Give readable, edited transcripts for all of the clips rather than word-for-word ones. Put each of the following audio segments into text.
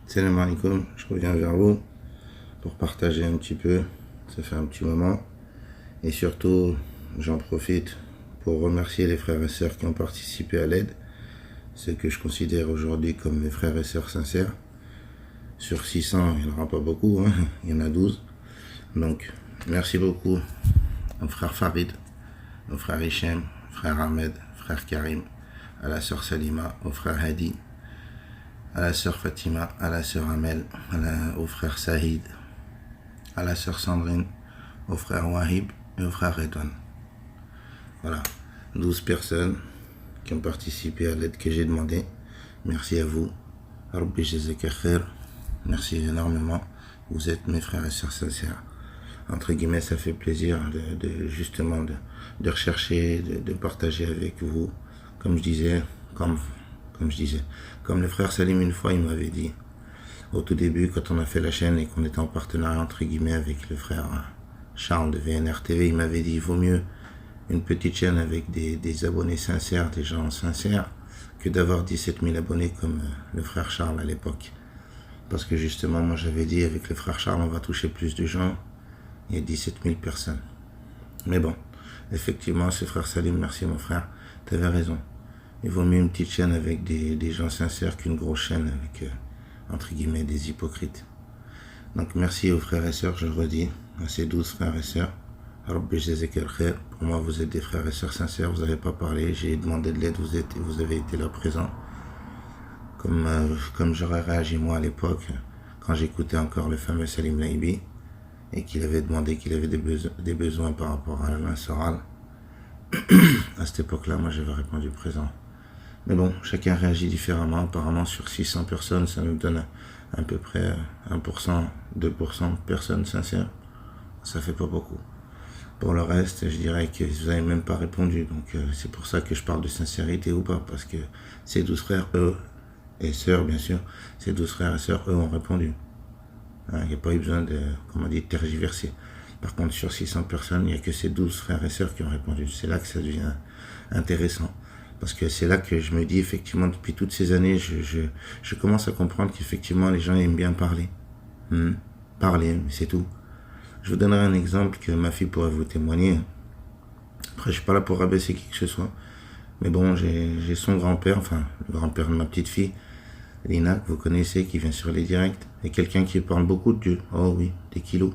Salam alaikum, je reviens vers vous pour partager un petit peu, ça fait un petit moment, et surtout j'en profite pour remercier les frères et sœurs qui ont participé à l'aide, ceux que je considère aujourd'hui comme mes frères et sœurs sincères. Sur 600, il n'y en aura pas beaucoup, hein, il y en a 12. Donc merci beaucoup au frère Farid, au frère Hichem, frère Ahmed, frère Karim, à la sœur Salima, au frère Hadi, à la sœur Fatima, à la sœur Amel, au frère Saïd, à la sœur Sandrine, au frère Wahib et au frère Redouane. Voilà, 12 personnes qui ont participé à l'aide que j'ai demandé. Merci à vous. Rabbi Jazaka Khair. Merci énormément. Vous êtes mes frères et sœurs sincères. Entre guillemets, ça fait plaisir justement de rechercher, de partager avec vous. Comme le frère Salim une fois, il m'avait dit, au tout début, quand on a fait la chaîne et qu'on était en partenariat entre guillemets avec le frère Charles de VNR TV, il m'avait dit, il vaut mieux une petite chaîne avec des abonnés sincères, des gens sincères, que d'avoir 17 000 abonnés comme le frère Charles à l'époque. Parce que justement, moi j'avais dit, avec le frère Charles, on va toucher plus de gens. Il y a 17 000 personnes. Mais bon, effectivement, ce frère Salim, merci mon frère, tu avais raison. Il vaut mieux une petite chaîne avec des gens sincères qu'une grosse chaîne avec, entre guillemets, des hypocrites. Donc merci aux frères et sœurs, je le redis, à ces 12 frères et sœurs. Rabbi Jazaka Khair. Pour moi, vous êtes des frères et sœurs sincères, vous n'avez pas parlé, j'ai demandé de l'aide, vous avez été là présents. Comme j'aurais réagi moi à l'époque, quand j'écoutais encore le fameux Salim Laibi, et qu'il avait demandé qu'il avait des besoins par rapport à la lince orale. À cette époque-là, moi j'avais répondu présent. Mais bon, chacun réagit différemment. Apparemment, sur 600 personnes, ça nous donne à peu près 1%, 2% de personnes sincères. Ça fait pas beaucoup. Pour le reste, je dirais que vous n'avez même pas répondu. Donc c'est pour ça que je parle de sincérité ou pas. Parce que ces 12 frères, eux, et sœurs bien sûr, ces 12 frères et sœurs, eux, ont répondu. Il n'y a pas eu besoin de tergiverser. Par contre, sur 600 personnes, il n'y a que ces 12 frères et sœurs qui ont répondu. C'est là que ça devient intéressant. Parce que c'est là que je me dis, effectivement, depuis toutes ces années, je commence à comprendre qu'effectivement, les gens aiment bien parler. Parler, mais c'est tout. Je vous donnerai un exemple que ma fille pourrait vous témoigner. Après, je ne suis pas là pour rabaisser qui que ce soit. Mais bon, j'ai son grand-père, enfin, le grand-père de ma petite fille, Lina, que vous connaissez, qui vient sur les directs, et quelqu'un qui parle beaucoup de Dieu. Oh oui, des kilos.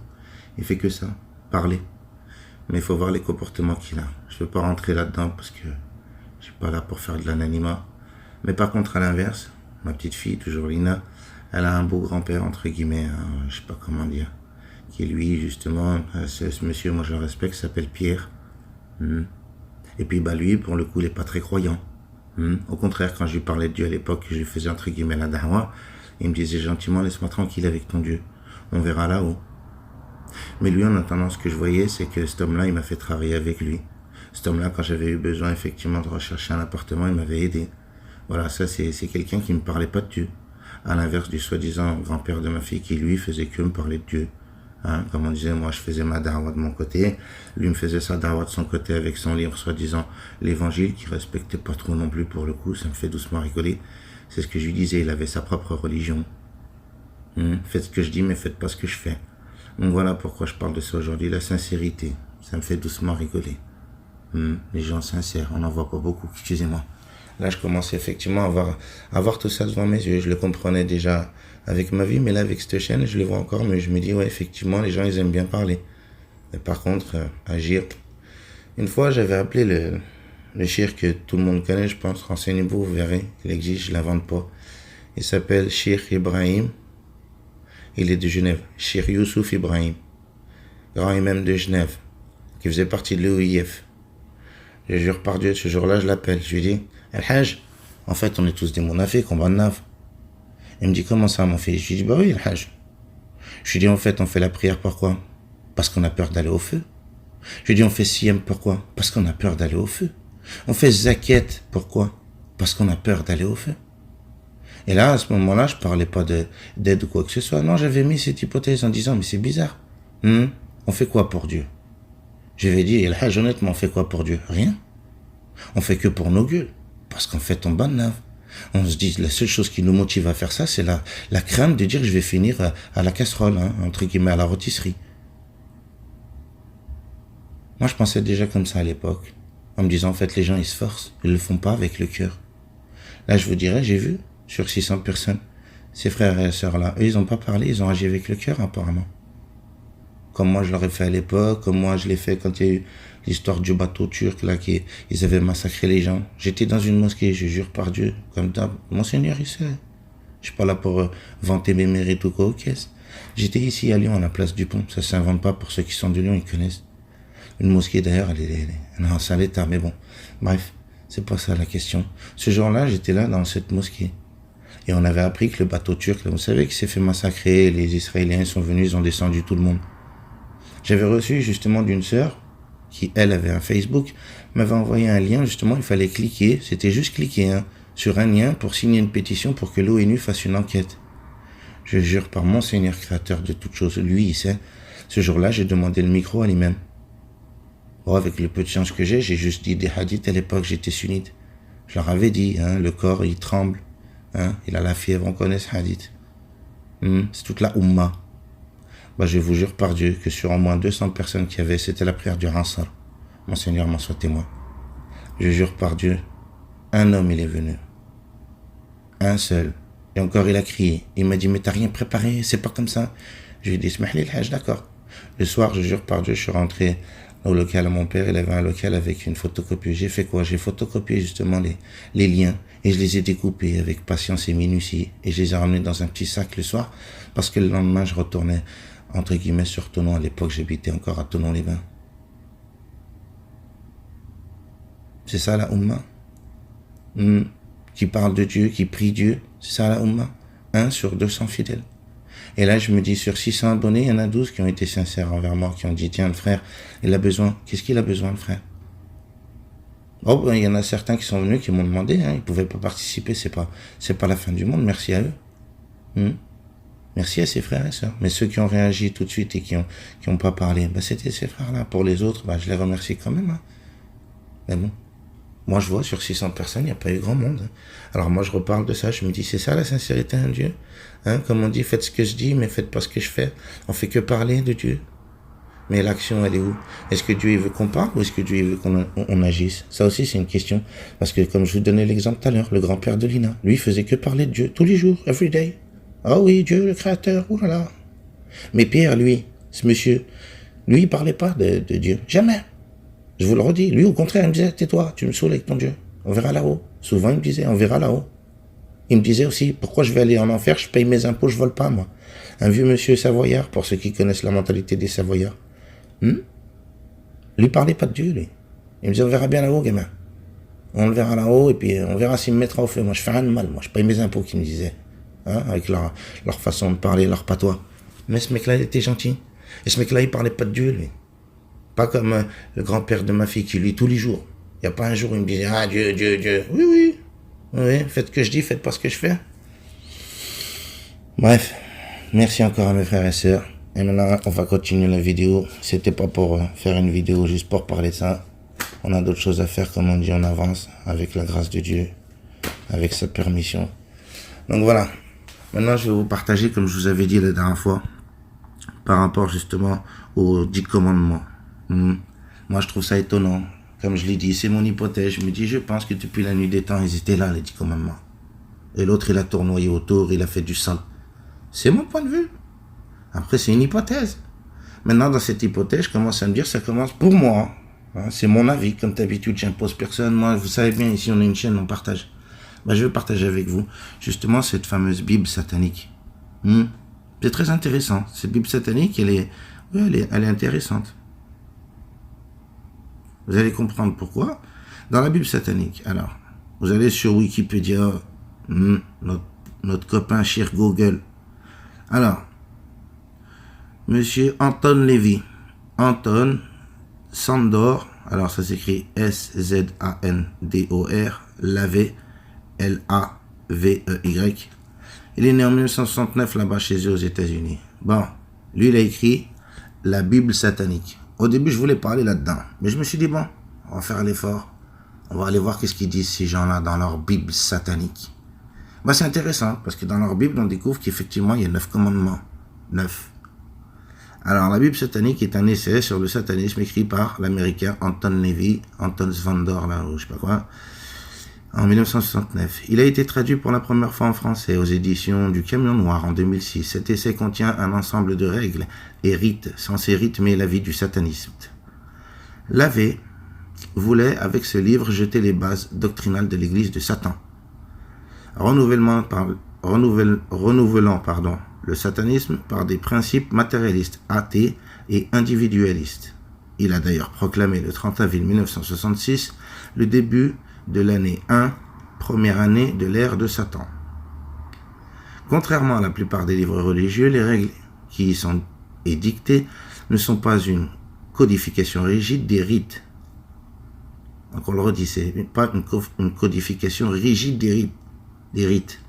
Il fait que ça, parler. Mais il faut voir les comportements qu'il a. Je ne veux pas rentrer là-dedans parce que je suis pas là pour faire de l'anonymat. Mais par contre, à l'inverse, ma petite fille, toujours Lina, elle a un beau grand-père, entre guillemets, je sais pas comment dire, qui lui, justement, ce monsieur, moi je le respecte, s'appelle Pierre. Et puis, lui, pour le coup, il n'est pas très croyant. Au contraire, quand je lui parlais de Dieu à l'époque, je lui faisais entre guillemets la da'wa, il me disait gentiment, laisse-moi tranquille avec ton Dieu, on verra là-haut. Mais lui, en attendant, ce que je voyais, c'est que cet homme-là, il m'a fait travailler avec lui. Cet homme-là, quand j'avais eu besoin effectivement de rechercher un appartement, il m'avait aidé. Voilà, ça c'est quelqu'un qui ne me parlait pas de Dieu. À l'inverse du soi-disant grand-père de ma fille qui, lui, faisait que me parler de Dieu. Comme on disait, moi je faisais ma da'wa de mon côté, lui me faisait sa da'wa de son côté avec son livre soi-disant l'évangile, qui respectait pas trop non plus pour le coup, ça me fait doucement rigoler. C'est ce que je lui disais, il avait sa propre religion. Faites ce que je dis, mais faites pas ce que je fais. Donc voilà pourquoi je parle de ça aujourd'hui, la sincérité, ça me fait doucement rigoler. Les gens sincères, on n'en voit pas beaucoup, excusez-moi. Là je commence effectivement à voir tout ça devant mes yeux, je le comprenais déjà avec ma vie, mais là avec cette chaîne, je le vois encore, mais je me dis, ouais, effectivement, les gens, ils aiment bien parler. Mais par contre, agir. Une fois, j'avais appelé le shir que tout le monde connaît, je pense, renseignez-vous, vous verrez, il existe, je ne l'invente pas. Il s'appelle Shir Ibrahim, il est de Genève, Shir Youssouf Ibrahim, grand imam de Genève, qui faisait partie de l'OIF. Je jure par Dieu, ce jour-là, je l'appelle, je lui dis, El-Hajj, en fait, on est tous des monafiques, on va de nave. Il me dit, comment ça, mon fils? Je lui dis, bah oui, le Hajj. Je lui dis, en fait, on fait la prière, pourquoi? Parce qu'on a peur d'aller au feu. Je lui dis, on fait siyam, pourquoi? Parce qu'on a peur d'aller au feu. On fait zakat, pourquoi? Parce qu'on a peur d'aller au feu. Et là, à ce moment-là, je parlais pas d'aide ou quoi que ce soit. Non, j'avais mis cette hypothèse en disant, mais c'est bizarre. On fait quoi pour Dieu? Je lui ai dit, le Hajj, honnêtement, on fait quoi pour Dieu? Rien. On fait que pour nos gueules. Parce qu'en fait, on bat de nave. On se dit, la seule chose qui nous motive à faire ça, c'est la crainte de dire que je vais finir à la casserole, hein, entre guillemets, à la rôtisserie. Moi, je pensais déjà comme ça à l'époque, en me disant, en fait, les gens, ils se forcent, ils le font pas avec le cœur. Là, je vous dirais, j'ai vu, sur 600 personnes, ces frères et sœurs-là, eux, ils ont pas parlé, ils ont agi avec le cœur, apparemment. Comme moi, je l'aurais fait à l'époque, comme moi, je l'ai fait quand il y a eu l'histoire du bateau turc, là, ils avaient massacré les gens. J'étais dans une mosquée, je jure par Dieu, comme d'hab. Mon Seigneur, il sait. Je suis pas là pour vanter mes mérites ou quoi, ok. J'étais ici à Lyon, à la place du Pont. Ça s'invente pas pour ceux qui sont de Lyon, ils connaissent. Une mosquée, d'ailleurs, elle est en sale état, mais bon. Bref, c'est pas ça la question. Ce jour-là, j'étais là, dans cette mosquée. Et on avait appris que le bateau turc, là, vous savez, qui s'est fait massacrer, les Israéliens sont venus, ils ont descendu tout le monde. J'avais reçu justement d'une sœur, qui elle avait un Facebook, m'avait envoyé un lien, justement, il fallait cliquer, c'était juste cliquer, hein, sur un lien pour signer une pétition pour que l'ONU fasse une enquête. Je jure par mon Seigneur créateur de toutes choses, lui il sait, ce jour-là j'ai demandé le micro à lui-même. Bon, avec le peu de chance que j'ai juste dit des hadiths à l'époque, j'étais sunnite. Je leur avais dit, hein, le corps il tremble, hein, il a la fièvre, on connaît ce hadith. C'est toute la Ummah. Bah, je vous jure par Dieu que sur au moins 200 personnes qui avaient, c'était la prière du Ransar. Mon Seigneur m'en soit témoin. Je jure par Dieu, un homme il est venu. Un seul. Et encore il a crié. Il m'a dit, mais t'as rien préparé, c'est pas comme ça. Je lui ai dit, smahli al-hajj, d'accord. Le soir, je jure par Dieu, je suis rentré au local à mon père, il avait un local avec une photocopie. J'ai fait quoi? J'ai photocopié justement les liens et je les ai découpés avec patience et minutie et je les ai ramenés dans un petit sac le soir parce que le lendemain, je retournais entre guillemets sur Thonon. À l'époque, j'habitais encore à Thonon-les-Bains. C'est ça la Oumma. Qui parle de Dieu, qui prie Dieu. C'est ça la Oumma. 1 sur 200 fidèles. Et là, je me dis, sur 600 abonnés, il y en a 12 qui ont été sincères envers moi, qui ont dit, tiens, le frère, il a besoin. Qu'est-ce qu'il a besoin, le frère? Oh, ben, il y en a certains qui sont venus, qui m'ont demandé, hein, ils pouvaient pas participer, c'est pas la fin du monde, merci à eux. Merci à ces frères et sœurs. Mais ceux qui ont réagi tout de suite et qui ont pas parlé, ben, c'était ces frères-là. Pour les autres, ben, je les remercie quand même, hein. Mais bon. Moi, je vois, sur 600 personnes, il n'y a pas eu grand monde. Hein. Alors moi, je reparle de ça, je me dis, c'est ça la sincérité à Dieu, hein. Comme on dit, faites ce que je dis, mais faites pas ce que je fais. On fait que parler de Dieu. Mais l'action, elle est où? Est-ce que Dieu il veut qu'on parle ou est-ce que Dieu il veut qu'on agisse? Ça aussi, c'est une question. Parce que comme je vous donnais l'exemple tout à l'heure, le grand-père de Lina, lui, il faisait que parler de Dieu, tous les jours, every day. Ah oui, Dieu, le créateur, oulala. Mais Pierre, lui, ce monsieur, lui, il parlait pas de Dieu. Jamais. Je vous le redis. Lui, au contraire, il me disait, tais-toi, tu me saoules avec ton Dieu. On verra là-haut. Souvent, il me disait, on verra là-haut. Il me disait aussi, pourquoi je vais aller en enfer, je paye mes impôts, je vole pas, moi. Un vieux monsieur savoyard, pour ceux qui connaissent la mentalité des Savoyards. Lui parlait pas de Dieu, lui. Il me disait, on verra bien là-haut, gamin. On le verra là-haut, et puis on verra s'il me mettra au feu. Moi, je fais rien de mal, moi. Je paye mes impôts, qu'il me disait. Hein, avec leur façon de parler, leur patois. Mais ce mec-là, il était gentil. Et ce mec-là, il parlait pas de Dieu, lui. Pas comme le grand-père de ma fille qui, lui, tous les jours. Il n'y a pas un jour où il me disait, ah, Dieu, Dieu, Dieu. Oui, oui. Oui, faites ce que je dis, faites pas ce que je fais. Bref. Merci encore à mes frères et sœurs. Et maintenant, on va continuer la vidéo. C'était pas pour faire une vidéo juste pour parler de ça. On a d'autres choses à faire, comme on dit, on avance avec la grâce de Dieu, avec sa permission. Donc voilà. Maintenant, je vais vous partager, comme je vous avais dit la dernière fois, par rapport justement aux 10 commandements. Moi, je trouve ça étonnant. Comme je l'ai dit, c'est mon hypothèse. Je me dis, je pense que depuis la nuit des temps, ils étaient là, les 10 commandements. Et l'autre, il a tournoyé autour, il a fait du sale. C'est mon point de vue. Après, c'est une hypothèse. Maintenant, dans cette hypothèse, je commence à me dire, ça commence pour moi. Hein, c'est mon avis. Comme d'habitude, j'impose personne. Moi, vous savez bien, ici, on a une chaîne, on partage. Ben, je vais partager avec vous, justement, cette fameuse Bible satanique. C'est très intéressant. Cette Bible satanique, elle est intéressante. Vous allez comprendre pourquoi. Dans la Bible satanique, alors, vous allez sur Wikipédia, notre copain cher Google. Alors, Monsieur Anton Lévy, Anton Sandor, alors ça s'écrit S-Z-A-N-D-O-R, Lavey, L-A-V-E-Y. Il est né en 1969 là-bas chez eux aux États-Unis. Bon, lui il a écrit la Bible satanique. Au début je voulais parler là-dedans, mais je me suis dit bon, on va faire l'effort. On va aller voir qu'est-ce qu'ils disent ces gens-là dans leur Bible satanique. C'est intéressant, parce que dans leur Bible, on découvre qu'effectivement, il y a 9 commandements. 9. Alors, la Bible satanique est un essai sur le satanisme écrit par l'américain Anton Levy, Anton Svandor, là, ou je sais pas quoi, en 1969. Il a été traduit pour la première fois en français aux éditions du Camion Noir en 2006. Cet essai contient un ensemble de règles et rites censés rythmer la vie du satanisme. Lavey voulait, avec ce livre, jeter les bases doctrinales de l'Église de Satan, renouvelant le satanisme par des principes matérialistes, athées et individualistes. Il a d'ailleurs proclamé le 30 avril 1966 le début de l'année 1, première année de l'ère de Satan. Contrairement à la plupart des livres religieux, les règles qui y sont édictées ne sont pas une codification rigide des rites. Donc on le redit, c'est pas une codification rigide des rites.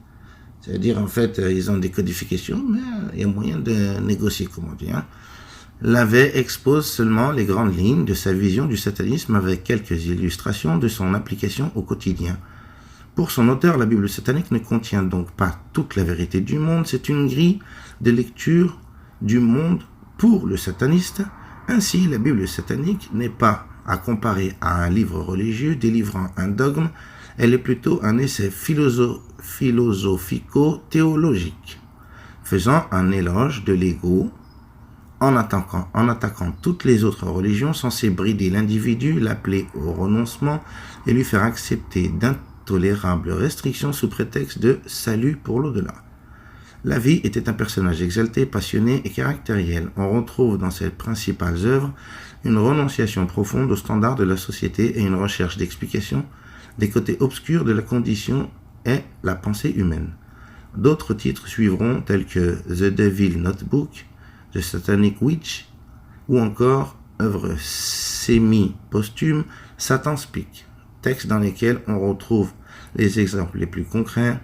C'est-à-dire, en fait, ils ont des codifications, mais il y a moyen de négocier, comme on dit. Lavey expose seulement les grandes lignes de sa vision du satanisme avec quelques illustrations de son application au quotidien. Pour son auteur, la Bible satanique ne contient donc pas toute la vérité du monde, c'est une grille de lecture du monde pour le sataniste. Ainsi, la Bible satanique n'est pas à comparer à un livre religieux délivrant un dogme, elle est plutôt un essai philosophico-théologique, faisant un éloge de l'ego, en attaquant toutes les autres religions censées brider l'individu, l'appeler au renoncement et lui faire accepter d'intolérables restrictions sous prétexte de salut pour l'au-delà. Lavey était un personnage exalté, passionné et caractériel. On retrouve dans ses principales œuvres une renonciation profonde aux standards de la société et une recherche d'explication des côtés obscurs de la condition et la pensée humaine. D'autres titres suivront tels que The Devil Notebook, The Satanic Witch, ou encore, œuvre semi-posthume, Satan Speak, textes dans lesquels on retrouve les exemples les plus concrets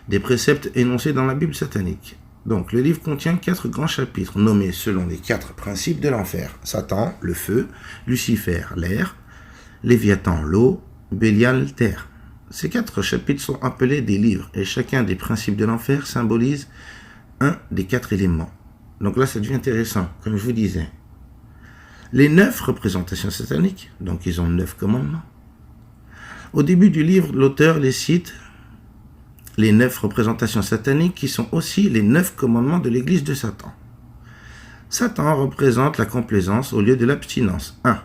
des préceptes énoncés dans la Bible satanique. Donc, le livre contient 4 grands chapitres nommés selon les 4 principes de l'enfer. Satan, le feu, Lucifer, l'air, Léviathan, l'eau, Bélial, terre. Ces 4 chapitres sont appelés des livres et chacun des principes de l'enfer symbolise un des 4 éléments. Donc là, ça devient intéressant, comme je vous disais. Les 9 représentations sataniques, donc ils ont 9 commandements. Au début du livre, l'auteur les cite, les 9 représentations sataniques qui sont aussi les 9 commandements de l'église de Satan. Satan représente la complaisance au lieu de l'abstinence. 1.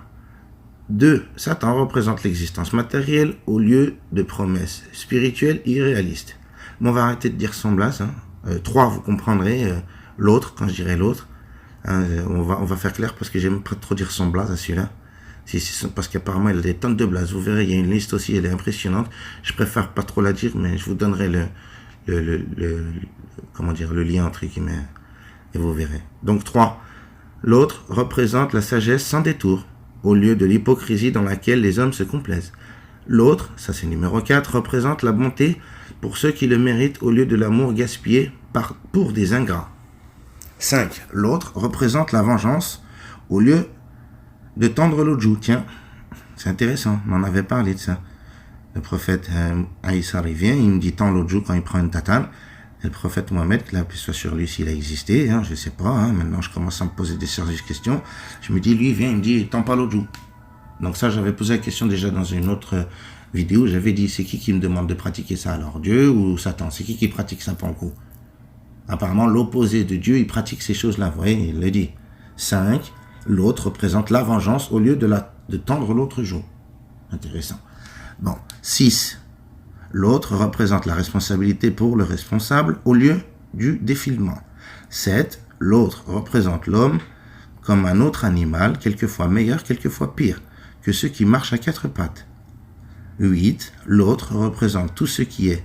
2. Satan représente l'existence matérielle au lieu de promesses spirituelles irréalistes. Bon, on va arrêter de dire semblace. 3, vous comprendrez. L'autre, quand je dirai l'autre, on va faire clair parce que j'aime pas trop dire semblace à celui-là. Parce qu'apparemment il a des tonnes de blases. Vous verrez, il y a une liste aussi, elle est impressionnante. Je préfère pas trop la dire, mais je vous donnerai le lien entre guillemets et vous verrez. Donc 3. L'autre représente la sagesse sans détour, au lieu de l'hypocrisie dans laquelle les hommes se complaisent. L'autre, ça c'est numéro 4, représente la bonté pour ceux qui le méritent au lieu de l'amour gaspillé pour des ingrats. 5. L'autre représente la vengeance au lieu de tendre l'autre joue. Tiens, c'est intéressant, on en avait parlé de ça. Le prophète Aïssa revient, il me dit tends l'autre joue quand il prend une tatane. Et le prophète Mohammed, que la paix soit sur lui s'il a existé, je ne sais pas, maintenant je commence à me poser des sérieuses questions. Je me dis, lui il vient, il me dit tends pas l'autre joue. Donc ça, j'avais posé la question déjà dans une autre vidéo, j'avais dit c'est qui me demande de pratiquer ça alors, Dieu ou Satan? C'est qui pratique ça pour le coup? Apparemment l'opposé de Dieu, il pratique ces choses-là, vous voyez, il le dit. 5. L'autre représente la vengeance au lieu de tendre l'autre joue. Intéressant. Bon. 6. L'autre représente la responsabilité pour le responsable au lieu du défilement. 7. L'autre représente l'homme comme un autre animal, quelquefois meilleur, quelquefois pire, que ceux qui marchent à 4 pattes. 8. L'autre représente tout ce qui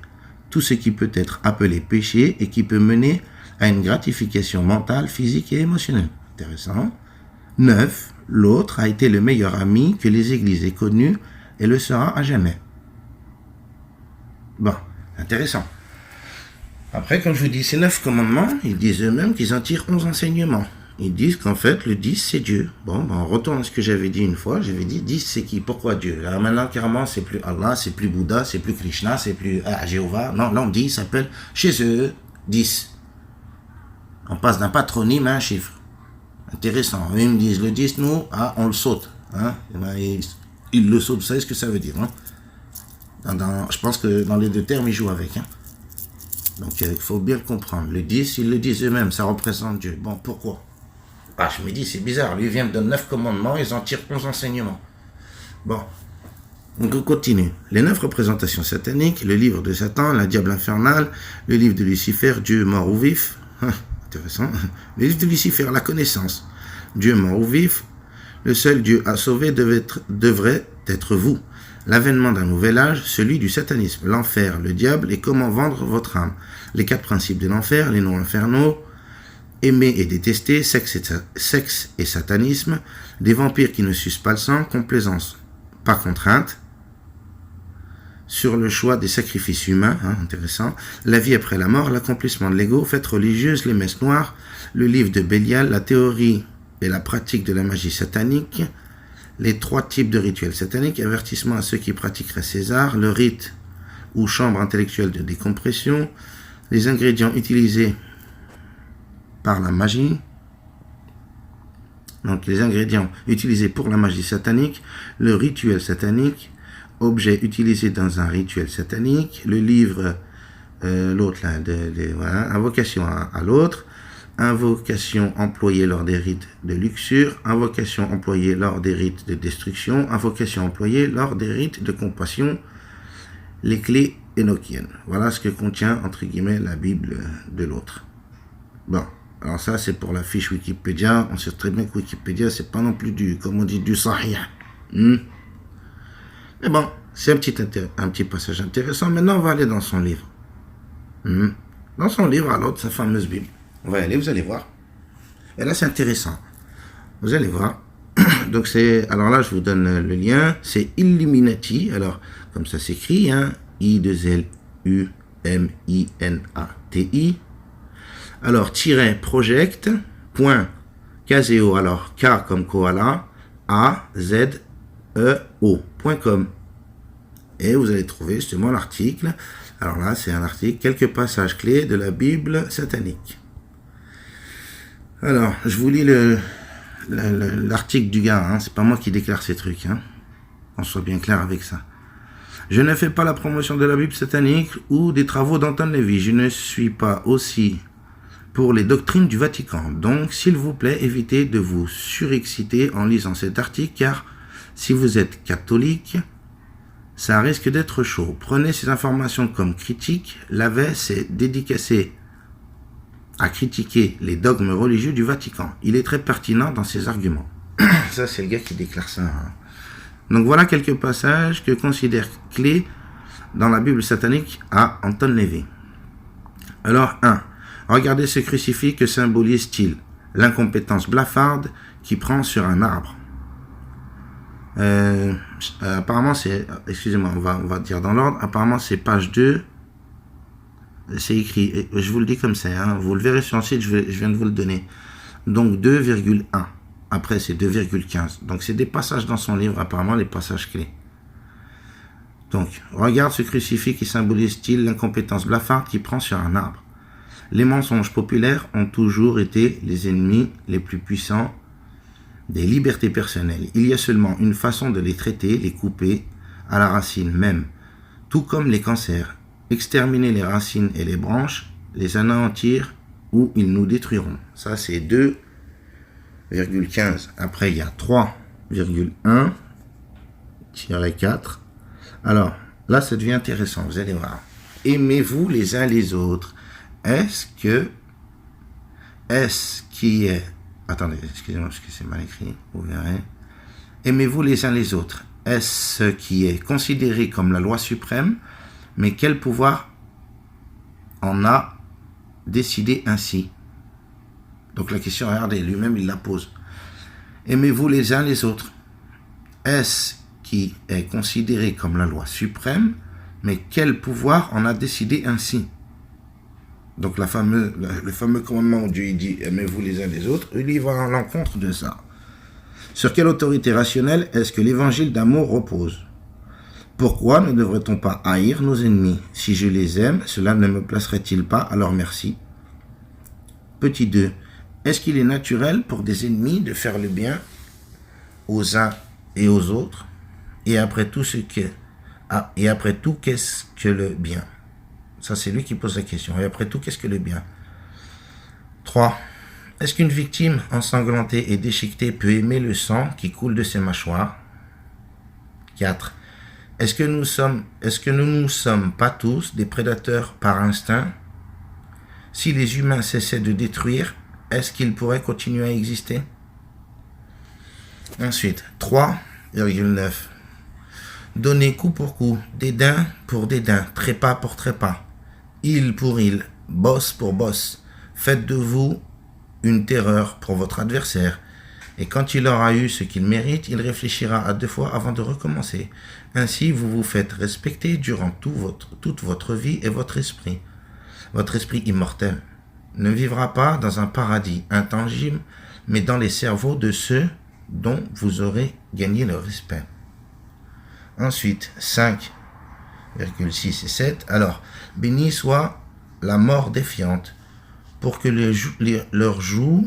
peut être appelé péché et qui peut mener à une gratification mentale, physique et émotionnelle. Intéressant. 9. L'autre a été le meilleur ami que les églises aient connu et le sera à jamais. Bon, intéressant. Après, comme je vous dis, ces 9 commandements, ils disent eux-mêmes qu'ils en tirent 11 enseignements. ils disent qu'en fait, le 10, c'est Dieu. Bon, ben, on retourne à ce que j'avais dit une fois. J'avais dit, 10, c'est qui? Pourquoi Dieu? Là, maintenant, carrément, c'est plus Allah, c'est plus Bouddha, c'est plus Krishna, c'est plus Jéhovah. Non, là, on dit, il s'appelle chez eux 10. On passe d'un patronyme à un chiffre. Intéressant. Ils me disent, le 10, nous, on le saute. Hein? Ils le sautent. Vous savez ce que ça veut dire, hein? Je pense que dans les deux termes, ils jouent avec. Hein? Donc, il faut bien le comprendre. Le 10, ils le disent eux-mêmes, ça représente Dieu. Bon, pourquoi? Je me dis, c'est bizarre. Lui, il vient de donner 9 commandements, ils en tirent 11 enseignements. Bon, donc on continue. Les 9 représentations sataniques, le livre de Satan, la diable infernale, le livre de Lucifer, Dieu mort ou vif. Intéressant. Le livre de Lucifer, la connaissance. Dieu mort ou vif. Le seul Dieu à sauver devrait être vous. L'avènement d'un nouvel âge, celui du satanisme, l'enfer, le diable et comment vendre votre âme. Les 4 principes de l'enfer, les noms infernaux, aimer et détester, sexe et satanisme, des vampires qui ne sucent pas le sang, complaisance, pas contrainte, sur le choix des sacrifices humains, intéressant, la vie après la mort, l'accomplissement de l'ego, fêtes religieuses, les messes noires, le livre de Bélial, la théorie et la pratique de la magie satanique, les 3 types de rituels sataniques, avertissement à ceux qui pratiqueraient César, le rite ou chambre intellectuelle de décompression, les ingrédients utilisés par la magie, donc les ingrédients utilisés pour la magie satanique, le rituel satanique, objet utilisé dans un rituel satanique, le livre, l'autre là, voilà, invocation à l'autre, invocation employée lors des rites de luxure, invocation employée lors des rites de destruction, invocation employée lors des rites de compassion, les clés énochiennes. Voilà ce que contient, entre guillemets, la Bible de l'autre. Bon, alors ça c'est pour la fiche Wikipédia. On sait très bien que Wikipédia c'est pas non plus comme on dit, du sahih. Mais bon, c'est un petit passage intéressant. Maintenant on va aller dans son livre. Dans son livre, alors, sa fameuse Bible. On va y aller, vous allez voir. Et là, c'est intéressant. Vous allez voir. Donc, alors là, je vous donne le lien. C'est Illuminati. Alors, comme ça s'écrit, I-2-L-U-M-I-N-A-T-I. Alors, project.caseo. Alors, K comme koala, A-Z-E-O.com. Et vous allez trouver justement l'article. Alors là, c'est un article, quelques passages clés de la Bible satanique. Alors, je vous lis l'article du gars, c'est pas moi qui déclare ces trucs, on soit bien clair avec ça. Je ne fais pas la promotion de la Bible satanique ou des travaux d'Anton Lévy. Je ne suis pas aussi pour les doctrines du Vatican. Donc, s'il vous plaît, évitez de vous surexciter en lisant cet article, car si vous êtes catholique, ça risque d'être chaud. Prenez ces informations comme critiques. Lavey s'est dédicacé à critiquer les dogmes religieux du Vatican. Il est très pertinent dans ses arguments. Ça, c'est le gars qui déclare ça. Donc voilà quelques passages que considère clés dans la Bible satanique à Anton Lévy. Alors, 1. Regardez ce crucifix que symbolise-t-il? L'incompétence blafarde qui prend sur un arbre. Apparemment, c'est... Excusez-moi, on va dire dans l'ordre. Apparemment, c'est page 2. C'est écrit, je vous le dis comme ça, vous le verrez sur le site, je viens de vous le donner. Donc 2,1. Après, c'est 2,15. Donc, c'est des passages dans son livre, apparemment, les passages clés. Donc, regarde ce crucifix qui symbolise-t-il l'incompétence blafarde qui prend sur un arbre. Les mensonges populaires ont toujours été les ennemis les plus puissants des libertés personnelles. Il y a seulement une façon de les traiter, les couper à la racine même. Tout comme les cancers. Exterminer les racines et les branches, les anéantir ou ils nous détruiront. Ça, c'est 2,15. Après, il y a 3,1-4. Alors, là, ça devient intéressant. Vous allez voir. Aimez-vous les uns les autres. Est-ce qui est... Attendez, excusez-moi parce que c'est mal écrit. Vous verrez. Aimez-vous les uns les autres. Est-ce qui est considéré comme la loi suprême? Mais quel pouvoir en a décidé ainsi? Donc la question, regardez, lui-même il la pose. Aimez-vous les uns les autres? Est-ce qui est considéré comme la loi suprême? Mais quel pouvoir en a décidé ainsi? Donc le fameux commandement où Dieu dit « Aimez-vous les uns les autres », lui il va à l'encontre de ça. Sur quelle autorité rationnelle est-ce que l'évangile d'amour repose? Pourquoi ne devrait-on pas haïr nos ennemis? Si je les aime, cela ne me placerait-il pas à leur merci? Petit 2. Est-ce qu'il est naturel pour des ennemis de faire le bien aux uns et aux autres? Et après tout, qu'est-ce que le bien? Ça, c'est lui qui pose la question. Et après tout, qu'est-ce que le bien? 3. Est-ce qu'une victime ensanglantée et déchiquetée peut aimer le sang qui coule de ses mâchoires? 4. Est-ce que nous ne sommes pas tous des prédateurs par instinct? Si les humains cessaient de détruire, est-ce qu'ils pourraient continuer à exister? Ensuite, 3,9. Donnez coup pour coup, dédain pour dédain, trépas pour trépas, île pour île, bosse pour bosse. Faites de vous une terreur pour votre adversaire. Et quand il aura eu ce qu'il mérite, il réfléchira à 2 fois avant de recommencer. Ainsi, vous vous faites respecter durant toute votre vie et votre esprit. Votre esprit immortel ne vivra pas dans un paradis intangible, mais dans les cerveaux de ceux dont vous aurez gagné le respect. Ensuite, 5,6 et 7. Alors, béni soit la mort défiante, pour que leurs jours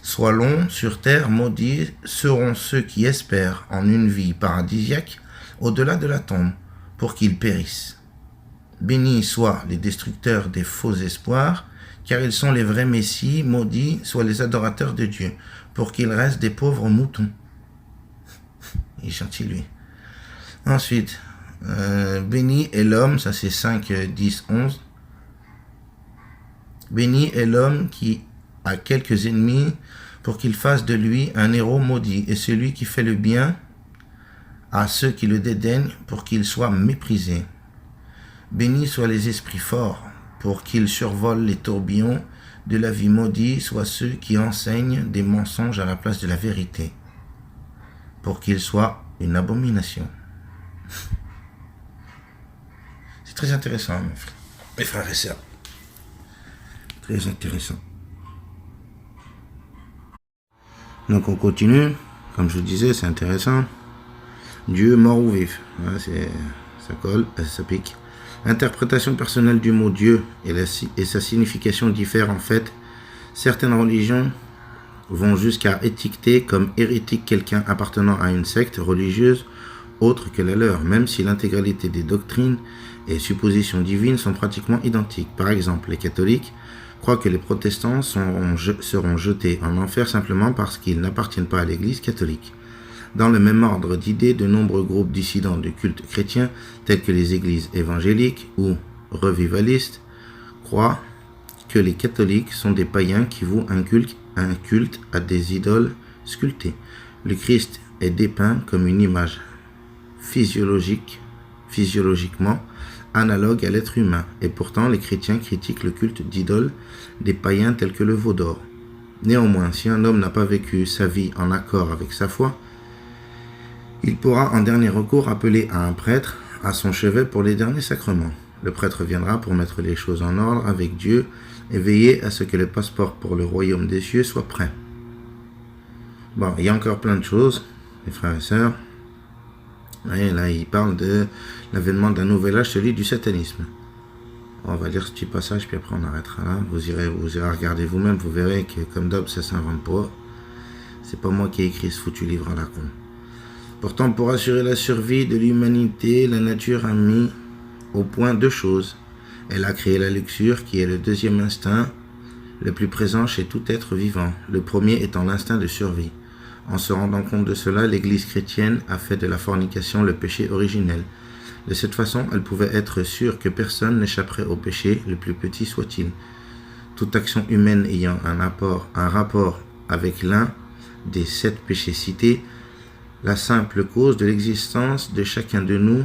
soient longs sur terre. Maudits seront ceux qui espèrent en une vie paradisiaque au-delà de la tombe, pour qu'ils périssent. Bénis soient les destructeurs des faux espoirs, car ils sont les vrais messies. Maudits soient les adorateurs de Dieu, pour qu'ils restent des pauvres moutons. Il est gentil, lui. Ensuite, béni est l'homme, ça c'est 5, 10, 11. Béni est l'homme qui a quelques ennemis, pour qu'il fasse de lui un héros maudit, et celui qui fait le bien à ceux qui le dédaignent, pour qu'il soit méprisé. Bénis soient les esprits forts, pour qu'ils survolent les tourbillons de la vie. Maudits soient ceux qui enseignent des mensonges à la place de la vérité, pour qu'ils soient une abomination. C'est très intéressant, mes frères et sœurs. Très intéressant. Donc on continue. Comme je vous disais, c'est intéressant. Dieu mort ou vif. Voilà, ça colle, ça pique. L'interprétation personnelle du mot Dieu et sa signification diffèrent en fait. Certaines religions vont jusqu'à étiqueter comme hérétique quelqu'un appartenant à une secte religieuse autre que la leur, même si l'intégralité des doctrines et suppositions divines sont pratiquement identiques. Par exemple, les catholiques croient que les protestants seront jetés en enfer simplement parce qu'ils n'appartiennent pas à l'Église catholique. Dans le même ordre d'idées, de nombreux groupes dissidents du culte chrétien, tels que les églises évangéliques ou revivalistes, croient que les catholiques sont des païens qui vouent un culte à des idoles sculptées. Le Christ est dépeint comme une image physiologiquement analogue à l'être humain, et pourtant les chrétiens critiquent le culte d'idoles des païens tels que le veau d'or. Néanmoins, si un homme n'a pas vécu sa vie en accord avec sa foi, il pourra en dernier recours appeler à un prêtre à son chevet pour les derniers sacrements. Le prêtre viendra pour mettre les choses en ordre avec Dieu et veiller à ce que le passeport pour le royaume des cieux soit prêt. Bon, il y a encore plein de choses, mes frères et sœurs. Et là, il parle de l'avènement d'un nouvel âge, celui du satanisme. On va lire ce petit passage, puis après on arrêtera là. Vous irez regarder vous-même, vous verrez que comme d'hab, ça s'invente pas. C'est pas moi qui ai écrit ce foutu livre à la con. Pourtant, pour assurer la survie de l'humanité, la nature a mis au point 2 choses. Elle a créé la luxure, qui est le deuxième instinct, le plus présent chez tout être vivant, le premier étant l'instinct de survie. En se rendant compte de cela, l'Église chrétienne a fait de la fornication le péché originel. De cette façon, elle pouvait être sûre que personne n'échapperait au péché, le plus petit soit-il. Toute action humaine ayant un rapport avec l'un des 7 péchés cités, la simple cause de l'existence de chacun de nous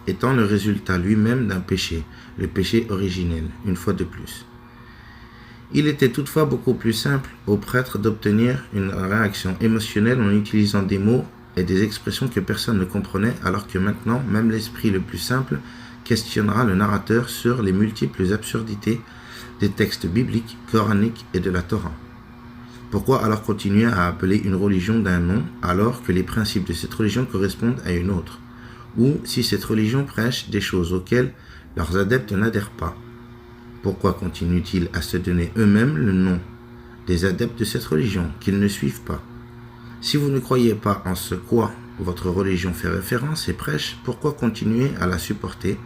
étant le résultat lui-même d'un péché, le péché originel, une fois de plus. Il était toutefois beaucoup plus simple aux prêtres d'obtenir une réaction émotionnelle en utilisant des mots et des expressions que personne ne comprenait, alors que maintenant, même l'esprit le plus simple questionnera le narrateur sur les multiples absurdités des textes bibliques, coraniques et de la Torah. Pourquoi alors continuer à appeler une religion d'un nom alors que les principes de cette religion correspondent à une autre? Ou si cette religion prêche des choses auxquelles leurs adeptes n'adhèrent pas, pourquoi continuent-ils à se donner eux-mêmes le nom des adeptes de cette religion qu'ils ne suivent pas? Si vous ne croyez pas en ce quoi votre religion fait référence et prêche, pourquoi continuer à la supporter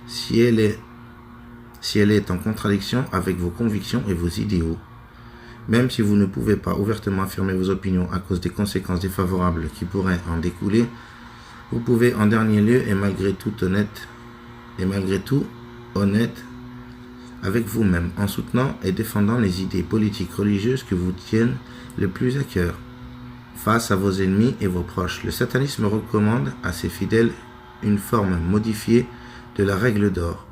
si elle est en contradiction avec vos convictions et vos idéaux? Même si vous ne pouvez pas ouvertement affirmer vos opinions à cause des conséquences défavorables qui pourraient en découler, vous pouvez en dernier lieu et malgré tout honnête avec vous-même en soutenant et défendant les idées politiques religieuses que vous tiennent le plus à cœur. Face à vos ennemis et vos proches, le satanisme recommande à ses fidèles une forme modifiée de la règle d'or.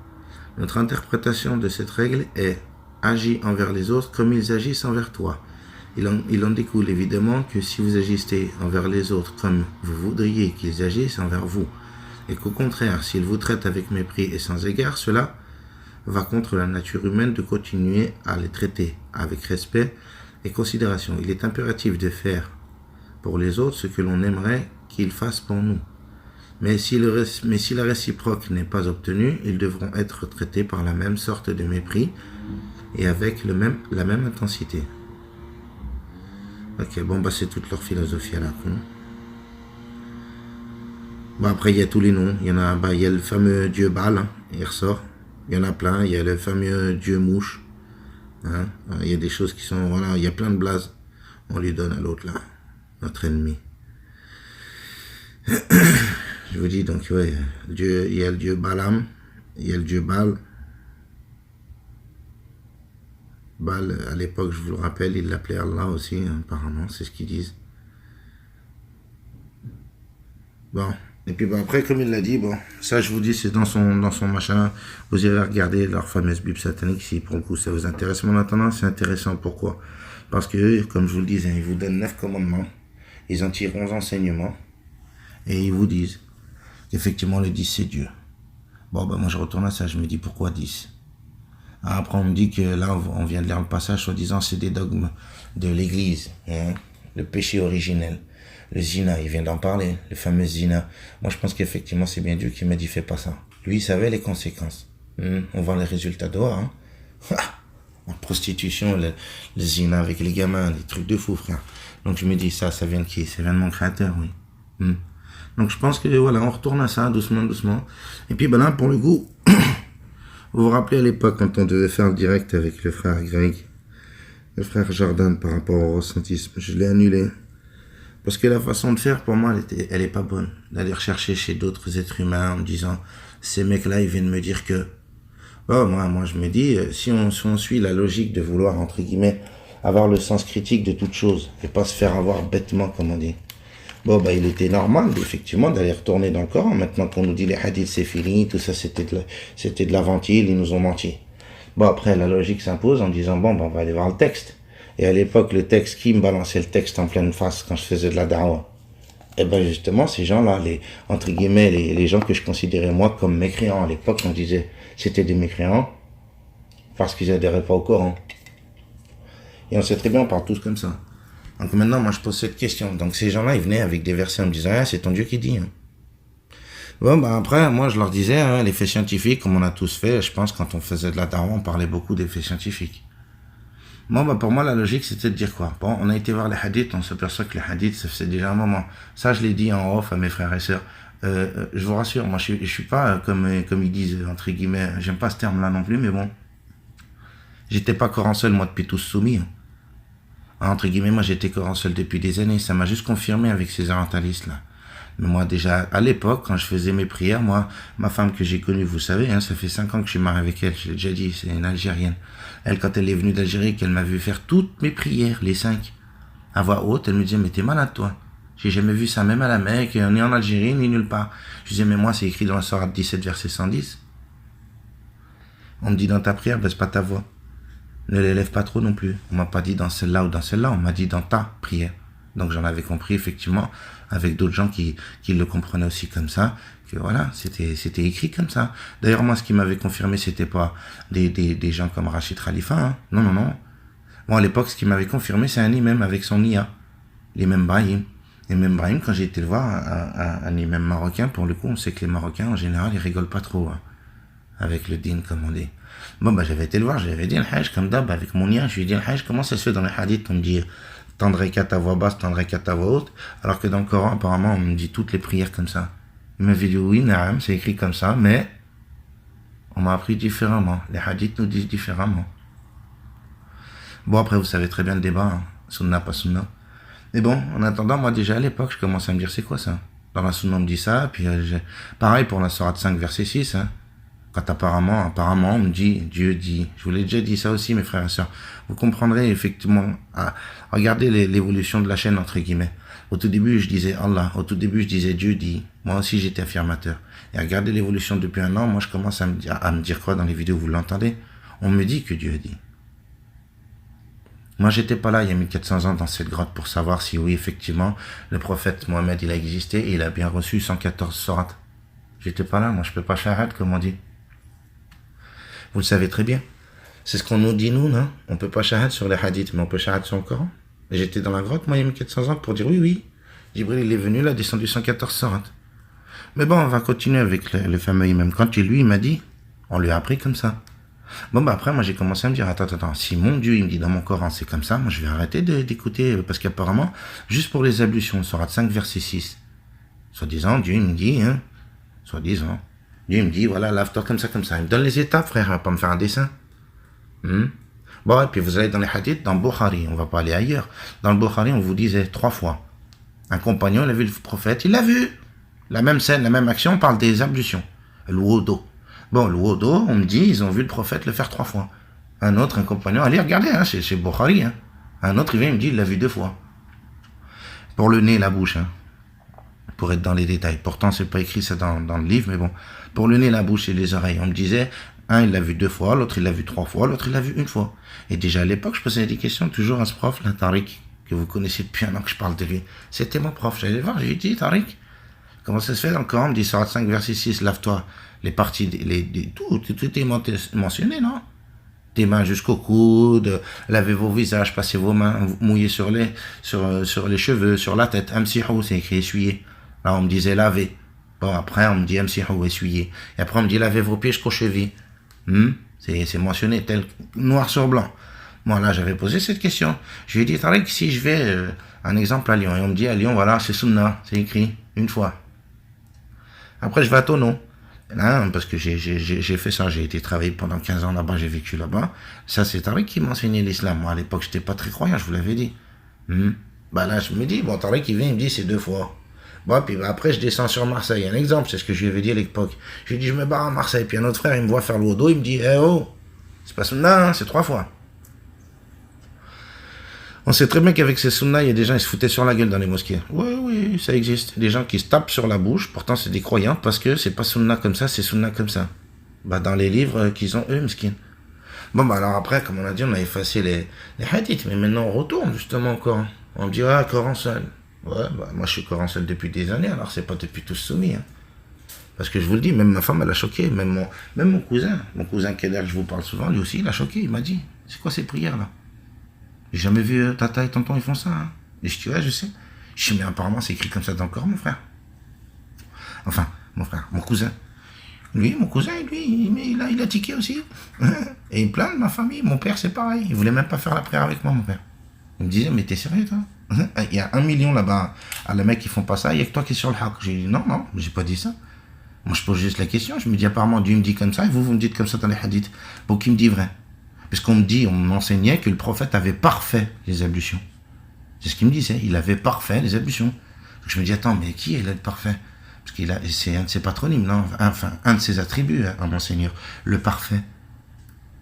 Notre interprétation de cette règle est « agis envers les autres comme ils agissent envers toi ». Il en découle évidemment que si vous agissez envers les autres comme vous voudriez qu'ils agissent envers vous, et qu'au contraire, s'ils vous traitent avec mépris et sans égard, cela va contre la nature humaine de continuer à les traiter avec respect et considération. Il est impératif de faire pour les autres ce que l'on aimerait qu'ils fassent pour nous. Mais si la réciproque n'est pas obtenue, ils devront être traités par la même sorte de mépris et avec la même intensité. Ok, bon, c'est toute leur philosophie à la con. Bon, après, il y a tous les noms. Il y en a, il y a le fameux dieu Baal, hein, il ressort. Il y en a plein. Il y a le fameux dieu mouche. Hein. Il y a des choses qui sont, voilà, il y a plein de blazes. On lui donne à l'autre, là, notre ennemi. Je vous dis, donc, ouais, il y a le dieu Balaam, il y a le dieu Baal. Baal, à l'époque, je vous le rappelle, il l'appelait Allah aussi, hein, apparemment, c'est ce qu'ils disent. Bon, et puis après, comme il l'a dit, bon, ça je vous dis, c'est dans son machin, vous irez regarder leur fameuse Bible satanique, si pour le coup ça vous intéresse. Mais maintenant, c'est intéressant, pourquoi? Parce que eux, comme je vous le disais, ils vous donnent 9 commandements, ils en tirent 11 enseignements, et ils vous disent qu'effectivement le 10 c'est Dieu. Bon, moi je retourne à ça, je me dis pourquoi 10? Après, on me dit que là, on vient de lire le passage, soi-disant, c'est des dogmes de l'Église, hein, le péché originel, le zina, il vient d'en parler, le fameux zina. Moi, je pense qu'effectivement, c'est bien Dieu qui m'a dit, fais pas ça. Lui, il savait les conséquences. On voit les résultats dehors, hein. La prostitution, le zina avec les gamins, des trucs de fou, frère. Donc, je me dis, ça vient de qui? Ça vient de mon créateur, oui. Donc, je pense que, voilà, on retourne à ça, doucement, doucement. Et puis, là, pour le coup, vous vous rappelez à l'époque quand on devait faire le direct avec le frère Greg, le frère Jordan par rapport au ressentisme, je l'ai annulé. Parce que la façon de faire, pour moi, elle est pas bonne. D'aller rechercher chez d'autres êtres humains en me disant, ces mecs-là, ils viennent me dire que... Oh, moi, je me dis, si on suit la logique de vouloir, entre guillemets, avoir le sens critique de toute chose, et pas se faire avoir bêtement, comme on dit. Bon, il était normal, effectivement, d'aller retourner dans le Coran. Maintenant qu'on nous dit les hadiths, c'est fini, tout ça, c'était de la ventile, ils nous ont menti. Bon, après, la logique s'impose en disant, on va aller voir le texte. Et à l'époque, le texte, qui me balançait le texte en pleine face quand je faisais de la da'wa? Eh justement, ces gens-là, entre guillemets, les gens que je considérais, moi, comme mécréants. À l'époque, on disait, c'était des mécréants, parce qu'ils adhéraient pas au Coran. Et on sait très bien, on parle tous comme ça. Donc maintenant, moi, je pose cette question. Donc ces gens-là, ils venaient avec des versets en me disant, c'est ton Dieu qui dit. Hein. Bon, après, moi, je leur disais, les faits scientifiques, comme on a tous fait, je pense, quand on faisait de la dawa, on parlait beaucoup des faits scientifiques. Pour moi, la logique, c'était de dire quoi? Bon, on a été voir les hadiths, on s'aperçoit que les hadiths, ça faisait déjà un moment. Ça, je l'ai dit en off à mes frères et sœurs. Je vous rassure, moi, je suis pas, comme ils disent, entre guillemets, j'aime pas ce terme-là non plus, mais bon. J'étais pas Coran seul, moi, depuis tous soumis. Hein. Entre guillemets, moi j'étais Coran seul depuis des années, ça m'a juste confirmé avec ces orientalistes là. Mais moi déjà, à l'époque, quand je faisais mes prières, moi, ma femme que j'ai connue, vous savez, ça fait 5 ans que je suis marié avec elle, je l'ai déjà dit, c'est une Algérienne. Elle, quand elle est venue d'Algérie, qu'elle m'a vu faire toutes mes prières, les 5, à voix haute, elle me disait, mais t'es malade toi. J'ai jamais vu ça, même à la Mecque, ni en Algérie, ni nulle part. Je disais, mais moi c'est écrit dans la Sourate 17, verset 110. On me dit dans ta prière, baisse pas ta voix. Ne l'élève pas trop non plus. On m'a pas dit dans celle-là ou dans celle-là, on m'a dit dans ta prière. Donc j'en avais compris effectivement avec d'autres gens qui le comprenaient aussi comme ça, que voilà, c'était écrit comme ça. D'ailleurs moi ce qui m'avait confirmé c'était pas des gens comme Rachid Khalifa, hein. Non, non, non. Moi à l'époque ce qui m'avait confirmé c'est un imam avec son IA, l'imam Brahim. L'imam Brahim, quand j'ai été le voir, un imam marocain, pour le coup on sait que les Marocains en général ils rigolent pas trop hein, avec le din comme on dit. Bon bah j'avais été le voir, j'avais dit le hajj comme d'hab avec mon IA, je lui ai dit le hajj comment ça se fait dans les hadiths, on me dit tendrez qu'à ta voix basse, tendrez qu'à ta voix haute, alors que dans le Coran apparemment on me dit toutes les prières comme ça. Il m'avait dit oui, naam, c'est écrit comme ça, mais on m'a appris différemment, les hadiths nous disent différemment. Bon après vous savez très bien le débat, hein. Sunna pas sunna. Mais bon, en attendant, moi déjà à l'époque, je commençais à me dire c'est quoi ça. Dans la sunna on me dit ça, puis pareil pour la sourate 5 verset 6, hein. Quand apparemment on me dit, Dieu dit, je vous l'ai déjà dit ça aussi mes frères et sœurs, vous comprendrez effectivement, regardez l'évolution de la chaîne entre guillemets. Au tout début je disais Allah, au tout début je disais Dieu dit, moi aussi j'étais affirmateur. Et regardez l'évolution depuis un an, moi je commence à me dire quoi dans les vidéos, vous l'entendez? On me dit que Dieu dit. Moi j'étais pas là il y a 1400 ans dans cette grotte pour savoir si oui effectivement le prophète Mohammed il a existé et il a bien reçu 114 sourates. J'étais pas là, moi je peux pas shahad comme on dit. Vous le savez très bien. C'est ce qu'on nous dit, nous, non? On peut pas shahad sur les hadiths, mais on peut shahad sur le Coran. Et j'étais dans la grotte, moi, il y a 1400 ans, pour dire oui, oui. Jibril, il est venu, il a descendu 114 sourates. Mais bon, on va continuer avec le fameux imam. Quand lui, il m'a dit, on lui a appris comme ça. Bon, bah après, moi, j'ai commencé à me dire, attends, si mon Dieu, il me dit dans mon Coran, c'est comme ça, moi, je vais arrêter d'écouter, parce qu'apparemment, juste pour les ablutions, sourate 5, verset 6. Soi-disant, Dieu, il me dit, hein, soi-disant, Dieu me dit, voilà, lave-toi comme ça. Il me donne les étapes, frère, il va pas me faire un dessin. Bon, et puis vous allez dans les hadiths, dans le Bukhari, on va pas aller ailleurs. Dans le Bukhari, on vous disait 3 fois. Un compagnon, il a vu le prophète, il l'a vu. La même scène, la même action, on parle des ablutions. Le wudu. Bon, le wudu, on me dit, ils ont vu le prophète le faire 3 fois. Un compagnon, allez, regardez, hein, c'est Bukhari, hein. Un autre, il vient, il me dit, il l'a vu 2 fois. Pour le nez, la bouche, hein. Pour être dans les détails. Pourtant, c'est pas écrit ça dans le livre, mais bon. Pour le nez, la bouche et les oreilles, on me disait, un, il l'a vu 2 fois, l'autre, il l'a vu 3 fois, l'autre, il l'a vu 1 fois. Et déjà à l'époque, je posais des questions toujours à ce prof, là, Tariq, que vous connaissez depuis un an que je parle de lui. C'était mon prof. J'allais voir, j'ai dit, Tariq, comment ça se fait dans le Coran? On me dit, sourate 5, verset 6, lave-toi. Les parties, tout est mentionné, non? Des mains jusqu'au coude, lavez vos visages, passez vos mains mouillées sur les cheveux, sur la tête. Amsihou, c'est écrit essuyer. Là, on me disait laver. Bon, après, on me dit amsihou, essuyer. Et après, on me dit lavez vos pieds jusqu'aux chevilles. C'est mentionné, tel noir sur blanc. Moi, là, j'avais posé cette question. Je lui ai dit, Tariq, si je vais, un exemple à Lyon, et on me dit à Lyon, voilà, c'est Sunna, c'est écrit, 1 fois. Après, je vais à Tonon. Là, parce que j'ai fait ça, j'ai été travailler pendant 15 ans là-bas, j'ai vécu là-bas. Ça, c'est Tariq qui m'a enseigné l'islam. Moi, à l'époque, j'étais pas très croyant, je vous l'avais dit. Bah là, je me dis, bon, Tariq, il vient, il me dit, c'est 2 fois. Bon, puis après, je descends sur Marseille. Un exemple, c'est ce que je lui avais dit à l'époque. Je lui ai dit, je me barre à Marseille. Puis un autre frère, il me voit faire le wudu, il me dit, oh, c'est pas sunna, hein, c'est 3 fois. On sait très bien qu'avec ces sunna, il y a des gens qui se foutaient sur la gueule dans les mosquées. Oui, ça existe. Des gens qui se tapent sur la bouche, pourtant c'est des croyants, parce que c'est pas sunna comme ça, c'est sunna comme ça. Bah, dans les livres qu'ils ont, eux, mesquins. Bon, bah, alors après, comme on a dit, on a effacé les hadiths, mais maintenant on retourne justement encore. On me dit, ah, Coran seul. Ouais, bah, moi je suis Coran seul depuis des années, alors c'est pas depuis tous soumis, hein. Parce que je vous le dis, même ma femme, elle a choqué, même mon cousin Kader, je vous parle souvent, lui aussi, il a choqué, il m'a dit, c'est quoi ces prières-là? J'ai jamais vu tata et tonton, ils font ça, hein. Et je dis, ouais, je sais. Je dis, mais apparemment, c'est écrit comme ça dans le Coran, mon frère. Enfin, mon cousin. Lui, mon cousin, lui, il a tiqué aussi. Et il plaint de ma famille. Mon père, c'est pareil. Il voulait même pas faire la prière avec moi, mon père. Il me disait, mais t'es sérieux, toi? Il y a 1 million là-bas, à les mecs qui font pas ça, il y a que toi qui es sur le haq. J'ai dit, non, j'ai pas dit ça. Moi, je pose juste la question. Je me dis, apparemment, Dieu me dit comme ça, et vous me dites comme ça dans les hadiths. Pour qui me dit vrai? Puisqu'on m'enseignait que le prophète avait parfait les ablutions. C'est ce qu'il me disait, il avait parfait les ablutions. Donc je me dis, attends, mais qui est là le parfait? Parce c'est un de ses patronymes, non? Enfin, un de ses attributs, hein, à mon Seigneur, le parfait.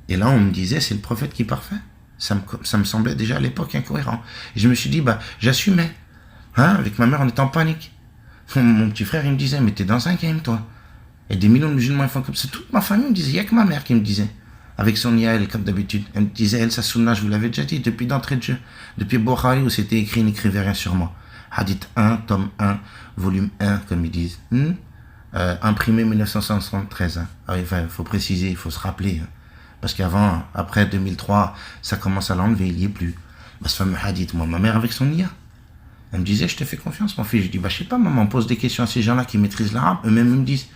Et là, on me disait, c'est le prophète qui est parfait. Ça me semblait déjà à l'époque incohérent. Et je me suis dit, bah, j'assumais. Hein, avec ma mère, on était en panique. Mon petit frère, il me disait, mais t'es dans un game, toi. Et des millions de musulmans, ils font comme ça. Toute ma famille me disait, il n'y a que ma mère qui me disait. avec son Yael, comme d'habitude. Elle me disait, elle, sa sunna, je vous l'avais déjà dit, depuis d'entrée de jeu. Depuis Bukhari, où c'était écrit, n'écrivait rien sur moi. Hadith 1, tome 1, volume 1, comme ils disent. Imprimé 1973. Hein. Ah, il faut préciser, il faut se rappeler. Hein. Parce qu'avant, après 2003, ça commence à l'enlever, il n'y est plus. Bah, ce fameux hadith, moi, ma mère avec son Nia. Elle me disait, je te fais confiance, mon fils. Je dis, bah, je sais pas, maman, on pose des questions à ces gens-là qui maîtrisent l'arabe. Eux-mêmes me disent,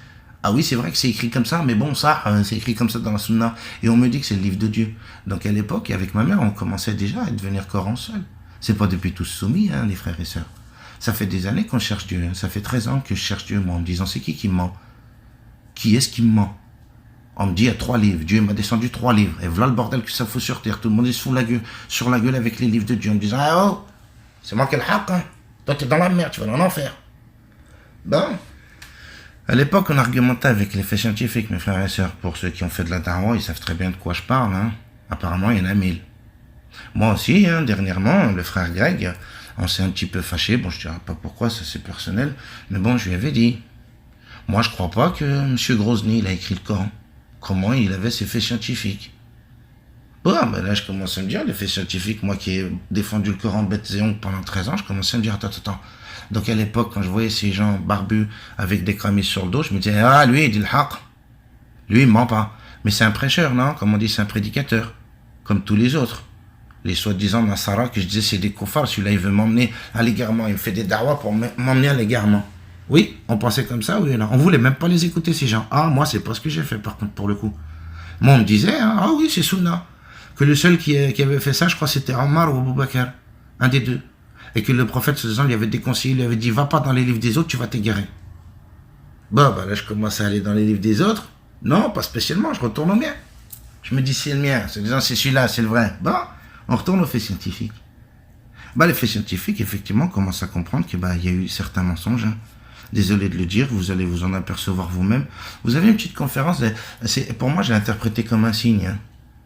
ah oui, c'est vrai que c'est écrit comme ça, mais bon, ça, c'est écrit comme ça dans la sunna. Et on me dit que c'est le livre de Dieu. Donc à l'époque, avec ma mère, on commençait déjà à devenir Coran seul. C'est pas depuis tous soumis, hein, les frères et sœurs. Ça fait des années qu'on cherche Dieu. Hein. Ça fait 13 ans que je cherche Dieu, moi, en me disant, c'est qui me ment? Qui est-ce qui me ment? On me dit, il y a 3 livres. Dieu m'a descendu 3 livres. Et voilà le bordel que ça fout sur terre. Tout le monde est sur la gueule avec les livres de Dieu. En me disant, ah oh, c'est moi qui ai le haq, hein. Toi, t'es dans la merde, tu vas dans l'enfer. Bon. À l'époque, on argumentait avec les faits scientifiques, mes frères et sœurs. Pour ceux qui ont fait de la dawa, ils savent très bien de quoi je parle. Hein. Apparemment, il y en a 1000. Moi aussi, hein, dernièrement, le frère Greg, on s'est un petit peu fâché. Bon, je ne dirais pas pourquoi, ça c'est personnel. Mais bon, je lui avais dit. Moi, je crois pas que M. Grozny, il a écrit le Coran. Comment il avait ses faits scientifiques. Bon, ben là, je commence à me dire, les faits scientifiques, moi qui ai défendu le Coran bête et ongle pendant 13 ans, je commençais à me dire, attends. Donc à l'époque, quand je voyais ces gens barbus avec des cramises sur le dos, je me disais, ah, lui, il dit le haq. Lui, il ment pas. Mais c'est un prêcheur, non? Comme on dit, c'est un prédicateur. Comme tous les autres. Les soi-disant Nasara, que je disais, c'est des koufars. Celui-là, il veut m'emmener à l'égarement. Il me fait des dawas pour m'emmener à l'égarement. Oui, on pensait comme ça, oui, là. On voulait même pas les écouter, ces gens. Ah, moi, c'est pas ce que j'ai fait, par contre, pour le coup. Moi, on me disait, hein, ah oui, c'est Sunna. Que le seul qui avait fait ça, je crois, c'était Omar ou Abu Bakr. Un des deux. Et que le prophète, se lui avait déconseillé, il lui avait dit, va pas dans les livres des autres, tu vas t'égarer. Bon, bah là, je commence à aller dans les livres des autres. Non, pas spécialement, je retourne au mien. Je me dis, c'est le mien, c'est disant, c'est celui-là, c'est le vrai. Bon, on retourne aux faits scientifiques. Bah, les faits scientifiques, effectivement, commencent à comprendre que, bah, il y a eu certains mensonges. Hein. Désolé de le dire, vous allez vous en apercevoir vous-même. Vous avez une petite conférence, pour moi, je l'ai interprété comme un signe. Hein.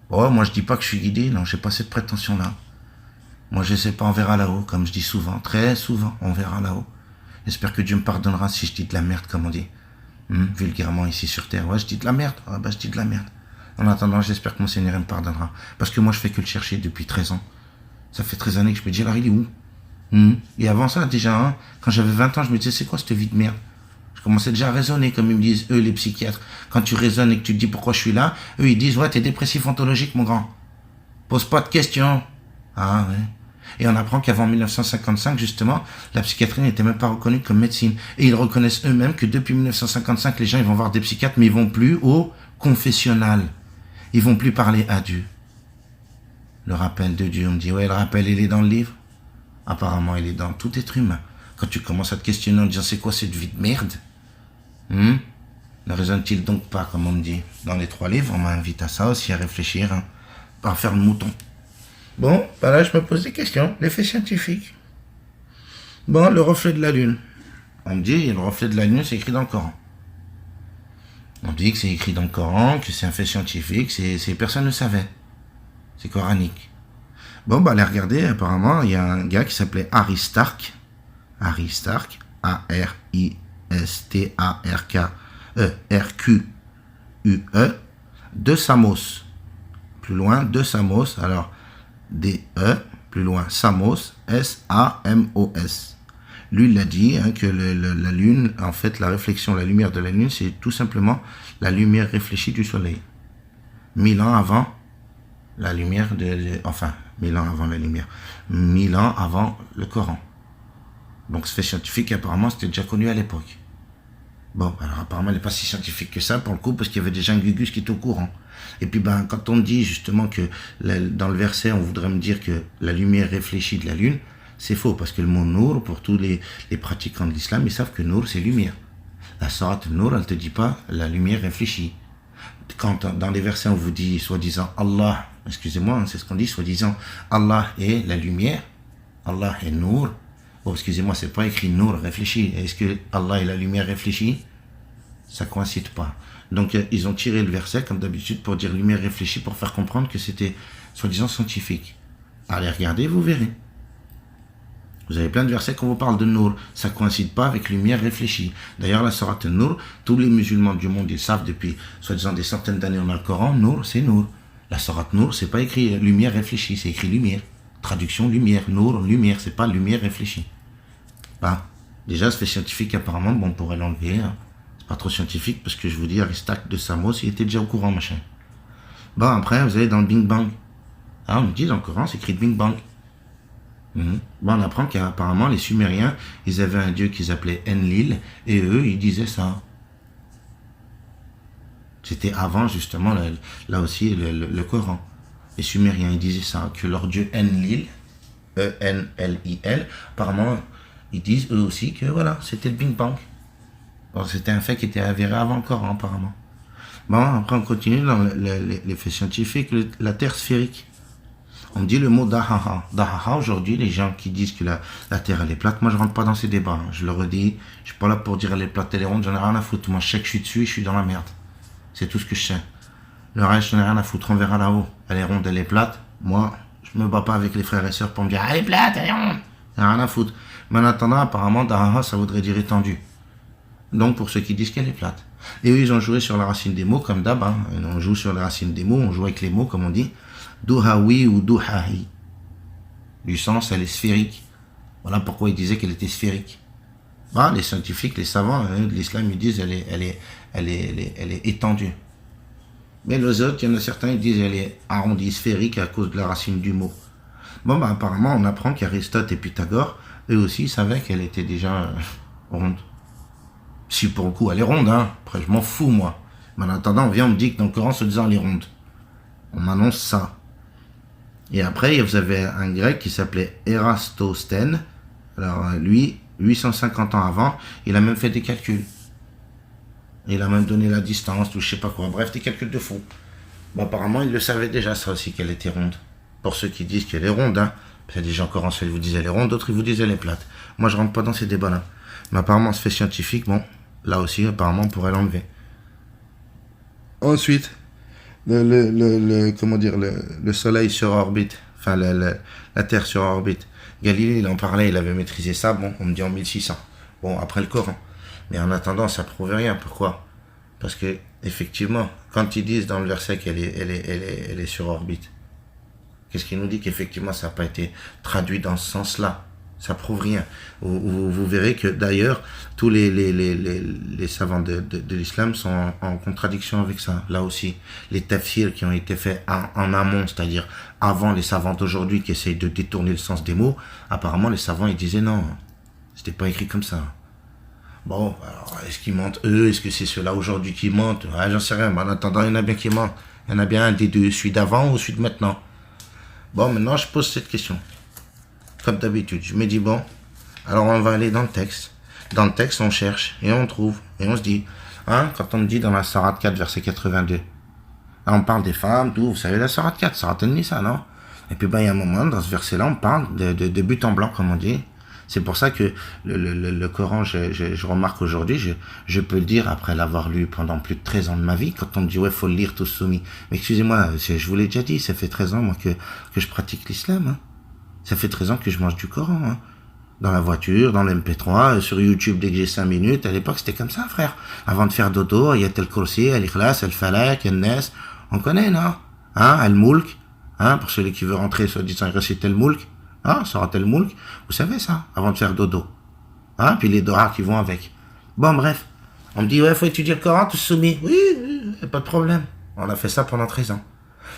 Oh, moi, je dis pas que je suis guidé, non, j'ai pas cette prétention-là. Moi, je sais pas, on verra là-haut, comme je dis souvent, très souvent, on verra là-haut. J'espère que Dieu me pardonnera si je dis de la merde, comme on dit. Vulgairement ici sur terre. Ouais, je dis de la merde. Ah, bah, je dis de la merde. En attendant, j'espère que mon Seigneur me pardonnera. Parce que moi, je fais que le chercher depuis 13 ans. Ça fait 13 années que je me dis, alors il est où? Et avant ça, déjà, hein, quand j'avais 20 ans, je me disais, c'est quoi cette vie de merde? Je commençais déjà à raisonner, comme ils me disent, eux, les psychiatres. Quand tu raisonnes et que tu te dis pourquoi je suis là, eux, ils disent, ouais, t'es dépressif ontologique, mon grand. Pose pas de questions. Ah, ouais. Et on apprend qu'avant 1955, justement, la psychiatrie n'était même pas reconnue comme médecine. Et ils reconnaissent eux-mêmes que depuis 1955, les gens, ils vont voir des psychiatres, mais ils vont plus au confessionnal. Ils vont plus parler à Dieu. Le rappel de Dieu, on me dit, ouais, le rappel, il est dans le livre. Apparemment, il est dans tout être humain. Quand tu commences à te questionner en disant, c'est quoi cette vie de merde? Ne raisonne-t-il donc pas, comme on me dit? Dans les 3 livres, on m'invite à ça aussi, à réfléchir, hein, pas à faire le mouton. Bon, ben là, je me pose des questions. Les faits scientifiques. Bon, le reflet de la lune. On me dit, le reflet de la lune, c'est écrit dans le Coran. On dit que c'est écrit dans le Coran, que c'est un fait scientifique, personne ne le savait. C'est coranique. Bon, bah, allez regarder, apparemment, il y a un gars qui s'appelait Harry Stark, A-R-I-S-T-A-R-K-E-R-Q-U-E, de Samos. Plus loin, de Samos, alors, D-E, plus loin, Samos, S-A-M-O-S. Lui, il a dit hein, que la lune, en fait, la réflexion, la lumière de la lune, c'est tout simplement la lumière réfléchie du soleil. 1000 ans avant la lumière, 1000 ans avant la lumière, 1000 ans avant le Coran. Donc, ce fait scientifique, apparemment, c'était déjà connu à l'époque. Bon, alors apparemment, elle n'est pas si scientifique que ça, pour le coup, parce qu'il y avait déjà un Gugus qui était au courant. Et puis, ben, quand on dit justement que dans le verset, on voudrait me dire que la lumière réfléchie de la lune, c'est faux, parce que le mot Nour, pour tous les pratiquants de l'islam, ils savent que Nour, c'est lumière. La sourate Nour, elle ne te dit pas la lumière réfléchie. Quand dans les versets, on vous dit, soi-disant, Allah, excusez-moi, c'est ce qu'on dit, soi-disant, Allah est la lumière, Allah est Nour. Bon, excusez-moi, c'est pas écrit Nour réfléchi. Est-ce que Allah est la lumière réfléchie? Ça coïncide pas. Donc, ils ont tiré le verset, comme d'habitude, pour dire lumière réfléchie, pour faire comprendre que c'était, soi-disant, scientifique. Allez regarder, vous verrez. Vous avez plein de versets quand vous parle de Nour. Ça ne coïncide pas avec lumière réfléchie. D'ailleurs, la sourate Nour, tous les musulmans du monde, ils savent depuis, soi-disant, des centaines d'années dans le Coran, Nour, c'est Nour. La sourate Nour, c'est pas écrit lumière réfléchie, c'est écrit lumière. Traduction lumière, Nour, lumière, c'est pas lumière réfléchie. Bah, déjà, ce fait scientifique, apparemment, bon, on pourrait l'enlever. Hein. C'est pas trop scientifique parce que je vous dis, Aristarque de Samos, il était déjà au courant, machin. Bon, après, vous allez dans le Big Bang. Ah, on nous dit dans le Coran, c'est écrit Big Bang. Bon, on apprend qu'apparemment, les Sumériens, ils avaient un dieu qu'ils appelaient Enlil, et eux, ils disaient ça. C'était avant, justement, là aussi, le Coran. Les Sumériens, ils disaient ça, que leur dieu Enlil, E-N-L-I-L, apparemment, ils disent eux aussi que voilà, c'était le Big Bang. Alors, c'était un fait qui était avéré avant le Coran, apparemment. Bon, après, on continue dans les faits scientifiques, la Terre sphérique. On me dit le mot Dahaha. Dahaha, aujourd'hui, les gens qui disent que la Terre, elle est plate, moi, je rentre pas dans ces débats. Hein. Je le redis, je suis pas là pour dire elle est plate, elle est ronde, j'en ai rien à foutre. Moi, je sais que je suis dessus et je suis dans la merde. C'est tout ce que je sais. Le reste, j'en ai rien à foutre, on verra là-haut. Elle est ronde, elle est plate. Moi, je me bats pas avec les frères et sœurs pour me dire elle est plate, elle est ronde. J'en ai rien à foutre. Mais en attendant, apparemment, Dahaha, ça voudrait dire étendu. Donc, pour ceux qui disent qu'elle est plate. Et eux, ils ont joué sur la racine des mots, comme d'hab. Hein. On joue sur la racine des mots, on joue avec les mots, comme on dit. Duhawi ou Duhahi. Du sens, elle est sphérique. Voilà pourquoi ils disaient qu'elle était sphérique. Bah, les scientifiques, les savants de l'islam, ils disent elle est étendue. Mais les autres, il y en a certains, ils disent elle est arrondie, sphérique à cause de la racine du mot. Bon, bah, apparemment, on apprend qu'Aristote et Pythagore, eux aussi, savaient qu'elle était déjà ronde. Si pour le coup, elle est ronde, hein. Après, je m'en fous, moi. Mais en attendant, on vient, on me dit que dans le Coran, se disant elle est ronde. On m'annonce ça. Et après, vous avez un grec qui s'appelait Érastosthène. Alors, lui, 850 ans avant, il a même fait des calculs. Il a même donné la distance, ou je sais pas quoi. Bref, des calculs de fou. Bon, apparemment, il le savait déjà, ça aussi, qu'elle était ronde. Pour ceux qui disent qu'elle est ronde, hein. Il y a des gens encore en ils vous disent elle est ronde, d'autres ils vous disent elle est plate. Moi, je rentre pas dans ces débats-là. Mais apparemment, ce fait scientifique, bon, là aussi, apparemment, on pourrait l'enlever. Ensuite, comment dire, le Soleil sur orbite, enfin, la Terre sur orbite. Galilée, il en parlait, il avait maîtrisé ça, bon, on me dit en 1600. Bon, après le Coran. Mais en attendant, ça prouve rien. Pourquoi? Parce que, effectivement, quand ils disent dans le verset qu'elle est sur orbite, qu'est-ce qui nous dit qu'effectivement ça n'a pas été traduit dans ce sens-là? Ça prouve rien. Vous verrez que d'ailleurs, tous les savants de l'islam sont en contradiction avec ça. Là aussi, les tafsirs qui ont été faits en amont, c'est-à-dire avant les savants d'aujourd'hui qui essayent de détourner le sens des mots, apparemment les savants ils disaient non, c'était pas écrit comme ça. Bon, alors est-ce qu'ils mentent eux? Est-ce que c'est ceux-là aujourd'hui qui mentent? Ah, j'en sais rien, mais en attendant, il y en a bien qui mentent. Il y en a bien un des deux, celui d'avant ou celui de maintenant. Bon, maintenant je pose cette question. Comme d'habitude, je me dis bon, alors on va aller dans le texte. Dans le texte, on cherche et on trouve. Et on se dit, hein, quand on me dit dans la Sourate 4, verset 82, là on parle des femmes, tout, vous savez la Sourate 4, Sourate An-Nisa, non? Et puis ben il y a un moment, dans ce verset-là, on parle de but en blanc, comme on dit. C'est pour ça que le Coran, je remarque aujourd'hui, je peux le dire après l'avoir lu pendant plus de 13 ans de ma vie, quand on me dit ouais, faut le lire tout soumis. Mais excusez-moi, je vous l'ai déjà dit, ça fait 13 ans moi que je pratique l'islam, hein. Ça fait 13 ans que je mange du Coran, hein. Dans la voiture, dans l'MP3, sur YouTube dès que j'ai 5 minutes. À l'époque, c'était comme ça, frère. Avant de faire dodo, Ayat al-Kursi, al-Ikhlas, al-Falak, al-Nas. On connaît, non? Hein, al-Mulk. Hein, pour celui qui veut rentrer, soi-disant, réciter al-Mulk. Hein, Surat al-Mulk. Vous savez ça, avant de faire dodo. Hein, puis les dohas qui vont avec. Bon, bref. On me dit, ouais, faut étudier le Coran, tout soumis. Oui, pas de problème. On a fait ça pendant 13 ans.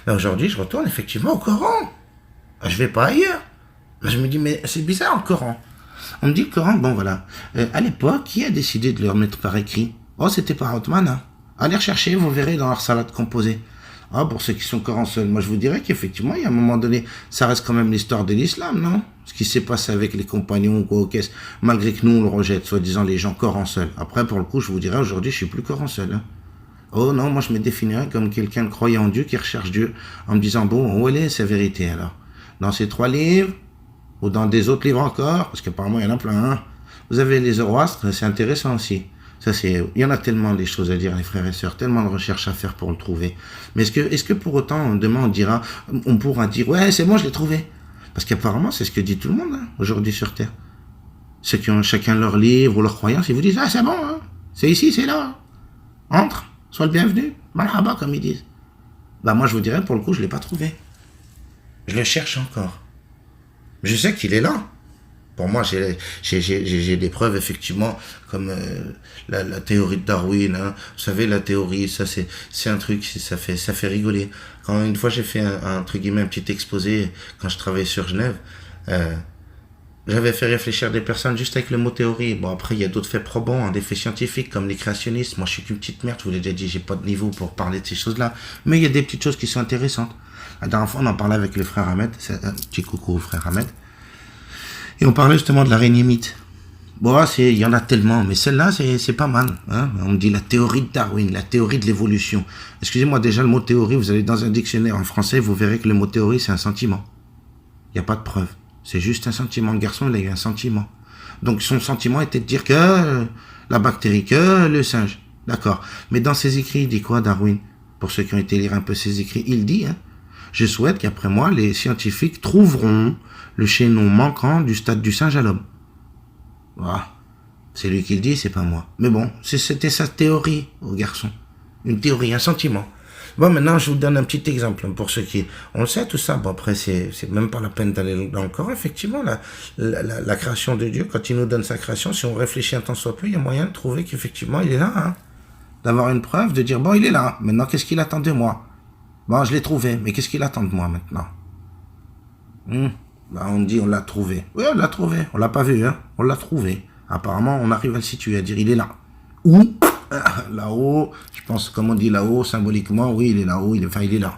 Mais aujourd'hui, je retourne effectivement au Coran. Je vais pas ailleurs. Je me dis, mais c'est bizarre le Coran. On me dit le Coran, bon voilà. À l'époque, qui a décidé de le remettre par écrit? Oh, c'était par Othman. Hein. Allez rechercher, vous verrez dans leur salade composée. Ah, pour ceux qui sont Coran seuls, moi je vous dirais qu'effectivement, il y a un moment donné, ça reste quand même l'histoire de l'islam, non? Ce qui s'est passé avec les compagnons, quoi, malgré que nous on le rejette, soi-disant les gens Coran seuls. Après, pour le coup, je vous dirais, aujourd'hui, je suis plus Coran seul. Hein. Oh non, moi je me définirais comme quelqu'un de croyant en Dieu, qui recherche Dieu, en me disant, bon, où est sa vérité alors? Dans ces 3 livres? Ou dans des autres livres encore, parce qu'apparemment il y en a plein. Hein. Vous avez les Zoroastres, c'est intéressant aussi. Ça c'est, il y en a tellement des choses à dire, les frères et sœurs, tellement de recherches à faire pour le trouver. Mais est-ce que pour autant demain on pourra dire ouais c'est bon je l'ai trouvé, parce qu'apparemment c'est ce que dit tout le monde hein, aujourd'hui sur terre. Ceux qui ont chacun leur livre ou leur croyance, ils vous disent ah c'est bon, hein, c'est ici, c'est là, entre, sois le bienvenu, marhaba comme ils disent. Bah moi je vous dirais, pour le coup, je ne l'ai pas trouvé. Je le cherche encore. Je sais qu'il est là. Pour moi, j'ai des preuves, effectivement, comme la théorie de Darwin. Hein. Vous savez, la théorie, ça c'est un truc, ça fait rigoler. Quand une fois j'ai fait un truc, un petit exposé, quand je travaillais sur Genève, j'avais fait réfléchir des personnes juste avec le mot théorie. Bon, après, il y a d'autres faits probants, hein, des faits scientifiques, comme les créationnistes. Moi, je suis qu'une petite merde, je vous l'ai déjà dit, j'ai pas de niveau pour parler de ces choses-là. Mais il y a des petites choses qui sont intéressantes. La dernière fois, on en parlait avec le frère Ahmed. Un petit coucou au frère Ahmed. Et on parlait justement de l'araignée mythe. Bon, il y en a tellement, mais celle-là, c'est pas mal. Hein. On me dit la théorie de Darwin, la théorie de l'évolution. Excusez-moi, déjà, le mot théorie, vous allez dans un dictionnaire en français, vous verrez que le mot théorie, c'est un sentiment. Il n'y a pas de preuve. C'est juste un sentiment. Le garçon, il a eu un sentiment. Donc, son sentiment était de dire que la bactérie, que le singe. D'accord. Mais dans ses écrits, il dit quoi, Darwin? Pour ceux qui ont été lire un peu ses écrits, il dit, hein, je souhaite qu'après moi, les scientifiques trouveront le chaînon manquant du stade du singe à l'homme. Voilà. C'est lui qui le dit, c'est pas moi. Mais bon, c'était sa théorie au garçon. Une théorie, un sentiment. Bon, maintenant, je vous donne un petit exemple pour ceux qui... On le sait, tout ça. Bon, après, c'est même pas la peine d'aller dans le Coran. Effectivement, la création de Dieu, quand il nous donne sa création, si on réfléchit un temps soit peu, il y a moyen de trouver qu'effectivement, il est là. Hein. D'avoir une preuve, de dire, bon, il est là. Maintenant, qu'est-ce qu'il attend de moi? Bon, je l'ai trouvé, mais qu'est-ce qu'il attend de moi maintenant? Bah, on dit, on l'a trouvé. Oui, on l'a trouvé. On l'a pas vu, hein. On l'a trouvé. Apparemment, on arrive à le situer, à dire, il est là. Où? Là-haut, je pense, comme on dit là-haut, symboliquement, oui, il est là-haut, il est là.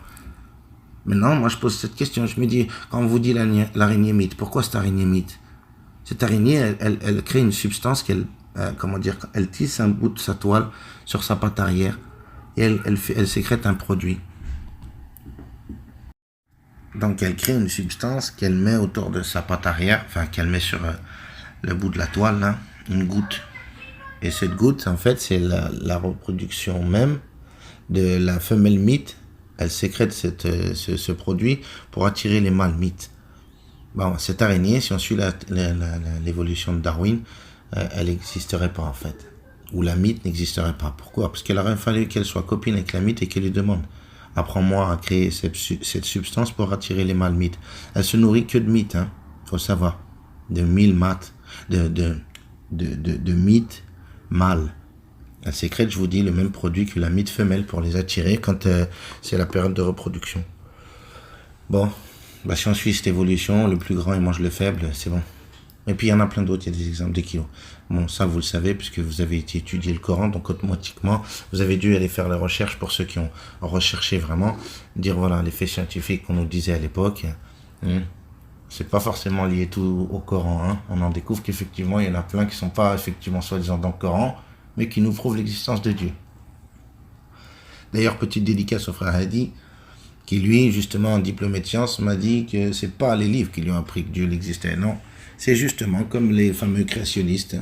Maintenant, moi, je pose cette question, je me dis, quand on vous dit l'araignée mythe, pourquoi cette araignée mythe? Cette araignée, elle crée une substance elle tisse un bout de sa toile sur sa patte arrière, et elle sécrète un produit. Donc, elle crée une substance qu'elle met autour de sa patte arrière, enfin, qu'elle met sur le bout de la toile, là, une goutte. Et cette goutte, en fait, c'est la reproduction même de la femelle mythe. Elle sécrète ce produit pour attirer les mâles mythes. Bon, cette araignée, si on suit l'évolution de Darwin, elle n'existerait pas, en fait. Ou la mythe n'existerait pas. Pourquoi? Parce qu'il aurait fallu qu'elle soit copine avec la mythe et qu'elle lui demande: apprends-moi à créer cette substance pour attirer les mâles mythes. Elle se nourrit que de mythes, hein. Faut savoir. De 1000 maths. De mythes mâles. Elle sécrète, je vous dis, le même produit que la mythe femelle pour les attirer quand c'est la période de reproduction. Bon, bah si on suit cette évolution, le plus grand il mange le faible, c'est bon. Et puis il y en a plein d'autres, il y a des exemples des kilos. Bon, ça vous le savez puisque vous avez étudié le Coran, donc automatiquement vous avez dû aller faire les recherches pour ceux qui ont recherché vraiment, dire voilà les faits scientifiques qu'on nous disait à l'époque. C'est pas forcément lié tout au Coran. Hein. On en découvre qu'effectivement, il y en a plein qui sont pas effectivement soi-disant dans le Coran, mais qui nous prouvent l'existence de Dieu. D'ailleurs, petite dédicace au frère Hadi, qui lui, justement, en diplômé de sciences, m'a dit que c'est pas les livres qui lui ont appris que Dieu existait, non. C'est justement comme les fameux créationnistes.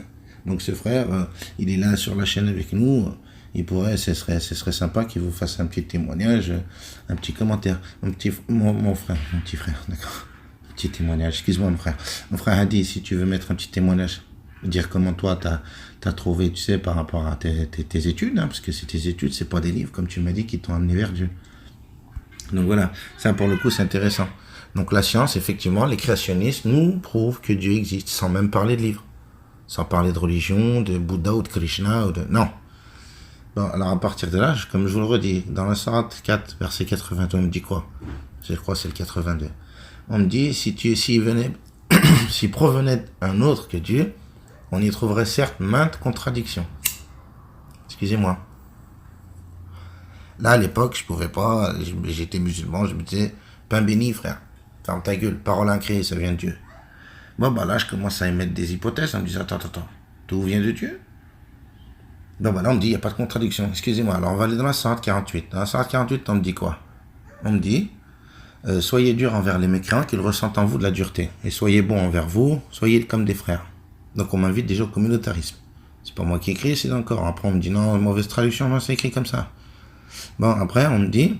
Donc ce frère, il est là sur la chaîne avec nous. Il pourrait, ce serait sympa qu'il vous fasse un petit témoignage, un petit commentaire. Mon petit frère, d'accord. Petit témoignage, excuse-moi mon frère Hadi, si tu veux mettre un petit témoignage, dire comment toi t'as trouvé, tu sais, par rapport à tes études, hein, parce que c'est tes études, c'est pas des livres, comme tu m'as dit, qui t'ont amené vers Dieu. Donc voilà, ça pour le coup c'est intéressant. Donc la science, effectivement, les créationnistes nous prouvent que Dieu existe, sans même parler de livres, sans parler de religion, de Bouddha ou de Krishna, non. Bon, alors à partir de là, comme je vous le redis, dans la Sourate 4, verset 82, on me dit quoi? Je crois que c'est le 82. On me dit, s'il provenait un autre que Dieu, on y trouverait certes maintes contradictions. Excusez-moi. Là, à l'époque, je pouvais pas, j'étais musulman, je me disais, pain béni, frère, ferme ta gueule, parole incréée, ça vient de Dieu. Bon, bah là, je commence à émettre des hypothèses, on me dit, attends, tout vient de Dieu? Bon, bah là, on me dit, il n'y a pas de contradiction, excusez-moi, alors on va aller dans la Sourate 48. Dans la Sourate 48, on me dit quoi? On me dit, soyez durs envers les mécréants qu'ils ressentent en vous de la dureté. Et soyez bons envers vous, soyez comme des frères. Donc on m'invite déjà au communautarisme. C'est pas moi qui écris, c'est dans le Coran. Après on me dit non, mauvaise traduction, non, c'est écrit comme ça. Bon, après on me dit,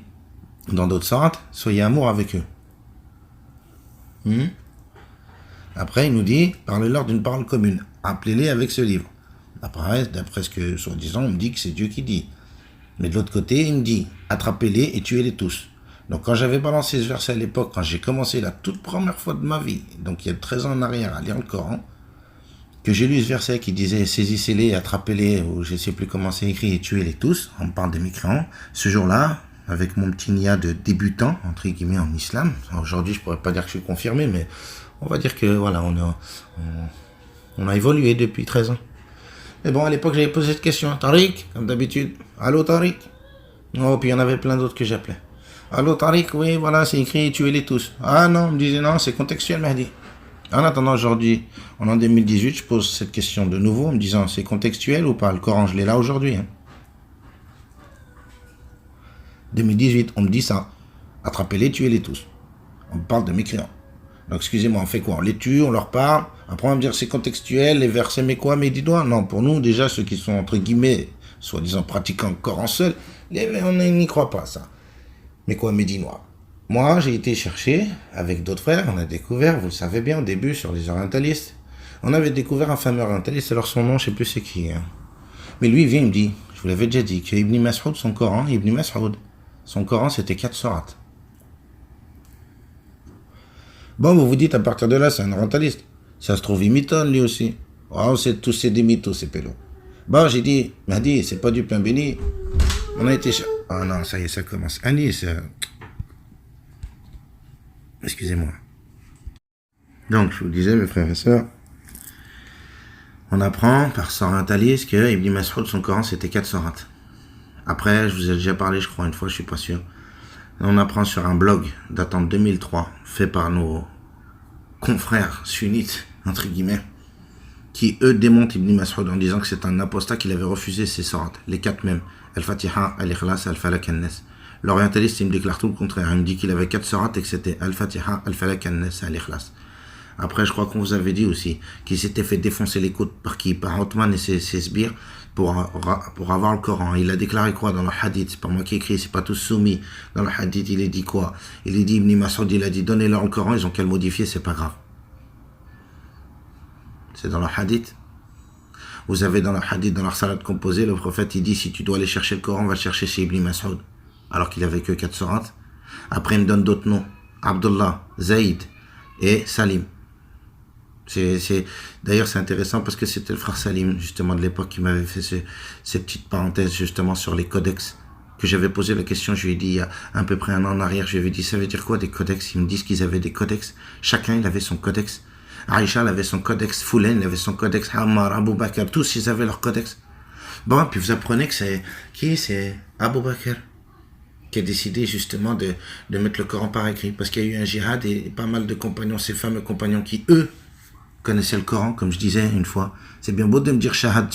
dans d'autres sortes, soyez amour avec eux. Après il nous dit, parlez-leur d'une parole commune. Appelez-les avec ce livre. Après, d'après ce que, soi-disant, on me dit que c'est Dieu qui dit. Mais de l'autre côté, il me dit, attrapez-les et tuez-les tous. Donc quand j'avais balancé ce verset à l'époque, quand j'ai commencé la toute première fois de ma vie, donc il y a 13 ans en arrière à lire le Coran, que j'ai lu ce verset qui disait saisissez-les, attrapez-les, ou je ne sais plus comment c'est écrit, et tuez-les tous, on parle des mécréants. Ce jour-là, avec mon petit nia de débutant, entre guillemets, en islam, aujourd'hui je pourrais pas dire que je suis confirmé, mais on va dire que voilà, on a évolué depuis 13 ans. Mais bon, à l'époque j'avais posé cette question, Tariq, comme d'habitude, allô Tariq? Oh, puis il y en avait plein d'autres que j'appelais. Allô Tariq, oui, voilà, c'est écrit, tuez-les tous. Ah non, on me disait non, c'est contextuel, Mahdi. En attendant, aujourd'hui, on est en 2018, je pose cette question de nouveau en me disant, c'est contextuel ou pas? Le Coran, je l'ai là aujourd'hui. 2018, on me dit ça. Attrapez-les, tuez-les tous. On me parle de mécréants. Donc, excusez-moi, on fait quoi? On les tue, on leur parle. Après, on va me dire, c'est contextuel, les versets, mais quoi, mais dis-toi. Non, pour nous, déjà, ceux qui sont, entre guillemets, soi-disant pratiquants le Coran seul, on n'y croit pas, ça. Mais quoi, médinois? Moi, j'ai été chercher, avec d'autres frères, on a découvert, vous le savez bien, au début, sur les orientalistes, on avait découvert un fameux orientaliste, alors son nom, je sais plus c'est qui. Mais lui, il vient, il me dit, je vous l'avais déjà dit, que Ibn Mas'ud, son Coran, c'était 4 sourates. Bon, vous vous dites, à partir de là, c'est un orientaliste. Ça se trouve, il mitonne, lui aussi. Oh, tous c'est des mythos, ces pélos. Bon, j'ai dit, Mahdi, c'est pas du pain béni. On a été... Oh non, ça y est, ça commence. Annie, c'est... Excusez-moi. Donc, je vous disais, mes frères et sœurs, on apprend par orientaliste que Ibn Mas'ud, son Coran, c'était 4 sourates. Après, je vous ai déjà parlé, je crois, une fois, je suis pas sûr. On apprend sur un blog datant de 2003, fait par nos confrères sunnites, entre guillemets, qui, eux, démontent Ibn Mas'ud en disant que c'est un apostat qu'il avait refusé ces sourates, les 4 mêmes. Al-Fatiha, Al-Ikhlas, Al-Falak, Al-Nas. L'orientaliste, il me déclare tout le contraire. Il me dit qu'il avait 4 sourates et que c'était Al-Fatiha, Al-Falak, Al-Nas, Al-Ikhlas. Après, je crois qu'on vous avait dit aussi qu'il s'était fait défoncer les côtes par qui? Par Othman et ses sbires pour avoir le Coran. Il a déclaré quoi dans le hadith? C'est pas moi qui écris, c'est pas tous soumis. Dans le hadith, il a dit quoi? Il a dit, Ibn Mas'ud, il a dit, donnez-leur le Coran, ils ont qu'à le modifier, c'est pas grave. C'est dans le hadith. Vous avez dans le hadith, dans leur salade composée, le prophète, il dit, si tu dois aller chercher le Coran, va le chercher chez Ibn Mas'ud. Alors qu'il avait que 4 sourates. Après, il me donne d'autres noms. Abdullah, Zaïd et Salim. D'ailleurs, c'est intéressant parce que c'était le frère Salim, justement, de l'époque, qui m'avait fait ces petites parenthèses, justement, sur les codex. Que j'avais posé la question, je lui ai dit, il y a à peu près un an en arrière, je lui avais dit, ça veut dire quoi des codex? Ils me disent qu'ils avaient des codex. Chacun, il avait son codex. Aïcha, elle avait son codex. Foulen, il avait son codex. Ammar, Abu Bakr, tous, ils avaient leur codex. Bon, puis vous apprenez que c'est Abu Bakr qui a décidé justement de mettre le Coran par écrit. Parce qu'il y a eu un djihad et pas mal de compagnons, ces fameux compagnons qui, eux, connaissaient le Coran, comme je disais une fois. C'est bien beau de me dire shahad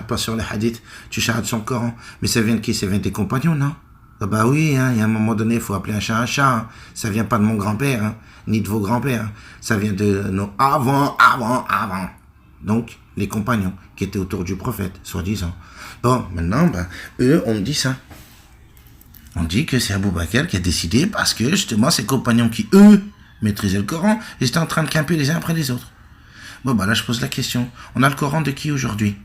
pas sur les hadiths, tu shahad sur le Coran. Mais ça vient de qui? Ça vient des compagnons, non? Ah bah oui, hein, il y a un moment donné, il faut appeler un chat un chat. Hein. Ça vient pas de mon grand-père, hein, ni de vos grands-pères. Hein. Ça vient de nos avant. Donc, les compagnons qui étaient autour du prophète, soi-disant. Bon, maintenant, eux, on me dit ça. On dit que c'est Abou Bakr qui a décidé parce que, justement, ses compagnons qui, eux, maîtrisaient le Coran, ils étaient en train de camper les uns après les autres. Bon, là, je pose la question. On a le Coran de qui aujourd'hui?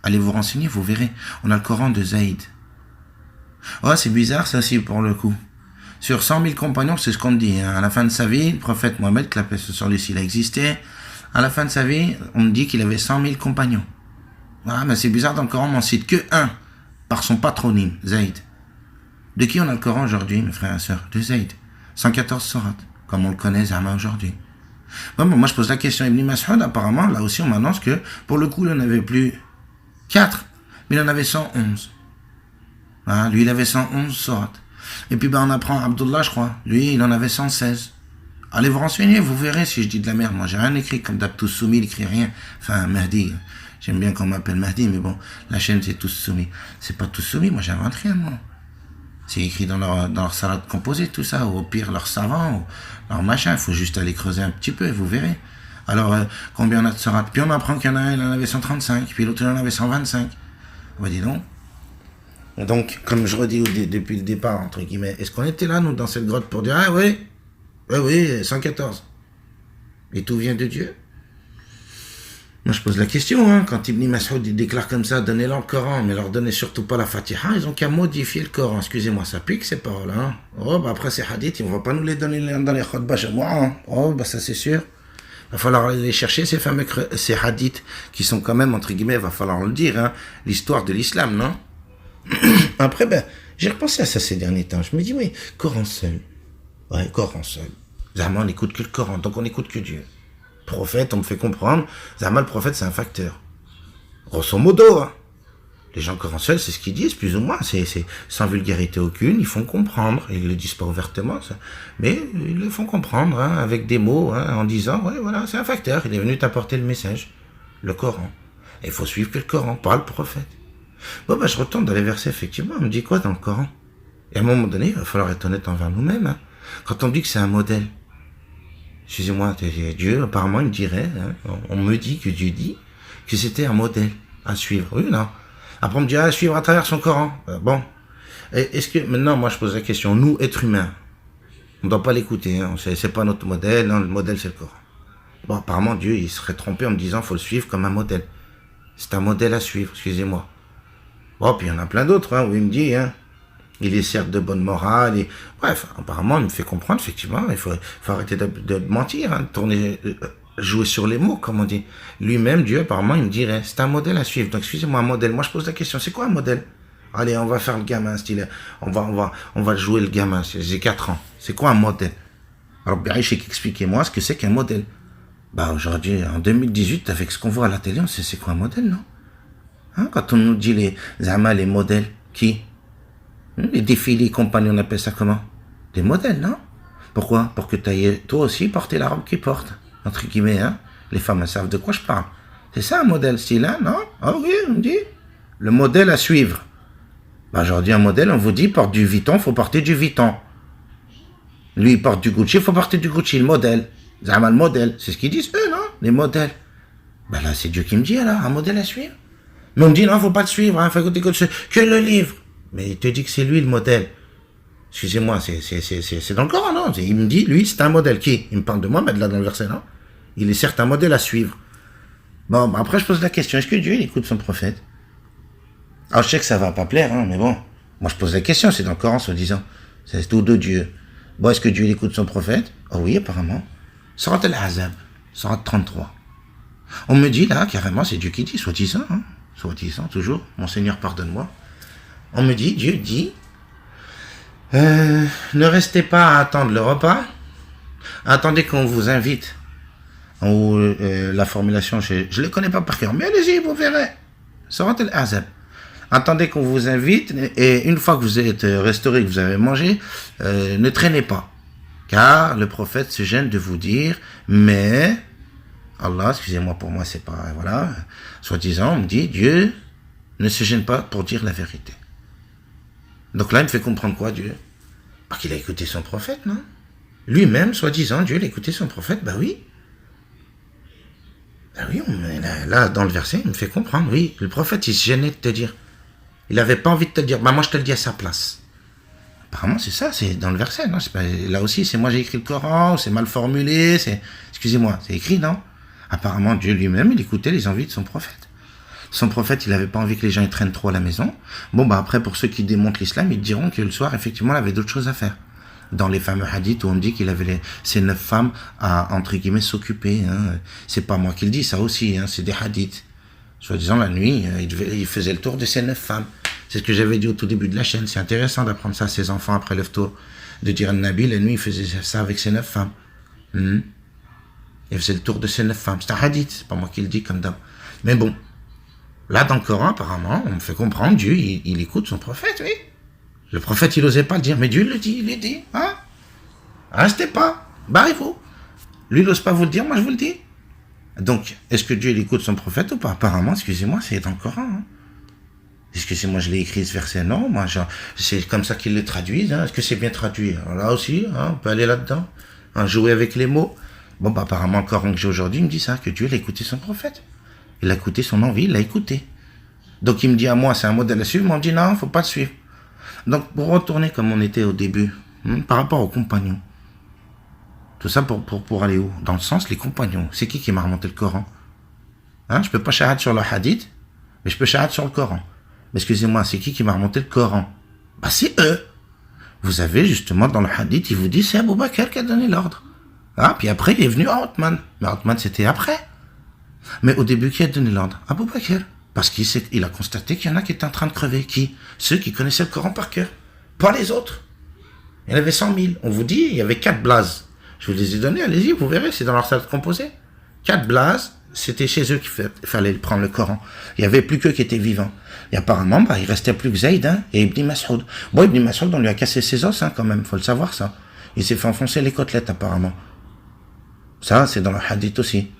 Allez vous renseigner, vous verrez. On a le Coran de Zaïd. Oh, c'est bizarre, ça aussi, pour le coup. Sur 100 000 compagnons, c'est ce qu'on dit. Hein. À la fin de sa vie, le prophète Mohammed, que la paix sur lui s'il a existé, à la fin de sa vie, on me dit qu'il avait 100 000 compagnons. Ah, mais c'est bizarre, dans le Coran, on n'en cite que un, par son patronyme, Zaïd. De qui on a le Coran aujourd'hui, mes frères et sœurs? De Zaïd. 114 sourates, comme on le connaît, Zama, aujourd'hui. Bon, moi, je pose la question à Ibn Mas'ud, apparemment, là aussi, on m'annonce que, pour le coup, il n'en avait plus 4, mais il en avait 111. Hein, lui, il avait 111 sourates. Et puis, on apprend Abdullah, je crois. Lui, il en avait 116. Allez vous renseigner, vous verrez si je dis de la merde. Moi, j'ai rien écrit, comme d'hab, tous soumis, il écrit rien. Enfin, Mahdi. J'aime bien qu'on m'appelle Mahdi, mais bon, la chaîne, c'est tous soumis. C'est pas tous soumis, moi, j'invente rien, moi. C'est écrit dans leur salade composée, tout ça, ou au pire, leur savant, ou leur machin. Il faut juste aller creuser un petit peu, vous verrez. Alors, combien on a de sourates? Puis on apprend qu'il y en a un, il en avait 135, puis l'autre, il en avait 125. Bah, dis donc. Donc, comme je redis depuis le départ, entre guillemets, est-ce qu'on était là, nous, dans cette grotte, pour dire, ah oui, 114. Et tout vient de Dieu? Moi, je pose la question, hein, quand Ibn Mas'ud il déclare comme ça, donnez-leur le Coran, mais leur donnez surtout pas la Fatiha, ils ont qu'à modifier le Coran. Excusez-moi, ça pique ces paroles, hein. Oh, bah après ces hadiths, on va pas nous les donner dans les khutbah chez moi, hein. Oh, bah ça c'est sûr. Il va falloir aller chercher ces hadiths, qui sont quand même, entre guillemets, il va falloir le dire, hein, l'histoire de l'islam, non? Après, ben, j'ai repensé à ça ces derniers temps. Je me dis, oui, Coran seul. Ouais, Coran seul. Zama, on n'écoute que le Coran, donc on n'écoute que Dieu. Prophète, on me fait comprendre, Zama, le prophète, c'est un facteur. Grosso modo, hein. Les gens Coran seul, c'est ce qu'ils disent, plus ou moins. C'est sans vulgarité aucune, ils font comprendre. Ils ne le disent pas ouvertement, ça. Mais ils le font comprendre, hein, avec des mots, hein, en disant, ouais, voilà, c'est un facteur. Il est venu t'apporter le message, le Coran. Et il faut suivre que le Coran, pas le prophète. Bon, bah, je retourne dans les versets, effectivement. On me dit quoi dans le Coran? Et à un moment donné, il va falloir être honnête envers nous-mêmes, hein. Quand on dit que c'est un modèle, excusez-moi, Dieu, apparemment, il me dirait, hein, on me dit que Dieu dit que c'était un modèle à suivre. Oui, non. Après, on me dit à suivre à travers son Coran. Bon. Est-ce que, maintenant, moi, je pose la question, nous, êtres humains, on ne doit pas l'écouter, hein, c'est pas notre modèle, non, le modèle, c'est le Coran. Bon, apparemment, Dieu, il serait trompé en me disant, faut le suivre comme un modèle. C'est un modèle à suivre, excusez-moi. Bon, puis il y en a plein d'autres, hein, où il me dit, hein, il est certes de bonne morale, et bref, apparemment, il me fait comprendre, effectivement, il faut arrêter de mentir, hein, jouer sur les mots, comme on dit. Lui-même, Dieu, apparemment, il me dirait, c'est un modèle à suivre. Donc, excusez-moi, un modèle. Moi, je pose la question, c'est quoi un modèle? Allez, on va faire le gamin, style, on va jouer le gamin, j'ai 4 ans. C'est quoi un modèle? Alors, expliquez-moi ce que c'est qu'un modèle. Bah, aujourd'hui, en 2018, avec ce qu'on voit à la télé, on sait c'est quoi un modèle, non? Hein, quand on nous dit les modèles, qui? Les défilés, compagnies, on appelle ça comment? Des modèles, non? Pourquoi? Pour que tu ailles, toi aussi, porter la robe qu'ils portent. Entre guillemets, hein? Les femmes, elles savent de quoi je parle. C'est ça un modèle, style, hein, non? Ah oui, on me dit. Le modèle à suivre. Bah, aujourd'hui, un modèle, on vous dit, porte du Vuitton, faut porter du Vuitton. Lui, il porte du Gucci, faut porter du Gucci, le modèle. Zama, le modèle. C'est ce qu'ils disent, eux, non? Les modèles. Bah là, c'est Dieu qui me dit, alors, un modèle à suivre. Mais on me dit, non, faut pas le suivre, hein, faut écouter que le livre. Mais il te dit que c'est lui le modèle. Excusez-moi, c'est dans le Coran, non? Il me dit, lui, c'est un modèle. Qui? Il me parle de moi, mais là, dans le verset, non? Il est certes un modèle à suivre. Bon, bah après, je pose la question, est-ce que Dieu, il écoute son prophète? Alors, je sais que ça va pas plaire, hein, mais bon. Moi, je pose la question, c'est dans le Coran, soi-disant. C'est tout de Dieu. Bon, est-ce que Dieu, il écoute son prophète? Oh oui, apparemment. Surat al-Ahzab, Surat 33. On me dit, là, carrément, c'est Dieu qui dit, soi-disant, hein. Soi-disant, toujours. Mon Seigneur, pardonne-moi. On me dit, Dieu dit, ne restez pas à attendre le repas, attendez qu'on vous invite. Ou la formulation, je ne le connais pas par cœur, mais allez-y, vous verrez. Surat al-Ahzab. Attendez qu'on vous invite, et une fois que vous êtes restauré, que vous avez mangé, ne traînez pas. Car le prophète se gêne de vous dire, mais, Allah, excusez-moi pour moi, c'est pas, voilà, soi-disant, on me dit, Dieu ne se gêne pas pour dire la vérité. Donc là, il me fait comprendre quoi, Dieu? Parce qu'il a écouté son prophète, non? Lui-même, soi-disant, Dieu, il a écouté son prophète, bah oui. Bah oui, là, dans le verset, il me fait comprendre, oui, le prophète, il se gênait de te dire. Il n'avait pas envie de te le dire, bah moi, je te le dis à sa place. Apparemment, c'est ça, c'est dans le verset, non? C'est pas, là aussi, c'est moi, j'ai écrit le Coran, c'est mal formulé, c'est, excusez-moi, c'est écrit, non? Apparemment, Dieu lui-même, il écoutait les envies de son prophète. Son prophète, il n'avait pas envie que les gens y traînent trop à la maison. Bon, bah après, pour ceux qui démontent l'islam, ils diront que le soir, effectivement, il avait d'autres choses à faire. Dans les fameux hadiths où on dit qu'il avait ces 9 femmes à, entre guillemets, s'occuper. Hein. C'est pas moi qui le dis, ça aussi, hein, c'est des hadiths. Soi-disant, la nuit, il faisait le tour de ces 9 femmes. C'est ce que j'avais dit au tout début de la chaîne. C'est intéressant d'apprendre ça à ses enfants après le tour. De dire à Nabi, la nuit, il faisait ça avec ses 9 femmes. Il faisait le tour de ces 9 femmes. C'est un hadith, c'est pas moi qui le dis comme d'hab. Mais bon. Là, dans le Coran, apparemment, on me fait comprendre, Dieu, il écoute son prophète, oui. Le prophète, il n'osait pas le dire, mais Dieu le dit, il le dit, hein. Restez pas, barrez-vous. Lui, il n'ose pas vous le dire, moi, je vous le dis. Donc, est-ce que Dieu, il écoute son prophète ou pas? Apparemment, excusez-moi, c'est dans le Coran, hein. Excusez-moi, je l'ai écrit, ce verset, non, moi, c'est comme ça qu'ils le traduisent, hein. Est-ce que c'est bien traduit? Alors là aussi, hein, on peut aller là-dedans, hein, jouer avec les mots. Bon, bah, apparemment, le Coran que j'ai aujourd'hui, il me dit ça, que Dieu, il a écouté son prophète. Il a écouté son envie, il l'a écouté. Donc il me dit à moi, c'est un modèle à suivre, mais on me dit non, il ne faut pas le suivre. Donc pour retourner comme on était au début, par rapport aux compagnons, tout ça pour aller où? Dans le sens, les compagnons. C'est qui m'a remonté le Coran? Hein, je peux pas shahad sur le hadith, mais je peux shahad sur le Coran. Mais excusez-moi, c'est qui m'a remonté le Coran? Bah, c'est eux. Vous avez justement dans le hadith, il vous dit c'est Abu Bakr qui a donné l'ordre. Ah, puis après, il est venu à Othman. Mais Othman, c'était après. Mais au début, qui a donné l'ordre? Abu Bakr. Parce qu'il a constaté qu'il y en a qui étaient en train de crever. Qui? Ceux qui connaissaient le Coran par cœur. Pas les autres. Il y en avait 100 000. On vous dit, il y avait 4 blazes. Je vous les ai donnés, allez-y, vous verrez, c'est dans leur salle composée. 4 blazes, c'était chez eux qu'il fallait prendre le Coran. Il n'y avait plus qu'eux qui étaient vivants. Et apparemment, il restait plus que Zayd et Ibn Mas'ud. Bon, Ibn Mas'ud, on lui a cassé ses os quand même, faut le savoir ça. Il s'est fait enfoncer les côtelettes apparemment. Ça, c'est dans le hadith aussi.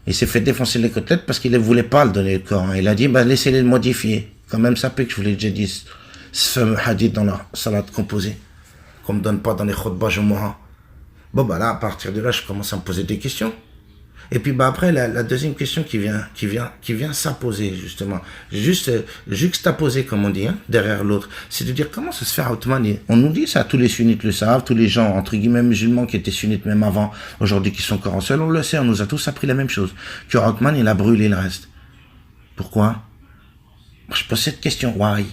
Il s'est fait défoncer les côtelettes parce qu'il ne voulait pas le donner le Coran. Il a dit, laissez-les le modifier. Quand même, ça peut que je vous l'ai déjà dit, ce fameux hadith dans leur salat composée. Qu'on ne me donne pas dans les khutbah Jumu'ah. Bon, là, à partir de là, je commence à me poser des questions. Et puis, après, la deuxième question qui vient s'imposer, justement. Juste, juxtaposer, comme on dit, derrière l'autre. C'est de dire, comment ça se fait à Othman? On nous dit ça, tous les sunnites le savent, tous les gens, entre guillemets, musulmans qui étaient sunnites même avant, aujourd'hui qui sont encore en seul, on le sait, on nous a tous appris la même chose. Que Othman, il a brûlé le reste. Pourquoi? Je pose cette question, why?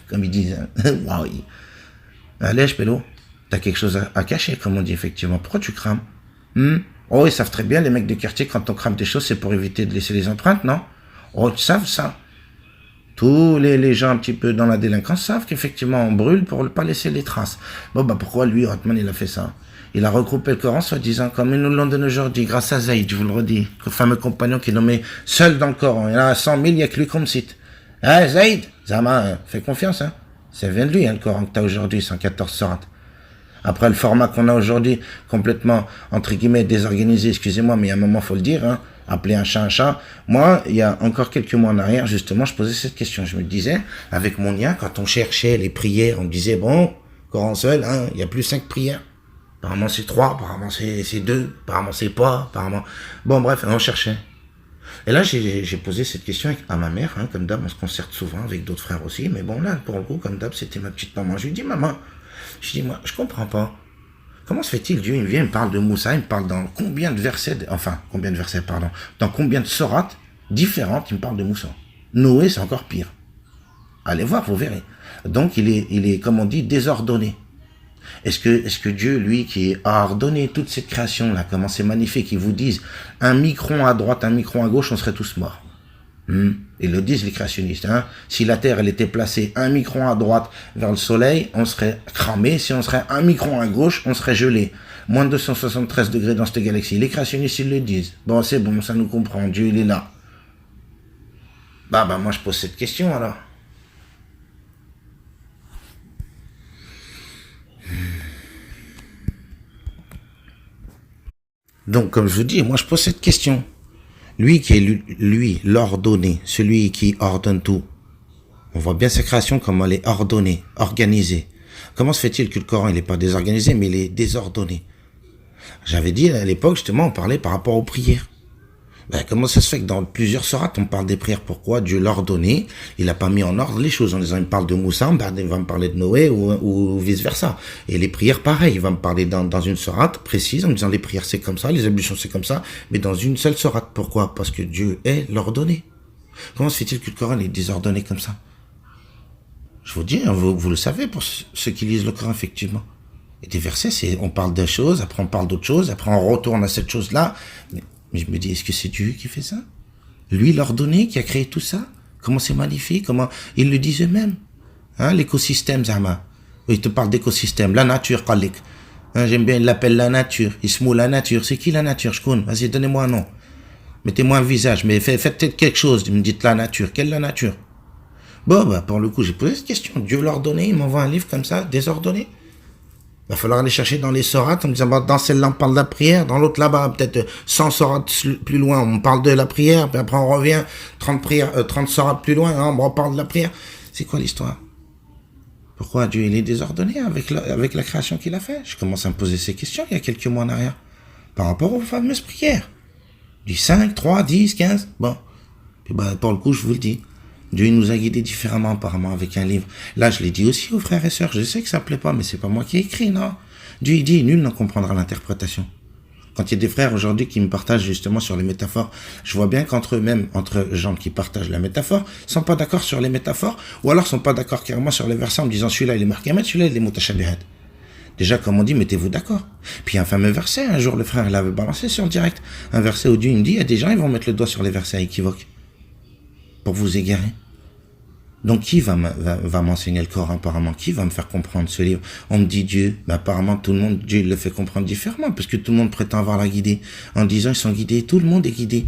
Comme ils disent, why? Allez, Pélo, t'as quelque chose à cacher, comme on dit effectivement. Pourquoi tu crames? Oh, ils savent très bien, les mecs de quartier, quand on crame des choses, c'est pour éviter de laisser les empreintes, non? Oh, ils savent ça. Tous les gens un petit peu dans la délinquance savent qu'effectivement, on brûle pour ne pas laisser les traces. Bon, pourquoi lui, Othman, il a fait ça? Il a regroupé le Coran, soi-disant, comme ils nous l'ont donné aujourd'hui, grâce à Zayd, je vous le redis, le fameux compagnon qui est nommé seul dans le Coran. Il y en a 100 000, il n'y a que lui qu'on me cite. Zayd, Zama, fais confiance, Ça vient de lui, le Coran que tu as aujourd'hui, 114 sourates. Après, le format qu'on a aujourd'hui, complètement, entre guillemets, désorganisé, excusez-moi, mais il y a un moment, faut le dire, appeler un chat un chat. Moi, il y a encore quelques mois en arrière, justement, je posais cette question. Je me disais, avec mon lien, quand on cherchait les prières, on me disait, bon, Coran seul, il y a plus 5 prières. Apparemment, c'est 3, apparemment, c'est 2, apparemment, c'est pas, apparemment. Bon, bref, on cherchait. Et là, j'ai posé cette question à ma mère, comme d'hab, on se concerte souvent avec d'autres frères aussi, mais bon, là, pour le coup, comme d'hab, c'était ma petite maman. Je lui dis, maman, moi, je comprends pas. Comment se fait-il, Dieu, il vient, il me parle de Moussa, il me parle dans combien de versets, dans combien de sourates différentes, il me parle de Moussa. Noé, c'est encore pire. Allez voir, vous verrez. Donc, il est, comme on dit, désordonné. Est-ce que Dieu, lui, qui a ordonné toute cette création-là, comment c'est magnifique, ils vous disent, un micron à droite, un micron à gauche, on serait tous morts. Ils le disent les créationnistes. Si la Terre elle était placée un micron à droite vers le Soleil, on serait cramé. Si on serait un micron à gauche, on serait gelé. Moins de 273 degrés dans cette galaxie. Les créationnistes ils le disent. Bon, c'est bon, ça nous comprend. Dieu il est là. Moi je pose cette question alors. Donc comme je vous dis, moi je pose cette question. Lui qui est lui, l'ordonné, celui qui ordonne tout. On voit bien sa création, comment elle est ordonnée, organisée. Comment se fait-il que le Coran, il n'est pas désorganisé, mais il est désordonné? J'avais dit à l'époque, justement, on parlait par rapport aux prières. Comment ça se fait que dans plusieurs sourates, on parle des prières? Pourquoi Dieu l'a ordonné? Il n'a pas mis en ordre les choses. En disant, il me parle de Moussa, il va me parler de Noé ou vice-versa. Et les prières, pareil. Il va me parler dans une sourate précise en me disant, les prières, c'est comme ça, les ablutions, c'est comme ça, mais dans une seule sourate. Pourquoi? Parce que Dieu est l'ordonné. Comment se fait-il que le Coran est désordonné comme ça? Je vous dis, vous le savez, pour ceux qui lisent le Coran, effectivement. Et des versets, on parle de choses, après on parle d'autre chose, après on retourne à cette chose-là. Mais je me dis, est-ce que c'est Dieu qui fait ça? Lui, l'ordonné, qui a créé tout ça? Comment c'est magnifique? Comment ils le disent eux-mêmes? L'écosystème, Zama. Il te parle d'écosystème. La nature, Khalik. J'aime bien, il l'appelle la nature. Ismou, la nature. C'est qui la nature? Je connais. Vas-y, donnez-moi un nom. Mettez-moi un visage. Mais faites peut-être quelque chose. Me dites la nature. Quelle la nature? Bon, pour le coup, j'ai posé cette question. Dieu l'ordonné, il m'envoie un livre comme ça, désordonné. Il va falloir aller chercher dans les sourates en me disant, dans celle-là, on parle de la prière, dans l'autre là-bas, peut-être 100 sourates plus loin, on parle de la prière, puis après on revient 30 sourates plus loin, on reparle de la prière. C'est quoi l'histoire? Pourquoi Dieu, il est désordonné avec la création qu'il a fait? Je commence à me poser ces questions il y a quelques mois en arrière, par rapport aux fameuses prières. Du 5, 3, 10, 15, bon. Puis pour le coup, je vous le dis, Dieu nous a guidés différemment apparemment avec un livre. Là, je l'ai dit aussi aux frères et sœurs. Je sais que ça ne plaît pas, mais c'est pas moi qui ai écrit, non. Dieu il dit, nul n'en comprendra l'interprétation. Quand il y a des frères aujourd'hui qui me partagent justement sur les métaphores, je vois bien qu'entre eux-mêmes, entre gens qui partagent la métaphore, sont pas d'accord sur les métaphores, ou alors sont pas d'accord carrément sur les versets en me disant celui-là il est marqué, celui-là il est mutashabihat. Déjà, comme on dit, mettez-vous d'accord. Puis il y a un fameux verset, un jour le frère il avait balancé sur le direct, un verset où Dieu il me dit, il y a des gens ils vont mettre le doigt sur les versets équivoques pour vous égarer. Donc qui va m'enseigner le Coran apparemment? Qui va me faire comprendre ce livre? On me dit Dieu, mais apparemment tout le monde, Dieu il le fait comprendre différemment, parce que tout le monde prétend avoir la guidée. En disant ils sont guidés, tout le monde est guidé.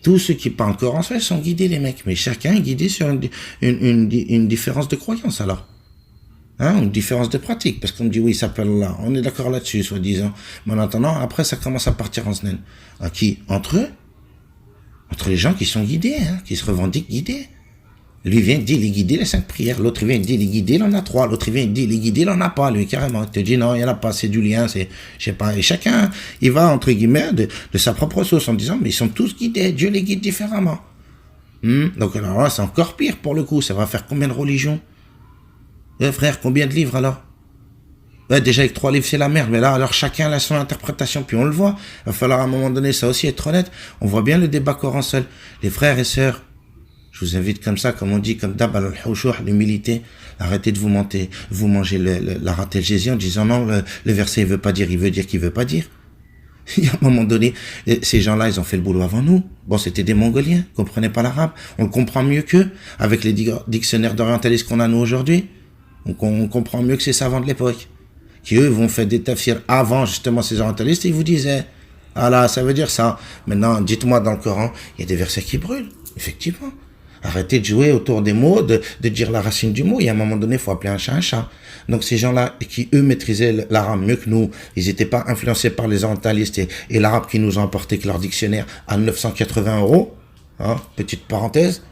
Tous ceux qui parlent Coran, ils sont guidés les mecs, mais chacun est guidé sur une différence de croyance alors. Hein, une différence de pratique, parce qu'on me dit oui, il s'appelle là, on est d'accord là-dessus, soi-disant. Mais en attendant, après ça commence à partir en semaine. À qui? Entre eux? Entre les gens qui sont guidés, hein, qui se revendiquent guidés. Lui vient, il dit, il est guidé, les 5 prières. L'autre vient, il dit, il est guidé, il en a 3. L'autre vient, il dit, il est guidé, il en a pas, lui, carrément. Il te dit, non, il y en a pas, c'est du lien, c'est, je sais pas. Et chacun, il va, entre guillemets, de sa propre sauce en disant, mais ils sont tous guidés, Dieu les guide différemment. Donc, alors là, c'est encore pire pour le coup. Ça va faire combien de religions? Frère, combien de livres alors? Ouais, déjà avec 3 livres, c'est la merde. Mais là, alors chacun a son interprétation, puis on le voit. Il va falloir à un moment donné, ça aussi, être honnête. On voit bien le débat Coran seul. Les frères et sœurs, je vous invite comme ça, comme on dit, comme d'hab, l'humilité. Arrêtez de vous mentir, vous mangez la raté le Jésus en disant non, le verset il veut pas dire, il veut dire qu'il veut pas dire. Il y a un moment donné, ces gens-là, ils ont fait le boulot avant nous. Bon, c'était des Mongoliens, ils comprenaient pas l'arabe. On le comprend mieux qu'eux, avec les dictionnaires d'orientalisme qu'on a nous aujourd'hui. Donc on comprend mieux que ces savants de l'époque, qui eux vont faire des tafsirs avant justement ces orientalistes, et ils vous disaient, ah là, ça veut dire ça. Maintenant, dites-moi dans le Coran, il y a des versets qui brûlent, effectivement. Arrêtez de jouer autour des mots, de dire la racine du mot. Il y a un moment donné, il faut appeler un chat un chat. Donc ces gens-là, qui eux maîtrisaient l'arabe mieux que nous, ils n'étaient pas influencés par les orientalistes et l'arabe qui nous ont apporté que leur dictionnaire à 980 €. Hein, petite parenthèse.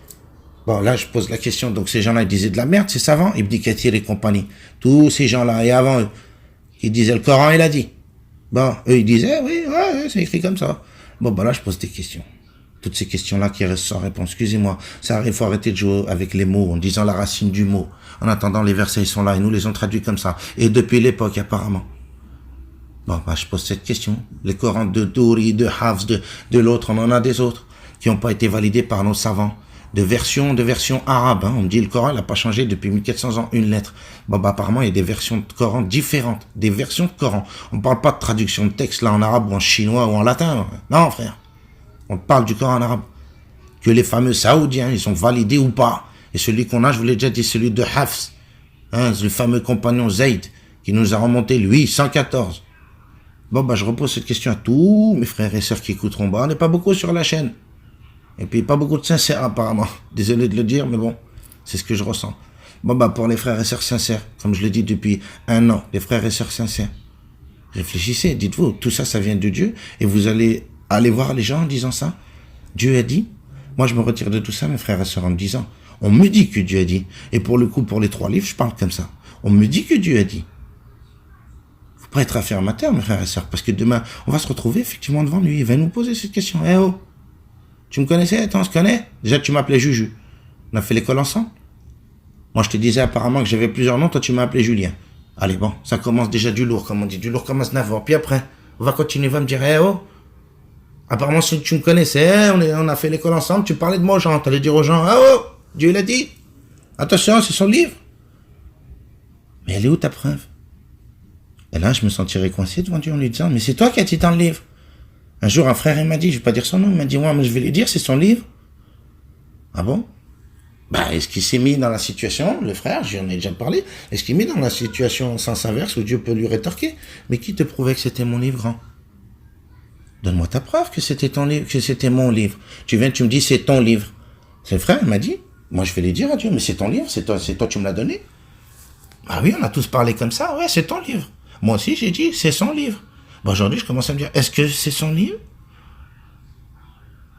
Bon, là, je pose la question. Donc ces gens-là, ils disaient de la merde, ces savants, Ibn Kathir et compagnie. Tous ces gens-là, et avant eux, qui disaient le Coran, il a dit. Bon, eux, ils disaient, oui, ouais, c'est écrit comme ça. Bon, bah là, je pose des questions. Toutes ces questions-là qui restent sans réponse. Excusez-moi, ça arrive, il faut arrêter de jouer avec les mots, en disant la racine du mot. En attendant, les versets, ils sont là, et nous les ont traduits comme ça. Et depuis l'époque, apparemment. Bon, bah, je pose cette question. Les Corans de Douri, de Hafs, de l'autre, on en a des autres, qui n'ont pas été validés par nos savants. De version arabe, hein. On me dit, le Coran, il n'a pas changé depuis 1400 ans, une lettre. Bon, bah, apparemment, il y a des versions de Coran différentes. Des versions de Coran. On ne parle pas de traduction de texte, là, en arabe, ou en chinois, ou en latin. Non, frère. On parle du Coran en arabe. Que les fameux Saoudiens, ils sont validés ou pas. Et celui qu'on a, je vous l'ai déjà dit, celui de Hafs. Hein, le fameux compagnon Zayd, qui nous a remonté, lui, 114. Bon, bah, je repose cette question à tous mes frères et sœurs qui écouteront. Bah, on n'est pas beaucoup sur la chaîne. Et puis, pas beaucoup de sincères, apparemment. Désolé de le dire, mais bon, c'est ce que je ressens. Bon, bah, pour les frères et sœurs sincères, comme je le dis depuis 1 an, les frères et sœurs sincères, réfléchissez, dites-vous, tout ça, ça vient de Dieu, et vous allez voir les gens en disant ça. Dieu a dit. Moi, je me retire de tout ça, mes frères et sœurs, en me disant, on me dit que Dieu a dit. Et pour le coup, pour les 3 livres, je parle comme ça. On me dit que Dieu a dit. Faut pas être affirmateur, mes frères et sœurs, parce que demain, on va se retrouver effectivement devant lui. Il va nous poser cette question. Eh oh, tu me connaissais? Attends, on se connaît? Déjà, tu m'appelais Juju. On a fait l'école ensemble. Moi, je te disais apparemment que j'avais plusieurs noms. Toi, tu m'as appelé Julien. Allez, bon, ça commence déjà du lourd, comme on dit. Du lourd comme un snavor. Puis après, on va continuer, va me dire, eh oh, apparemment, si tu me connaissais, on a fait l'école ensemble, tu parlais de moi aux gens. Tu allais dire aux gens, ah oh, Dieu l'a dit. Attention, c'est son livre. Mais elle est où ta preuve? Et là, je me sentirais coincé devant Dieu en lui disant, mais c'est toi qui as dit dans le livre. Un jour, un frère, il m'a dit, je vais pas dire son nom, il m'a dit, ouais, mais je vais lui dire, c'est son livre. Ah bon? Bah, est-ce qu'il s'est mis dans la situation, le frère, j'en ai déjà parlé, est-ce qu'il est mis dans la situation en sens inverse où Dieu peut lui rétorquer? Mais qui te prouvait que c'était mon livre, grand? Donne-moi ta preuve que c'était ton livre, que c'était mon livre. Tu viens, tu me dis, c'est ton livre. C'est le frère, il m'a dit, moi je vais lui dire à Dieu, mais c'est ton livre, c'est toi, tu me l'as donné. Ah oui, on a tous parlé comme ça, ouais, c'est ton livre. Moi aussi, j'ai dit, c'est son livre. Bon, aujourd'hui, je commence à me dire, est-ce que c'est son livre?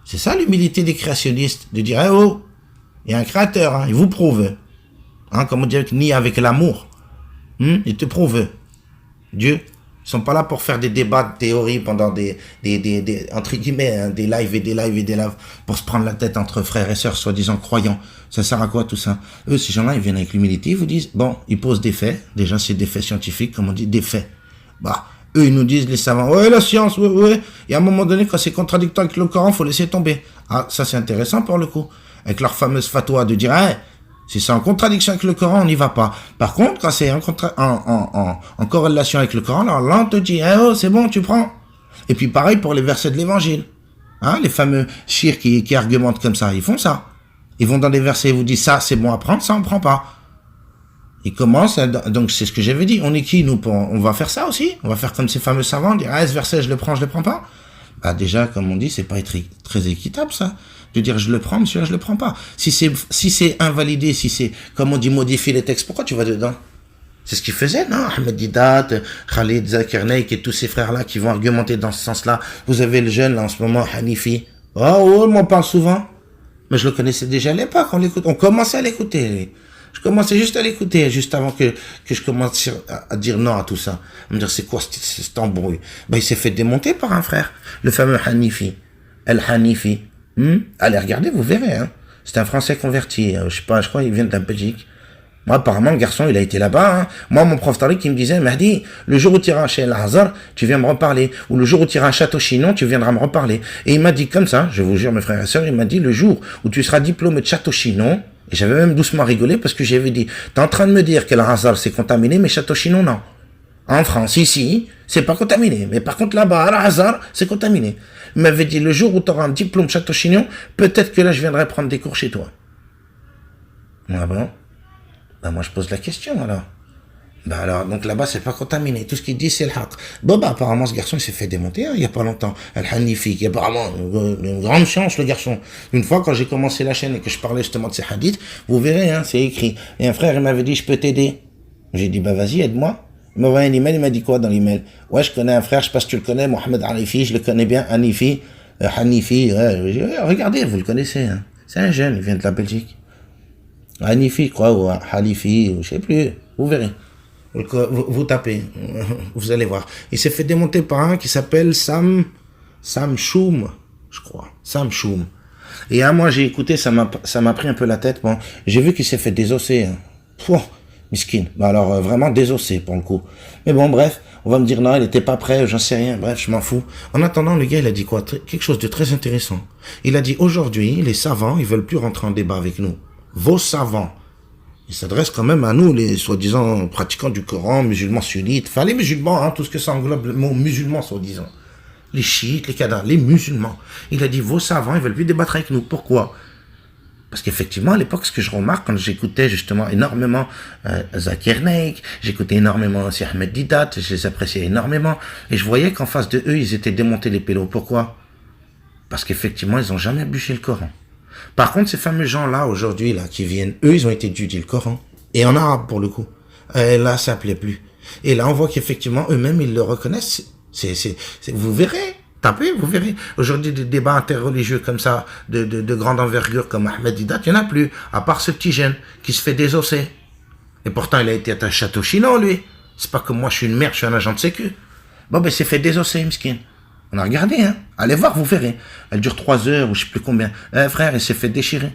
C'est ça l'humilité des créationnistes, de dire, eh oh, il y a un créateur, hein, il vous prouve. Hein, comme on dit, ni avec l'amour. Il te prouve. Dieu. Ils sont pas là pour faire des débats de théorie pendant des entre guillemets, hein, des lives et des lives et des lives, pour se prendre la tête entre frères et sœurs, soi-disant croyants. Ça sert à quoi tout ça? Eux, ces gens-là, ils viennent avec l'humilité, ils vous disent, bon, ils posent des faits. Déjà, c'est des faits scientifiques, comme on dit, des faits. Bah, Eux, ils nous disent, les savants, ouais, la science, ouais, ouais. Et à un moment donné, quand c'est contradictoire avec le Coran, faut laisser tomber. Ah, ça, c'est intéressant pour le coup. Avec leur fameuse fatwa de dire, hey, si c'est en contradiction avec le Coran, on n'y va pas. Par contre, quand c'est en corrélation avec le Coran, alors là, on te dit, eh oh, c'est bon, tu prends. Et puis pareil pour les versets de l'évangile. Hein, les fameux chirs qui argumentent comme ça, ils font ça. Ils vont dans des versets et vous disent, ça, c'est bon à prendre, ça, on prend pas. Ils commencent, donc c'est ce que j'avais dit. On est qui, nous, on va faire ça aussi? On va faire comme ces fameux savants, dire, ah, ce verset, je le prends pas? Bah, déjà, comme on dit, c'est pas très équitable, ça. De dire, je le prends, monsieur, je le prends pas. Si c'est invalidé, si c'est, comme on dit, modifier les textes, pourquoi tu vas dedans? C'est ce qu'ils faisaient, non? Ahmed Didat, Khalid Zakir Naik et tous ces frères-là qui vont argumenter dans ce sens-là. Vous avez le jeune, là, en ce moment, Hanifi. Oh, on m'en parle souvent. Mais je le connaissais déjà à l'époque, on commençait à l'écouter. Je commençais juste à l'écouter, juste avant que je commence à dire non à tout ça. À me dire, c'est quoi cet embrouille? Ben, il s'est fait démonter par un frère, le fameux Hanifi. El-Hanifi. Allez, regardez, vous verrez, hein. C'est un Français converti. Je crois, il vient de la Belgique. Moi, apparemment, le garçon, il a été là-bas, hein. Moi, mon prof Tariq, il me disait, Mahdi, le jour où tu iras chez El-Hazar, tu viens me reparler. Ou le jour où tu iras à Château-Chinon, tu viendras me reparler. Et il m'a dit comme ça, je vous jure, mes frères et sœurs, il m'a dit, le jour où tu seras diplômé de Château-Chinon, et j'avais même doucement rigolé parce que j'avais dit, t'es en train de me dire que El-Hazar, c'est contaminé, mais Château-Chinon, non. En France, ici, c'est pas contaminé. Mais par contre, là-bas, El-Hazar, c'est contaminé. Il m'avait dit, le jour où tu auras un diplôme Château-Chinon, peut-être que là, je viendrai prendre des cours chez toi. Ah bon? Ben, moi, je pose la question, alors. Ben, alors, donc là-bas, c'est pas contaminé. Tout ce qu'il dit, c'est le haq. Bon, ben, apparemment, ce garçon, il s'est fait démonter, hein, il y a pas longtemps. Al-Hanifi, qui a apparemment une grande chance, le garçon. Une fois, quand j'ai commencé la chaîne et que je parlais justement de ces hadiths, vous verrez, hein, c'est écrit. Et un frère, il m'avait dit, je peux t'aider. J'ai dit, bah, vas-y, aide-moi. Il m'a envoyé un email, il m'a dit quoi dans l'email? Ouais, je connais un frère, je sais pas si tu le connais, Mohamed Hanifi, je le connais bien, Hanifi, Hanifi, ouais, regardez, vous le connaissez, hein. C'est un jeune, il vient de la Belgique. Hanifi, je crois, ou Halifi, ou je sais plus, vous verrez. Vous tapez, vous allez voir. Il s'est fait démonter par un qui s'appelle Sam Choum, je crois, Sam Choum. Et à moi, j'ai écouté, ça m'a pris un peu la tête, bon, j'ai vu qu'il s'est fait désosser, hein. Pouah. Miskin. Bah alors vraiment désossé pour le coup. Mais bon bref, on va me dire non, il était pas prêt, j'en sais rien, bref, je m'en fous. En attendant, le gars il a dit quoi? Quelque chose de très intéressant. Il a dit aujourd'hui, les savants, ils veulent plus rentrer en débat avec nous. Vos savants. Il s'adresse quand même à nous, les soi-disant pratiquants du Coran, musulmans sunnites, enfin les musulmans, hein, tout ce que ça englobe le mot musulman soi-disant. Les chiites, les cadavres, les musulmans. Il a dit vos savants, ils veulent plus débattre avec nous. Pourquoi? Parce qu'effectivement, à l'époque, ce que je remarque, quand j'écoutais justement énormément Zakir Naik, j'écoutais énormément aussi Ahmed Didat, je les appréciais énormément, et je voyais qu'en face de eux, ils étaient démontés les pélos. Pourquoi? Parce qu'effectivement, ils n'ont jamais bûché le Coran. Par contre, ces fameux gens-là, aujourd'hui, là, qui viennent, eux, ils ont été étudier le Coran, et en arabe, pour le coup. Et là, ça plaît plus. Et là, on voit qu'effectivement, eux-mêmes, ils le reconnaissent. Vous verrez. Tapez, vous verrez. Aujourd'hui, des débats interreligieux comme ça, de grande envergure comme Ahmed Didat, il n'y en a plus, à part ce petit jeune qui se fait désosser. Et pourtant, il a été à Château-Chinon, lui. C'est pas comme moi, je suis une merde, je suis un agent de sécu. Bon, ben, il s'est fait désosser, miskin. On a regardé, hein. Allez voir, vous verrez. Elle dure 3 heures, ou je sais plus combien. Frère, il s'est fait déchirer.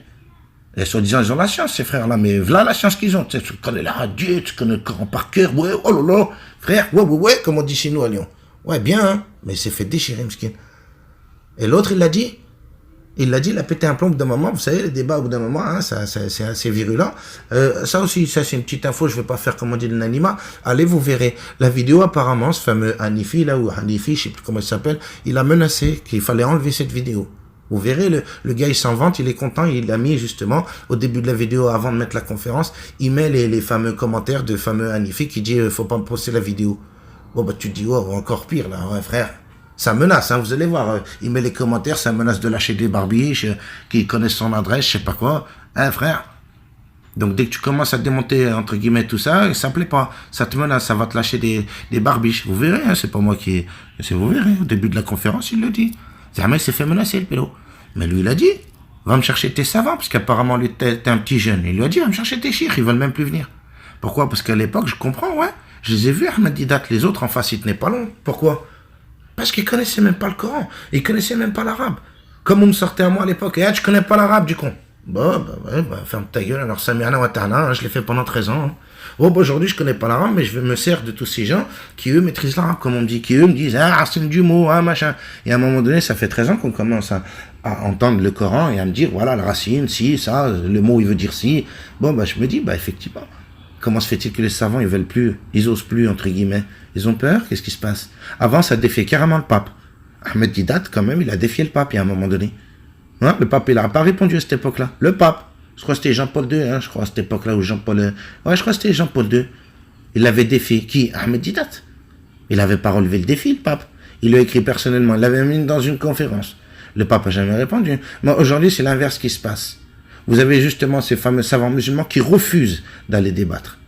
Et soi-disant, ils ont la chance, ces frères-là, mais voilà la chance qu'ils ont. Tu connais la radio, tu connais le Coran par cœur, ouais, oh là là, frère, ouais, comme on dit chez nous à Lyon. Ouais, bien, hein, mais il s'est fait déchirer, miskin. Et l'autre, il l'a dit, il a pété un plomb au bout d'un moment. Vous savez, les débats au bout d'un moment, hein, c'est assez virulent. Ça aussi, ça c'est une petite info, je vais pas faire comme on dit le nanima. Allez, vous verrez. La vidéo, apparemment, ce fameux Hanifi, là, ou Hanifi, je sais plus comment il s'appelle, il a menacé qu'il fallait enlever cette vidéo. Vous verrez, le gars, il s'en vante, il est content, il a mis justement, au début de la vidéo, avant de mettre la conférence, il met les fameux commentaires de fameux Hanifi qui dit, faut pas me poster la vidéo. Bon, bah, tu te dis, oh, encore pire, là, ouais, frère. Ça menace, hein, vous allez voir. Il met les commentaires, ça menace de lâcher des barbiches, qui connaissent son adresse, je sais pas quoi. Hein, frère. Donc, dès que tu commences à démonter, entre guillemets, tout ça, ça plaît pas. Ça te menace, ça va te lâcher des barbiches. Vous verrez, hein, c'est pas moi qui... Vous verrez, au début de la conférence, il le dit. Jamais il s'est fait menacer, le pélo. Mais lui, il a dit, va me chercher tes savants, parce qu'apparemment, lui, t'es un petit jeune. Il lui a dit, va me chercher tes chiens, ils veulent même plus venir. Pourquoi? Parce qu'à l'époque, je comprends, ouais. Je les ai vus, Ahmed Didat, les autres en face, ils tenaient pas long. Pourquoi? Parce qu'ils connaissaient même pas le Coran. Ils connaissaient même pas l'arabe. Comme on me sortait à moi à l'époque, tu connais pas l'arabe, du con. Bon, bah ouais, bah ferme ta gueule. Alors, Samiana wa ta'ala, hein, je l'ai fait pendant 13 ans. Hein. Oh, bah aujourd'hui, je connais pas l'arabe, mais je me sers de tous ces gens qui, eux, maîtrisent l'arabe, comme on me dit, qui, eux, me disent, ah, c'est du mot, ah, machin. Et à un moment donné, ça fait 13 ans qu'on commence à entendre le Coran et à me dire, voilà, la racine, si, ça, le mot, il veut dire si. Bon, bah, je me dis, bah, effectivement. Comment se fait-il que les savants, ils veulent plus, ils osent plus, entre guillemets. Ils ont peur, qu'est-ce qui se passe? Avant, ça défiait carrément le pape. Ahmed Didat, quand même, il a défié le pape, il y a un moment donné. Hein, le pape, il n'a pas répondu à cette époque-là. Le pape. Je crois que c'était Jean-Paul II, hein, je crois, à cette époque-là, ou Jean-Paul... Ouais, je crois que c'était Jean-Paul II. Il l'avait défié. Qui? Ahmed Didat. Il n'avait pas relevé le défi, le pape. Il l'a écrit personnellement. Il l'avait mis dans une conférence. Le pape n'a jamais répondu. Mais aujourd'hui, c'est l'inverse qui se passe. Vous avez justement ces fameux savants musulmans qui refusent d'aller débattre.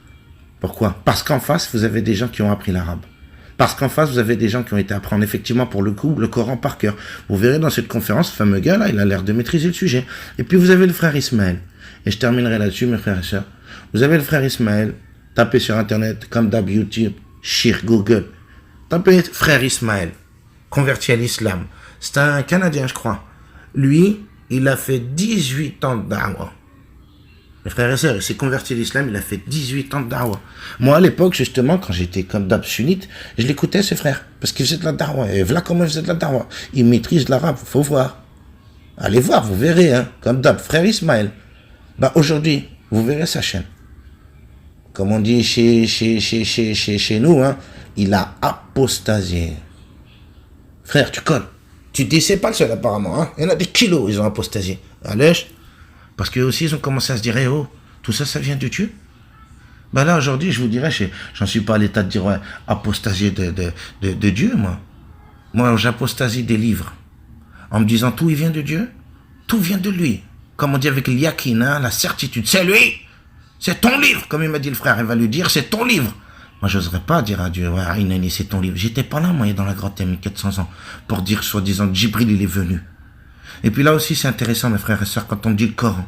Pourquoi? Parce qu'en face, vous avez des gens qui ont appris l'arabe. Parce qu'en face, vous avez des gens qui ont été apprendre effectivement pour le coup le Coran par cœur. Vous verrez dans cette conférence, ce fameux gars là, il a l'air de maîtriser le sujet. Et puis vous avez le frère Ismaël. Et je terminerai là-dessus, mes frères et sœurs. Vous avez le frère Ismaël, tapez sur internet, comme d'hab YouTube, Shir, Google. Tapez frère Ismaël, converti à l'islam. C'est un Canadien, je crois. Lui, il a fait 18 ans de da'wah. Mes frères et sœurs, il s'est converti à l'islam, il a fait 18 ans de da'wah. Moi, à l'époque, justement, quand j'étais comme d'hab sunnite, je l'écoutais, ses frères, parce qu'il faisait de la da'wah. Et voilà comment il faisait de la da'wah. Il maîtrise l'arabe, faut voir. Allez voir, vous verrez, hein, comme d'hab, frère Ismaël. Bah, aujourd'hui, vous verrez sa chaîne. Comme on dit chez nous, hein, il a apostasié. Frère, tu colles. Tu dis, c'est pas le seul, apparemment, hein. Il y en a des kilos, ils ont apostasié. Allez. Parce qu'eux aussi, ils ont commencé à se dire, oh, tout ça, ça vient de Dieu. Ben là, aujourd'hui, je vous dirais, j'en suis pas à l'état de dire, ouais, apostasier de Dieu, moi. Moi, j'apostasie des livres. En me disant, tout, il vient de Dieu. Tout vient de lui. Comme on dit avec l'yakin, hein, la certitude. C'est lui. C'est ton livre. Comme il m'a dit le frère, il va lui dire, c'est ton livre. Moi, j'oserais pas dire à Dieu, ouais, Inani, c'est ton livre. J'étais pas là, moi, dans la grotte, il y a 1400 ans, pour dire, soi-disant, Djibril, il est venu. Et puis là aussi, c'est intéressant, mes frères et sœurs, quand on dit le Coran.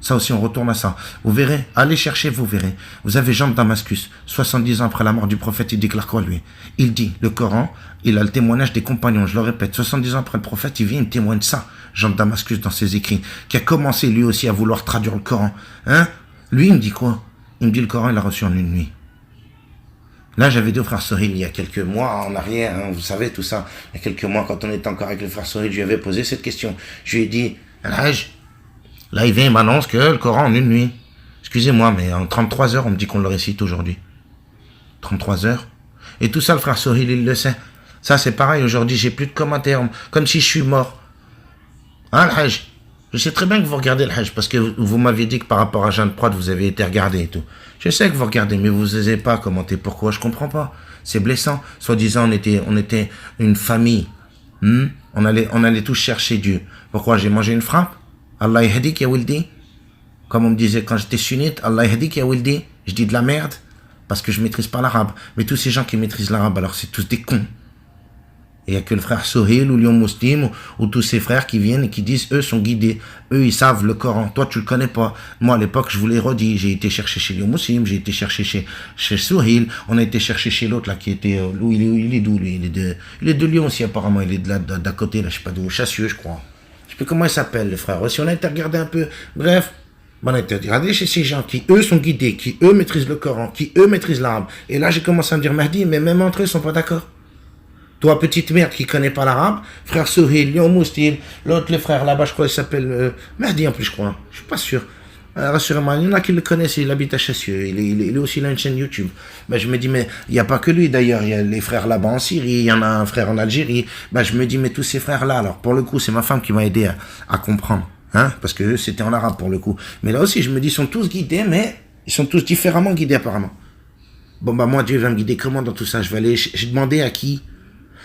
Ça aussi, on retourne à ça. Vous verrez, allez chercher, vous verrez. Vous avez Jean de Damascus, 70 ans après la mort du prophète, il déclare quoi, lui? Il dit, le Coran, il a le témoignage des compagnons, je le répète, 70 ans après le prophète, il vient, il témoigne ça, Jean de Damascus, dans ses écrits, qui a commencé, lui aussi, à vouloir traduire le Coran. Hein? Lui, il me dit quoi? Il me dit, le Coran, il l'a reçu en une nuit. Là, j'avais dit au frère Soril, il y a quelques mois en arrière, hein, vous savez tout ça, il y a quelques mois, quand on était encore avec le frère Soril, je lui avais posé cette question. Je lui ai dit, là, il vient, il m'annonce que le Coran en une nuit. Excusez-moi, mais en 33 heures, on me dit qu'on le récite aujourd'hui. 33 heures. Et tout ça, le frère Soril, il le sait. Ça, c'est pareil, aujourd'hui, j'ai plus de commentaires, comme si je suis mort. Hein, le Hajj? Je sais très bien que vous regardez le Hajj, parce que vous m'aviez dit que par rapport à Jeanne Prod, vous avez été regardé et tout. Je sais que vous regardez, mais vous n'osez pas commenter. Pourquoi? Je comprends pas. C'est blessant. Soi-disant, on était une famille. On allait tous chercher Dieu. Pourquoi? J'ai mangé une frappe? Allah yahdik ya wildi. Comme on me disait quand j'étais sunnite, Allah yahdik ya wildi. Je dis de la merde, parce que je maîtrise pas l'arabe. Mais tous ces gens qui maîtrisent l'arabe, alors c'est tous des cons. Il n'y a que le frère Sohail ou Lyon Muslim ou tous ces frères qui viennent et qui disent, eux sont guidés, eux ils savent le Coran, toi tu le connais pas. Moi à l'époque je vous l'ai redit, j'ai été chercher chez Lyon Muslim, j'ai été chercher chez Sohail, on a été chercher chez l'autre là qui était, il est d'où lui, il est de Lyon aussi apparemment, il est de là d'à côté là, je sais pas d'où, Chassieux je crois. Je sais plus comment il s'appelle le frère, si on a été regarder un peu, bref. On a été regarder chez ces gens qui eux sont guidés, qui eux maîtrisent le Coran, qui eux maîtrisent l'arabe. Et là j'ai commencé à me dire, Mahdi, mais même entre eux ils sont pas d'accord. Toi, petite merde qui connaît pas l'arabe, frère Sohail, Lyon Moustil, l'autre, le frère là-bas, je crois, il s'appelle Mahdi en plus, je crois. Je suis pas sûr. Rassurez-moi, il y en a qui le connaissent, il habite à Chassieux, il est aussi là une chaîne YouTube. Ben, je me dis, mais il n'y a pas que lui d'ailleurs, il y a les frères là-bas en Syrie, il y en a un frère en Algérie. Ben, je me dis, mais tous ces frères-là, alors pour le coup, c'est ma femme qui m'a aidé à comprendre, hein, parce que eux, c'était en arabe pour le coup. Mais là aussi, je me dis, ils sont tous guidés, mais ils sont tous différemment guidés apparemment. Bon, bah moi, Dieu va me guider comment dans tout ça? Je vais aller, j'ai demandé à qui?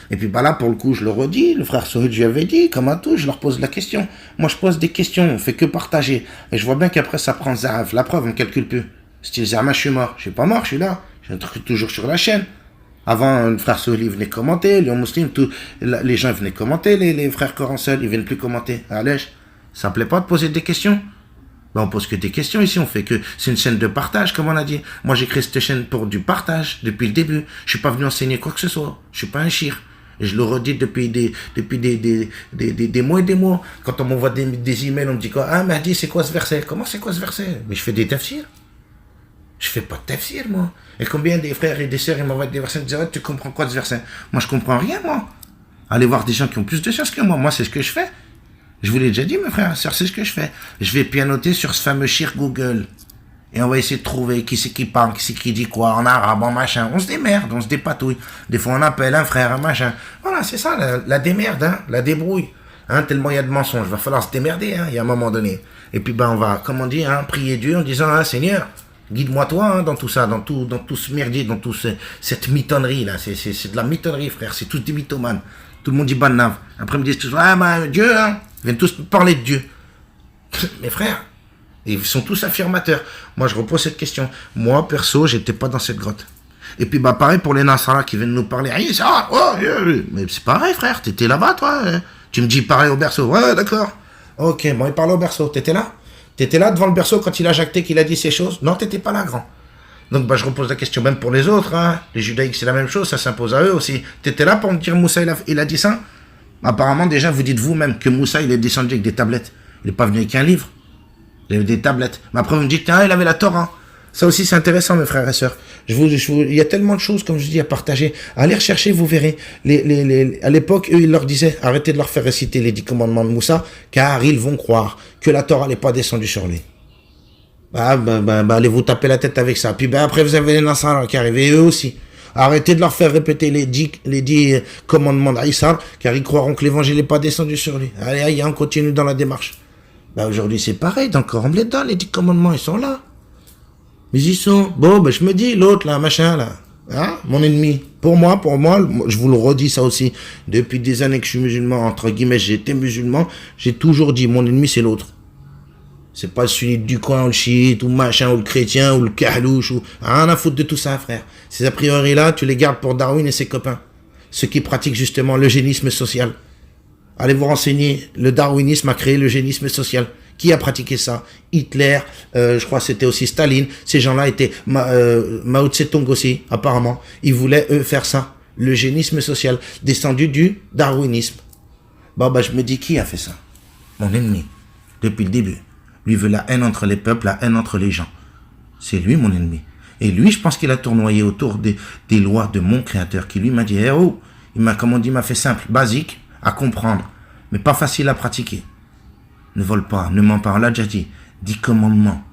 Et puis bah là, pour le coup, je le redis, le frère Sohail, je lui avais dit, comme à tous, je leur pose la question. Moi, je pose des questions, on fait que partager. Et je vois bien qu'après, ça prend Zaraf. La preuve, on ne calcule plus. Style Zama, je suis mort. Je suis pas mort, je suis là. Je suis toujours sur la chaîne. Avant, le frère Sohail venait commenter, Lyon Muslim, les gens venaient commenter, les frères Coran seuls, ils viennent plus commenter. Allez, ça ne plaît pas de poser des questions? Ben, on pose que des questions ici, on fait que, c'est une chaîne de partage, comme on a dit. Moi, j'ai créé cette chaîne pour du partage, depuis le début. Je suis pas venu enseigner quoi que ce soit. Je suis pas un chir. Je le redis depuis des mois et des mois. Quand on m'envoie des emails, on me dit quoi? Ah, Mahdi, c'est quoi ce verset? Comment c'est quoi ce verset? Mais je fais des tafsirs. Je fais pas de tafsir, moi. Et combien des frères et des sœurs, ils m'envoient des versets, ils me disent, ah, tu comprends quoi de ce verset? Moi, je comprends rien, moi. Allez voir des gens qui ont plus de science que moi. Moi, c'est ce que je fais. Je vous l'ai déjà dit, mes frères et sœurs, c'est ce que je fais. Je vais pianoter sur ce fameux shir Google. Et on va essayer de trouver qui c'est qui parle, qui c'est qui dit quoi, en arabe, en machin. On se démerde, on se dépatouille. Des fois, on appelle un frère, un machin. Voilà, c'est ça, la démerde, hein, la débrouille. Hein, tellement il y a de mensonges. Va falloir se démerder, hein, il y a un moment donné. Et puis, on va, comme on dit, hein, prier Dieu en disant, hein, Seigneur, guide-moi toi, hein, dans tout ça, dans tout ce merdier, dans toute cette mitonnerie, là. C'est de la mitonnerie, frère. C'est tous des mythomanes. Tout le monde dit banave. Après, ils me disent toujours, ah, Dieu, hein. Ils viennent tous parler de Dieu. Mes frères, ils sont tous affirmateurs. Moi, je repose cette question. Moi, perso, j'étais pas dans cette grotte. Et puis, pareil pour les Nasara qui viennent nous parler. Mais c'est pareil, frère. T'étais là-bas, toi. Tu me dis pareil au berceau. Ouais, d'accord. Ok, bon, il parle au berceau. T'étais là? T'étais là devant le berceau quand il a jacté, qu'il a dit ces choses? Non, t'étais pas là, grand. Donc, je repose la question même pour les autres. Hein. Les judaïques, c'est la même chose. Ça s'impose à eux aussi. T'étais là pour me dire Moussa, il a dit ça? Apparemment, déjà, vous dites vous-même que Moussa, il est descendu avec des tablettes. Il n'est pas venu avec un livre. Il avait des tablettes. Mais après, vous me dites, tiens, il avait la Torah. Ça aussi, c'est intéressant, mes frères et sœurs. Il y a tellement de choses, comme je dis, à partager. Allez rechercher, vous verrez. À l'époque, eux, ils leur disaient, arrêtez de leur faire réciter les 10 commandements de Moussa, car ils vont croire que la Torah n'est pas descendue sur lui. Allez vous taper la tête avec ça. Puis après, vous avez les Nasara qui arrivent, et eux aussi. Arrêtez de leur faire répéter les 10 commandements d'Aïssa, car ils croiront que l'évangile n'est pas descendu sur lui. Allez, on continue dans la démarche. Aujourd'hui, c'est pareil, dans le Coran, les 10 commandements, ils sont là. Mais ils sont... Bon, je me dis, l'autre, là, machin, là, hein, mon ennemi. Pour moi, je vous le redis ça aussi, depuis des années que je suis musulman, entre guillemets, j'ai été musulman, j'ai toujours dit, mon ennemi, c'est l'autre. C'est pas le sunnite du coin, ou le chiite, ou machin, ou le chrétien, ou le kahlouche, ou... Rien à foutre de tout ça, frère. Ces a priori-là, tu les gardes pour Darwin et ses copains. Ceux qui pratiquent justement l'eugénisme social. Allez vous renseigner, le darwinisme a créé l'eugénisme social. Qui a pratiqué ça? Hitler, je crois que c'était aussi Staline. Ces gens-là étaient... Mao Tse-tung aussi, apparemment. Ils voulaient, eux, faire ça. L'eugénisme social, descendu du darwinisme. Je me dis, qui a fait ça? Mon ennemi, depuis le début. Lui veut la haine entre les peuples, la haine entre les gens. C'est lui mon ennemi. Et lui, je pense qu'il a tournoyé autour des lois de mon créateur, qui lui m'a dit, il m'a fait simple, basique, à comprendre, mais pas facile à pratiquer. Ne vole pas, ne mens pas, on l'a déjà dit. 10 commandements.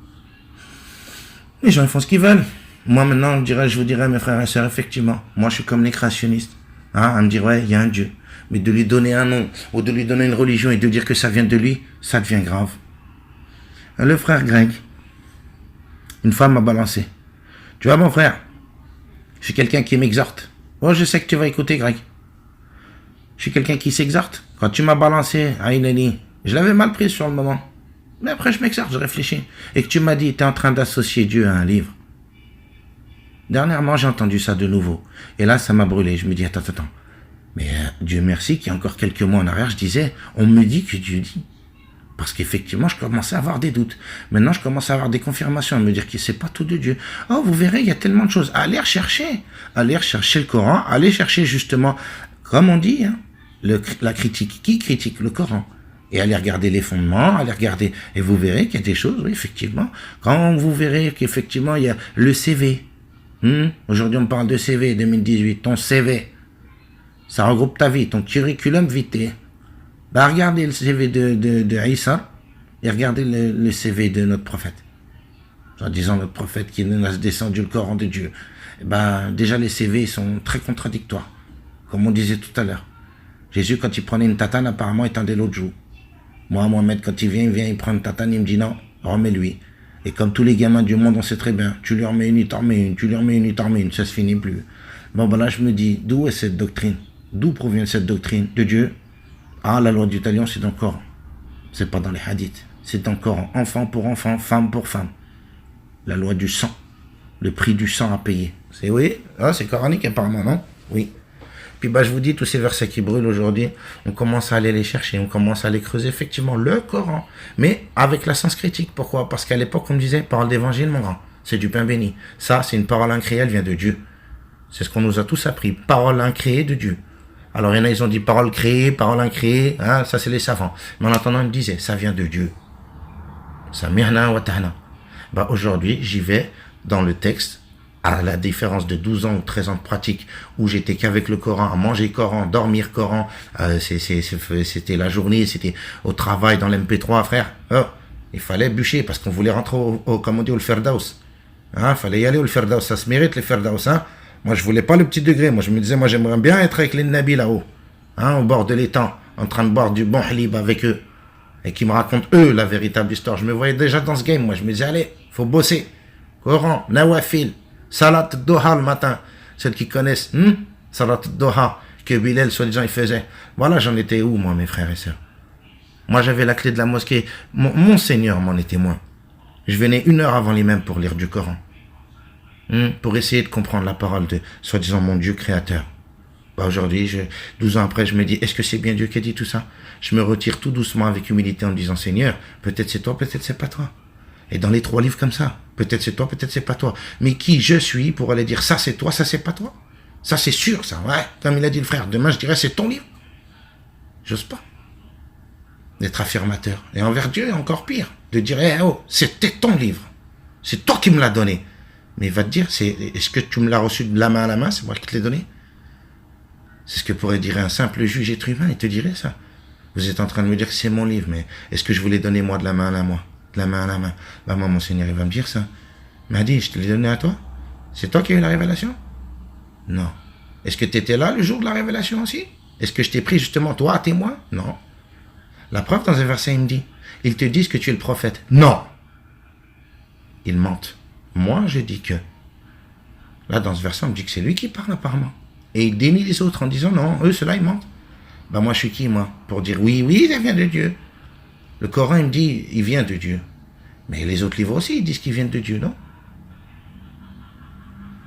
Les gens, ils font ce qu'ils veulent. Moi, maintenant, je vous dirais, mes frères et sœurs, effectivement, moi, je suis comme les créationnistes. À me dire, ouais, il y a un Dieu. Mais de lui donner un nom, ou de lui donner une religion, et de dire que ça vient de lui, ça devient grave. Le frère Greg, une femme m'a balancé. Tu vois, mon frère, je suis quelqu'un qui m'exhorte. Oh, je sais que tu vas écouter, Greg. Je suis quelqu'un qui s'exhorte. Quand tu m'as balancé à Inani, je l'avais mal pris sur le moment. Mais après, je m'exhorte, je réfléchis. Et que tu m'as dit, tu es en train d'associer Dieu à un livre. Dernièrement, j'ai entendu ça de nouveau. Et là, ça m'a brûlé. Je me dis, attends. Mais Dieu merci qu'il y a encore quelques mois en arrière, je disais, on me dit que Dieu dit. Parce qu'effectivement, je commençais à avoir des doutes. Maintenant, je commence à avoir des confirmations, à me dire que c'est pas tout de Dieu. Oh, vous verrez, il y a tellement de choses. Allez rechercher le Coran, allez chercher justement, comme on dit, hein, la critique. Qui critique le Coran? Et allez regarder les fondements, allez regarder, et vous verrez qu'il y a des choses, oui, effectivement. Quand vous verrez qu'effectivement, il y a le CV. Aujourd'hui, on parle de CV 2018, ton CV. Ça regroupe ta vie, ton curriculum vitae. Regardez le CV de Isa et regardez le CV de notre prophète. En disant notre prophète qui nous a descendu le Coran de Dieu. Déjà les CV sont très contradictoires. Comme on disait tout à l'heure. Jésus, quand il prenait une tatane, apparemment, il tendait l'autre joue. Moi, Mohamed, quand il vient, il prend une tatane, il me dit non, remets-lui. Et comme tous les gamins du monde, on sait très bien, tu lui remets une, il t'en remets une, tu lui remets une, il t'en remets une, ça se finit plus. Là, je me dis, d'où est cette doctrine? D'où provient cette doctrine? De Dieu? La loi du talion, c'est dans le Coran. C'est pas dans les hadiths. C'est dans le Coran. Enfant pour enfant, femme pour femme. La loi du sang. Le prix du sang à payer. C'est oui? C'est coranique apparemment, non? Oui. Puis je vous dis, tous ces versets qui brûlent aujourd'hui, on commence à aller les chercher, on commence à les creuser, effectivement, le Coran. Mais avec la sens critique. Pourquoi? Parce qu'à l'époque, on me disait, parole d'évangile, mon grand. C'est du pain béni. Ça, c'est une parole incréée, elle vient de Dieu. C'est ce qu'on nous a tous appris. Parole incréée de Dieu. Alors, il y en a, ils ont dit parole créée, parole incréée, hein, ça c'est les savants. Mais en attendant, ils me disaient, ça vient de Dieu. Samihna wa ta'na. Bah, aujourd'hui, j'y vais dans le texte, à la différence de 12 ans ou 13 ans de pratique, où j'étais qu'avec le Coran, à manger Coran, dormir Coran, c'était la journée, c'était au travail, dans l'MP3, frère. Oh, il fallait bûcher, parce qu'on voulait rentrer comme on dit, au Firdaus. Hein, fallait y aller au Firdaus, ça se mérite le Firdaus, hein. Moi, je voulais pas le petit degré. Moi, je me disais, moi, j'aimerais bien être avec les nabis là-haut, hein, au bord de l'étang, en train de boire du bon halib avec eux, et qui me racontent, eux, la véritable histoire. Je me voyais déjà dans ce game. Moi, je me disais, allez, faut bosser. Coran, nawafil, salat doha le matin. Ceux qui connaissent, salat doha, que Bilal, soi-disant, il faisait. Voilà, j'en étais où, moi, mes frères et sœurs? Moi, j'avais la clé de la mosquée. Mon Seigneur m'en est témoin. Je venais 1 heure avant l'imam pour lire du Coran. Pour essayer de comprendre la parole de, soi-disant, mon Dieu créateur. Bah, aujourd'hui, 12 ans après, je me dis, est-ce que c'est bien Dieu qui a dit tout ça? Je me retire tout doucement avec humilité en me disant, Seigneur, peut-être c'est toi, peut-être c'est pas toi. Et dans les 3 livres comme ça, peut-être c'est toi, peut-être c'est pas toi. Mais qui je suis pour aller dire, ça c'est toi, ça c'est pas toi? Ça c'est sûr, ça, ouais. Comme il a dit le frère, demain je dirais, c'est ton livre. J'ose pas. D'être affirmateur. Et envers Dieu, encore pire. De dire, oh, c'était ton livre. C'est toi qui me l'as donné. Mais il va te dire, est-ce que tu me l'as reçu de la main à la main? C'est moi qui te l'ai donné? C'est ce que pourrait dire un simple juge être humain. Il te dirait ça. Vous êtes en train de me dire que c'est mon livre, mais est-ce que je vous l'ai donné moi de la main à la main? De la main à la main. Bah moi, mon Seigneur, il va me dire ça. Il m'a dit, je te l'ai donné à toi? C'est toi qui as eu la révélation? Non. Est-ce que tu étais là le jour de la révélation aussi? Est-ce que je t'ai pris justement toi à témoin? Non. La preuve, dans un verset, il me dit, ils te disent que tu es le prophète. Non. Ils mentent. Moi, je dis que. Là, dans ce verset, on me dit que c'est lui qui parle apparemment. Et il dénie les autres en disant, non, eux, ceux-là, ils mentent. Ben moi, je suis qui, moi? Pour dire, oui, ça vient de Dieu. Le Coran, il me dit, il vient de Dieu. Mais les autres livres aussi, ils disent qu'ils viennent de Dieu, non?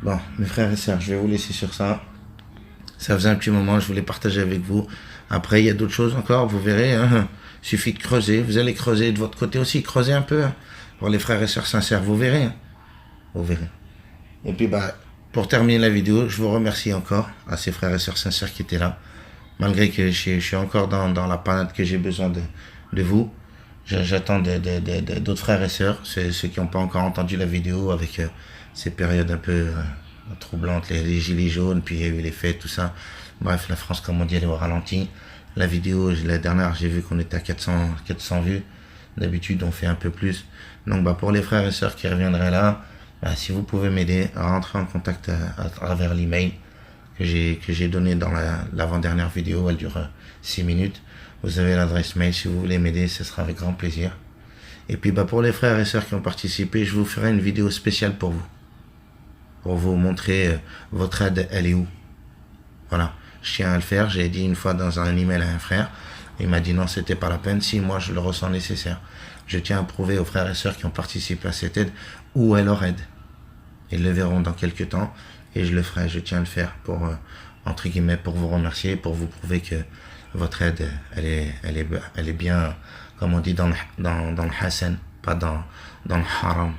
Bon, mes frères et sœurs, je vais vous laisser sur ça. Ça faisait un petit moment, je voulais partager avec vous. Après, il y a d'autres choses encore, vous verrez. Hein. Il suffit de creuser. Vous allez creuser de votre côté aussi. Creusez un peu. Hein, pour les frères et sœurs sincères, vous verrez. Hein. Vous verrez. Et puis, pour terminer la vidéo, je vous remercie encore à ces frères et sœurs sincères qui étaient là. Malgré que je suis encore dans la panade que j'ai besoin de vous. J'attends d'autres frères et sœurs, ceux qui n'ont pas encore entendu la vidéo avec ces périodes un peu troublantes, les gilets jaunes, puis il y a eu les fêtes, tout ça. Bref, la France, comme on dit, elle est au ralenti. La vidéo, la dernière, j'ai vu qu'on était à 400 vues. D'habitude, on fait un peu plus. Donc, pour les frères et sœurs qui reviendraient là, si vous pouvez m'aider à rentrer en contact à travers l'email que j'ai donné dans l'avant-dernière vidéo, elle dure 6 minutes. Vous avez l'adresse mail, si vous voulez m'aider, ce sera avec grand plaisir. Et puis pour les frères et sœurs qui ont participé, je vous ferai une vidéo spéciale pour vous. Pour vous montrer votre aide, elle est où. Voilà, je tiens à le faire, j'ai dit une fois dans un email à un frère, il m'a dit non, c'était pas la peine, si moi je le ressens nécessaire. Je tiens à prouver aux frères et sœurs qui ont participé à cette aide où est leur aide. Ils le verront dans quelques temps et je le ferai, je tiens à le faire pour, entre guillemets, pour vous remercier, pour vous prouver que votre aide, elle est bien, comme on dit, dans le Hassan, pas dans le Haram.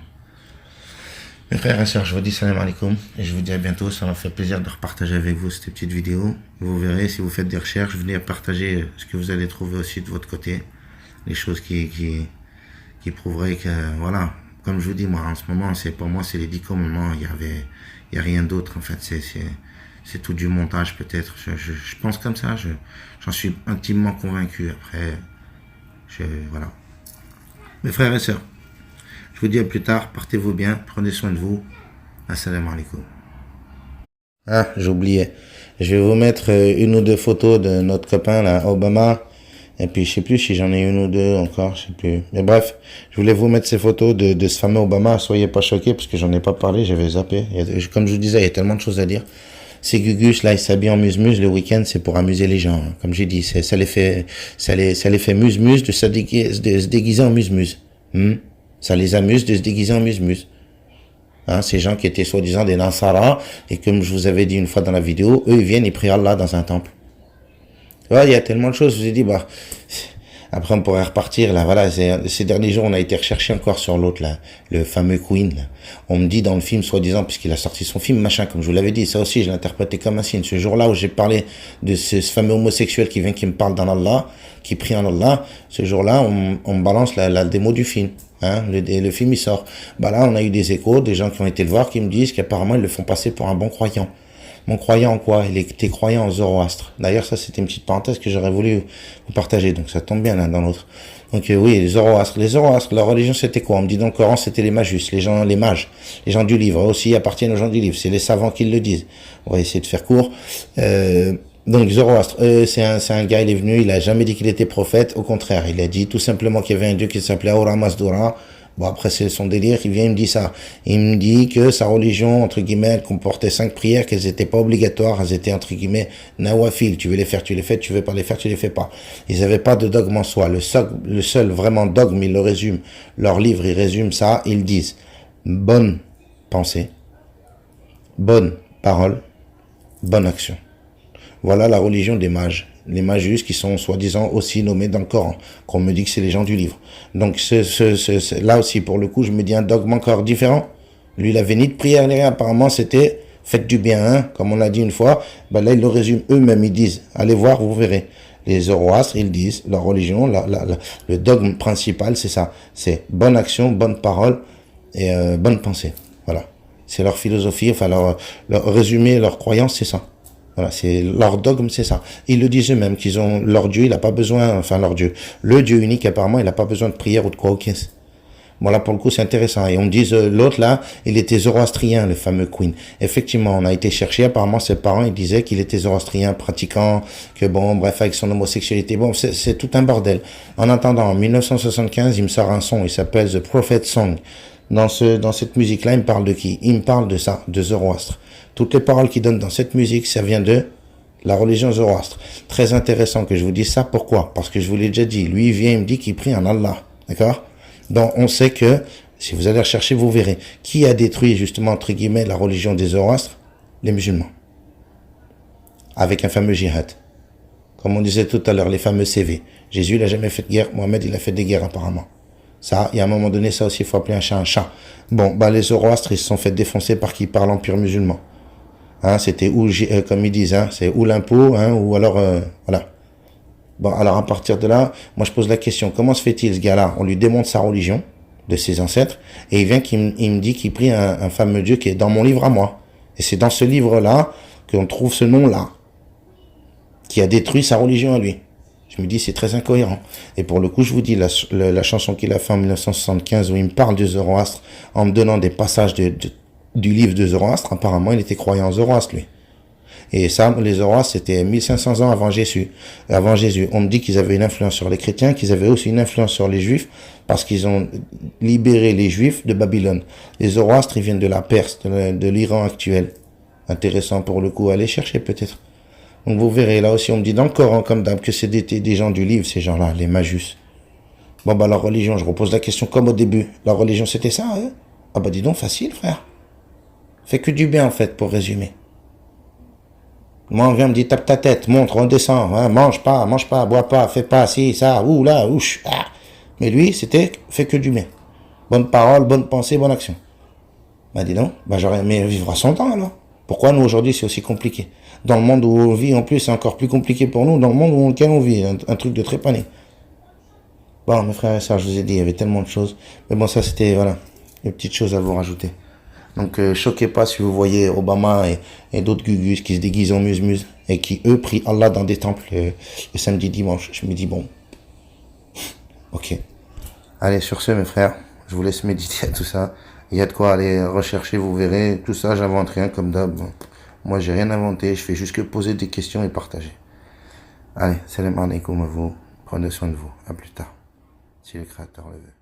Mes frères et sœurs, je vous dis salam alaikum et je vous dis à bientôt. Ça m'a fait plaisir de repartager avec vous cette petite vidéo. Vous verrez, si vous faites des recherches, venez partager ce que vous allez trouver aussi de votre côté. Les choses qui prouveraient que, voilà, comme je vous dis, moi, en ce moment, pour moi, c'est les 10 commandements. Il y a rien d'autre, en fait. C'est tout du montage, peut-être. Je pense comme ça. J'en suis intimement convaincu. Après, voilà. Mes frères et sœurs, je vous dis à plus tard. Portez-vous bien. Prenez soin de vous. Assalamu alaikum. Ah, j'oubliais. Je vais vous mettre 1 ou 2 photos de notre copain, là, Obama. Et puis, je sais plus si j'en ai 1 ou 2 encore, je sais plus. Mais bref, je voulais vous mettre ces photos de ce fameux Obama. Soyez pas choqués, parce que j'en ai pas parlé, j'avais zappé. Comme je vous disais, il y a tellement de choses à dire. Ces Gugus, là, ils s'habillent en muse-muse. Le week-end, c'est pour amuser les gens. Hein. Comme j'ai dit, ça les fait muse-muse de se déguiser en muse-muse. Ça les amuse de se déguiser en muse-muse. Hein, ces gens qui étaient soi-disant des Nasara, et comme je vous avais dit une fois dans la vidéo, eux, ils viennent, ils prient Allah dans un temple. Ouais, il y a tellement de choses, je vous ai dit, Après, on pourrait repartir, là, voilà, ces derniers jours, on a été recherché encore sur l'autre, là, le fameux Queen, là. On me dit dans le film, soi-disant, puisqu'il a sorti son film, machin, comme je vous l'avais dit, ça aussi, je l'interprétais comme un signe. Ce jour-là où j'ai parlé de ce fameux homosexuel qui vient, qui me parle dans Allah, qui prie en Allah, ce jour-là, on me balance la démo du film. Hein, le film, il sort. Bah là, on a eu des échos, des gens qui ont été le voir, qui me disent qu'apparemment, ils le font passer pour un bon croyant. Mon croyant en quoi? Il était croyant en Zoroastre. D'ailleurs, ça, c'était une petite parenthèse que j'aurais voulu vous partager. Donc, ça tombe bien l'un dans l'autre. Donc, oui, les Zoroastres. Les Zoroastres, leur religion, c'était quoi? On me dit dans le Coran, c'était les Magus, les mages, les gens du livre. Eux aussi appartiennent aux gens du livre. C'est les savants qui le disent. On va essayer de faire court. Donc, Zoroastre, c'est un gars, il est venu, il a jamais dit qu'il était prophète. Au contraire, il a dit tout simplement qu'il y avait un dieu qui s'appelait Ahura Mazdoura. Bon, après, c'est son délire, il vient, il me dit ça. Il me dit que sa religion, entre guillemets, elle comportait 5 prières, qu'elles étaient pas obligatoires, elles étaient, entre guillemets, nawafil. Tu veux les faire, tu les fais, tu veux pas les faire, tu les fais pas. Ils avaient pas de dogme en soi. Le seul vraiment dogme, ils le résument. Leur livre, ils résument ça, ils disent bonne pensée, bonne parole, bonne action. Voilà la religion des mages. Les magus qui sont soi-disant aussi nommés dans le Coran, qu'on me dit que c'est les gens du livre. Donc là aussi, pour le coup, je me dis un dogme encore différent. Lui, il avait ni de prière ni rien. Apparemment, c'était faites du bien, hein, comme on l'a dit une fois. Ben là, ils le résument eux-mêmes. Ils disent, allez voir, vous verrez. Les Zoroastres, ils disent, leur religion, le dogme principal, c'est ça. C'est bonne action, bonne parole et bonne pensée. Voilà. C'est leur philosophie, enfin leur résumé, leur croyance, c'est ça. Voilà, c'est leur dogme, c'est ça. Ils le disent eux-mêmes qu'ils ont leur Dieu, il a pas besoin, enfin leur Dieu, le Dieu unique apparemment, il a pas besoin de prière ou de quoi au caisse. Voilà, pour le coup, c'est intéressant. Et on me dit l'autre là, il était zoroastrien, le fameux Queen. Effectivement, on a été chercher. Apparemment, ses parents, ils disaient qu'il était zoroastrien, pratiquant, que bon, bref, avec son homosexualité, bon, c'est tout un bordel. En attendant, en 1975, il me sort un son. Il s'appelle The Prophet Song. Dans cette musique-là, il me parle de qui? Il me parle de ça, de Zoroastre. Toutes les paroles qu'il donne dans cette musique, ça vient de la religion Zoroastre. Très intéressant que je vous dise ça. Pourquoi? Parce que je vous l'ai déjà dit. Lui, il vient, il me dit qu'il prie en Allah. D'accord? Donc, on sait que, si vous allez rechercher, vous verrez. Qui a détruit, justement, entre guillemets, la religion des Zoroastres? Les musulmans. Avec un fameux jihad. Comme on disait tout à l'heure, les fameux CV. Jésus, il n'a jamais fait de guerre. Mohamed, il a fait des guerres, apparemment. Ça, il y a un moment donné, ça aussi, il faut appeler un chat un chat. Bon, bah, les Zoroastres, ils se sont fait défoncer par qui parle en pur musulman. Hein, c'était ou, comme ils disent, hein, c'est ou l'impôt, hein, ou alors, voilà. Bon, alors à partir de là, moi je pose la question, comment se fait-il ce gars-là? On lui démontre sa religion, de ses ancêtres, et il vient il me dit qu'il prie un fameux Dieu qui est dans mon livre à moi. Et c'est dans ce livre-là qu'on trouve ce nom-là, qui a détruit sa religion à lui. Je me dis, c'est très incohérent. Et pour le coup, je vous dis, la chanson qu'il a fait en 1975, où il me parle de Zoroastre, en me donnant des passages du livre de Zoroastre, apparemment, il était croyant en Zoroastre, lui. Et ça, les Zoroastres, c'était 1500 ans avant Jésus. On me dit qu'ils avaient une influence sur les chrétiens, qu'ils avaient aussi une influence sur les juifs, parce qu'ils ont libéré les juifs de Babylone. Les Zoroastres, ils viennent de la Perse, de l'Iran actuel. Intéressant pour le coup, aller chercher peut-être. Donc vous verrez, là aussi, on me dit dans le Coran, comme d'hab, que c'est des gens du livre, ces gens-là, les Magus. Bon, bah, leur religion, je repose la question comme au début. Leur religion, c'était ça, hein? Ah bah, dis donc, facile, frère. Fait que du bien, en fait, pour résumer. Moi, on vient me dire, tape ta tête, montre, on descend, hein, mange pas, bois pas, fais pas, si, ça, ou là, ouch, ah. Mais lui, c'était, fait que du bien. Bonne parole, bonne pensée, bonne action. Bah, dis donc, bah, j'aurais aimé vivre à 100 ans, alors. Pourquoi nous, aujourd'hui, c'est aussi compliqué? Dans le monde où on vit, en plus, c'est encore plus compliqué pour nous, dans le monde lequel on vit, un truc de trépané. Bon, mes frères et sœurs, je vous ai dit, il y avait tellement de choses. Mais bon, ça, c'était, voilà, des petites choses à vous rajouter. Donc, choquez pas si vous voyez Obama et d'autres gugus qui se déguisent en muse-muse et qui, eux, prient Allah dans des temples le samedi, dimanche. Je me dis, bon, ok. Allez, sur ce, mes frères, je vous laisse méditer à tout ça. Il y a de quoi aller rechercher, vous verrez. Tout ça, j'invente rien comme d'hab. Moi, j'ai rien inventé. Je fais juste que poser des questions et partager. Allez, salam alaikum à vous. Prenez soin de vous. À plus tard. Si le Créateur le veut.